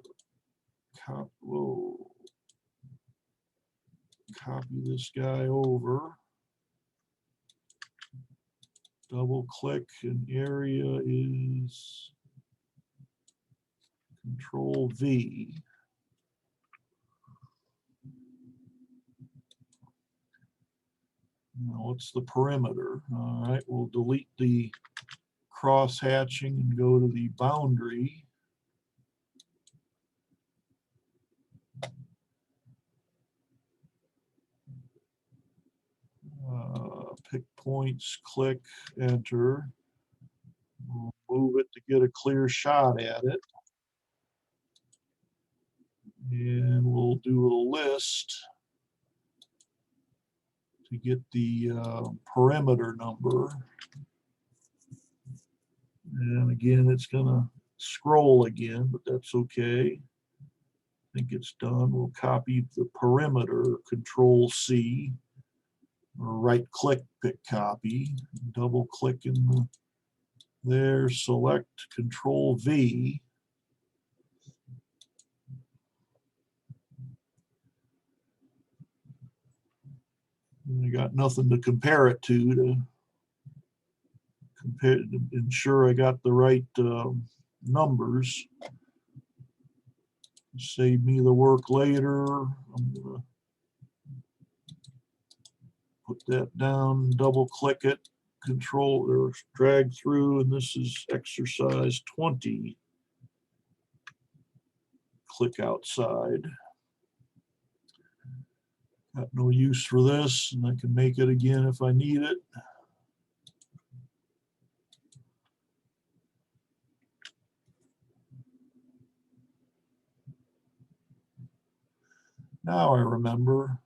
copy this guy over. Double click, and area is Control V. Now what's the perimeter? All right, we'll delete the cross hatching and go to the boundary. Pick points, click, enter. We'll move it to get a clear shot at it. And we'll do a list to get the perimeter number. And again, it's gonna scroll again, but that's okay. I think it's done. We'll copy the perimeter, Control C, or right click, pick copy, double click in the there, select Control V. And I got nothing to compare it to compare to ensure I got the right numbers. Save me the work later. I'm gonna put that down, double click it, control or drag through, and this is exercise 20. Click outside. Got no use for this, and I can make it again if I need it. Now I remember.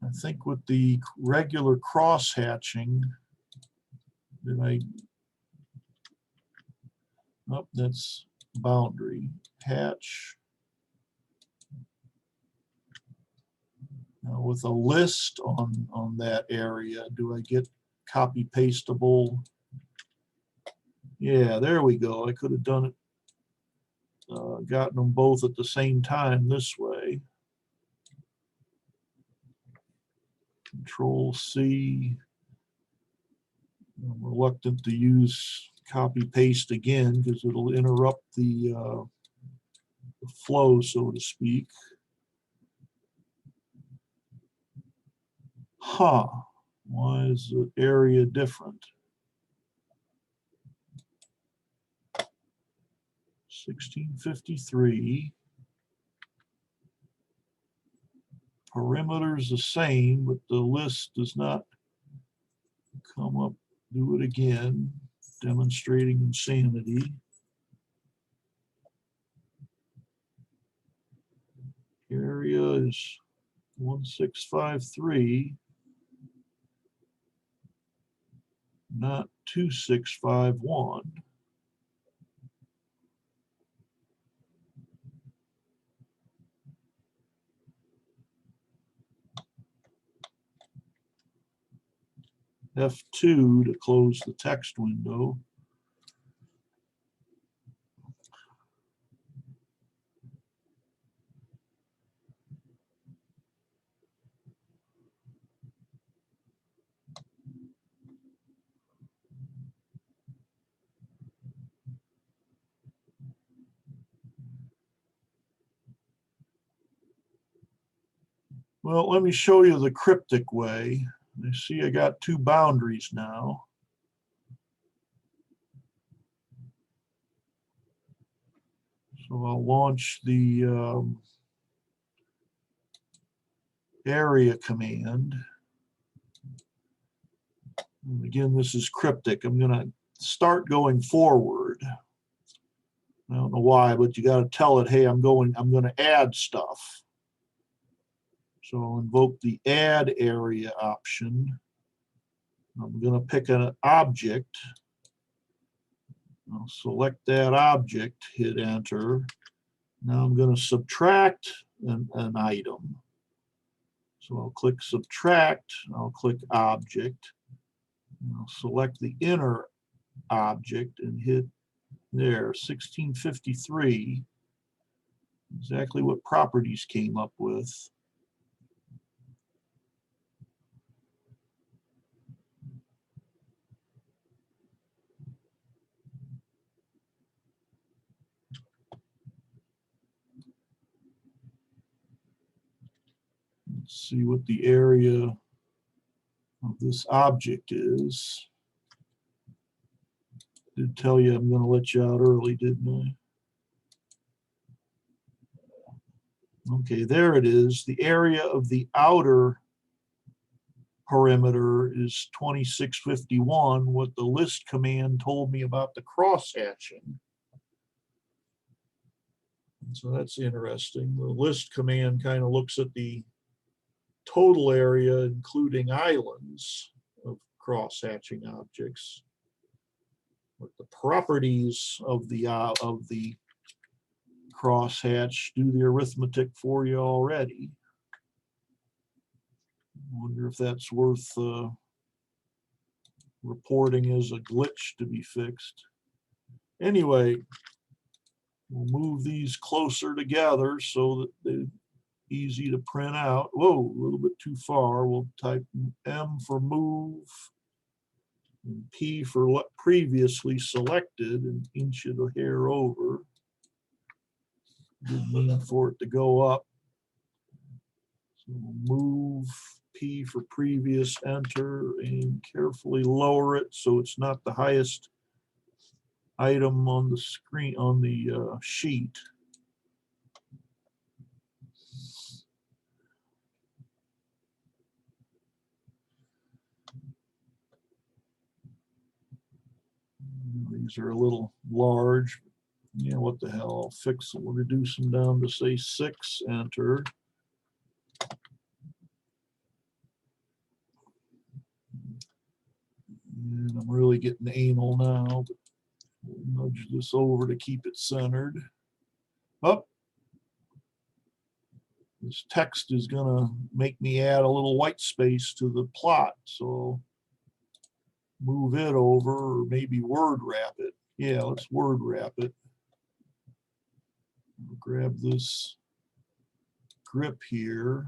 I think with the regular cross hatching, did I? Oh, that's boundary. Hatch. Now with a list on that area, do I get copy pastable? Yeah, there we go. I could have done it, gotten them both at the same time this way. Control C. I'm reluctant to use copy paste again because it'll interrupt the flow, so to speak. Huh, why is the area different? 1653. Perimeter's the same, but the list does not come up. Do it again, demonstrating insanity. Area is 1653, not 2651. F2 to close the text window. Well, let me show you the cryptic way. You see I got two boundaries now. So I'll launch the area command. And again, this is cryptic. I'm going to start going forward. I don't know why, but you got to tell it, hey, I'm going to add stuff. So I'll invoke the add area option. I'm going to pick an object. I'll select that object, hit enter. Now I'm going to subtract an item. So I'll click subtract, I'll click object. I'll select the inner object and hit there, 1653. Exactly what properties came up with. Let's see what the area of this object is. Did tell you I'm going to let you out early, didn't I? Okay, there it is. The area of the outer perimeter is 2651, what the list command told me about the cross hatching. So that's interesting. The list command kind of looks at the total area, including islands of cross hatching objects. But the properties of the crosshatch do the arithmetic for you already. I wonder if that's worth reporting as a glitch to be fixed. Anyway, we'll move these closer together so that they're easy to print out. Whoa, a little bit too far. We'll type M for move, and P for what previously selected, and inch it a hair over. Didn't mean for it to go up. So we'll move P for previous, enter, and carefully lower it so it's not the highest item on the screen, on the sheet. These are a little large. Yeah, what the hell? I'll fix them. We'll reduce them down to say 6, enter. And I'm really getting anal now, but we'll nudge this over to keep it centered. Up. This text is gonna make me add a little white space to the plot, so move it over, or maybe word wrap it. Yeah, let's word wrap it. I'll grab this grip here.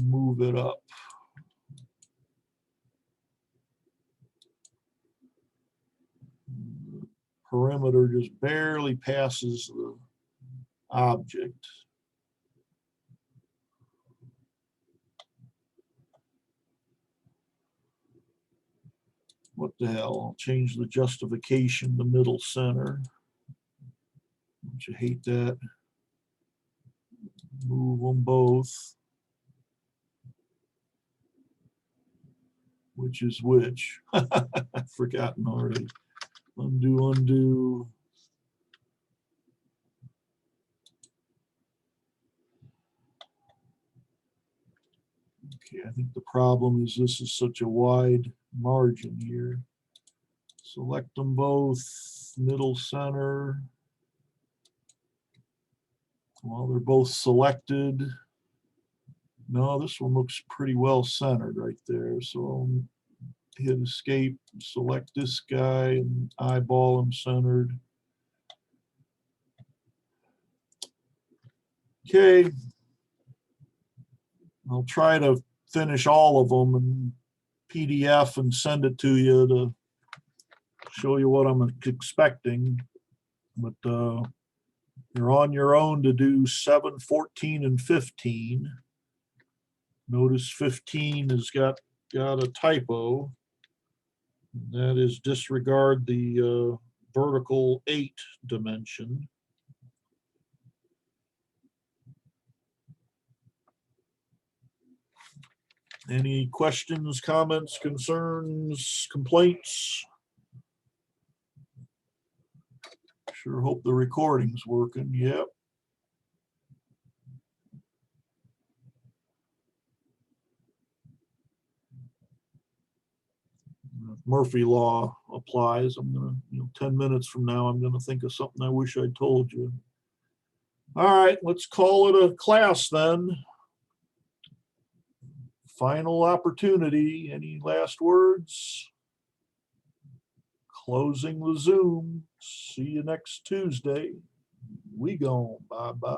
Move it up. Perimeter just barely passes the object. What the hell? I'll change the justification to middle center. Don't you hate that? Move them both. Which is which? I've forgotten already. Undo, undo. Okay, I think the problem is this is such a wide margin here. Select them both, middle center. Well, they're both selected. No, this one looks pretty well centered right there. So I'll hit escape, select this guy and eyeball him centered. Okay. I'll try to finish all of them in PDF and send it to you to show you what I'm expecting. But you're on your own to do 7, 14, and 15. Notice 15 has got a typo. That is disregard the vertical 8 dimension. Any questions, comments, concerns, complaints? Sure hope the recording's working. Yep. Murphy law applies. I'm gonna, 10 minutes from now, I'm gonna think of something I wish I'd told you. All right, let's call it a class then. Final opportunity. Any last words? Closing the Zoom. See you next Tuesday. We gone. Bye-bye.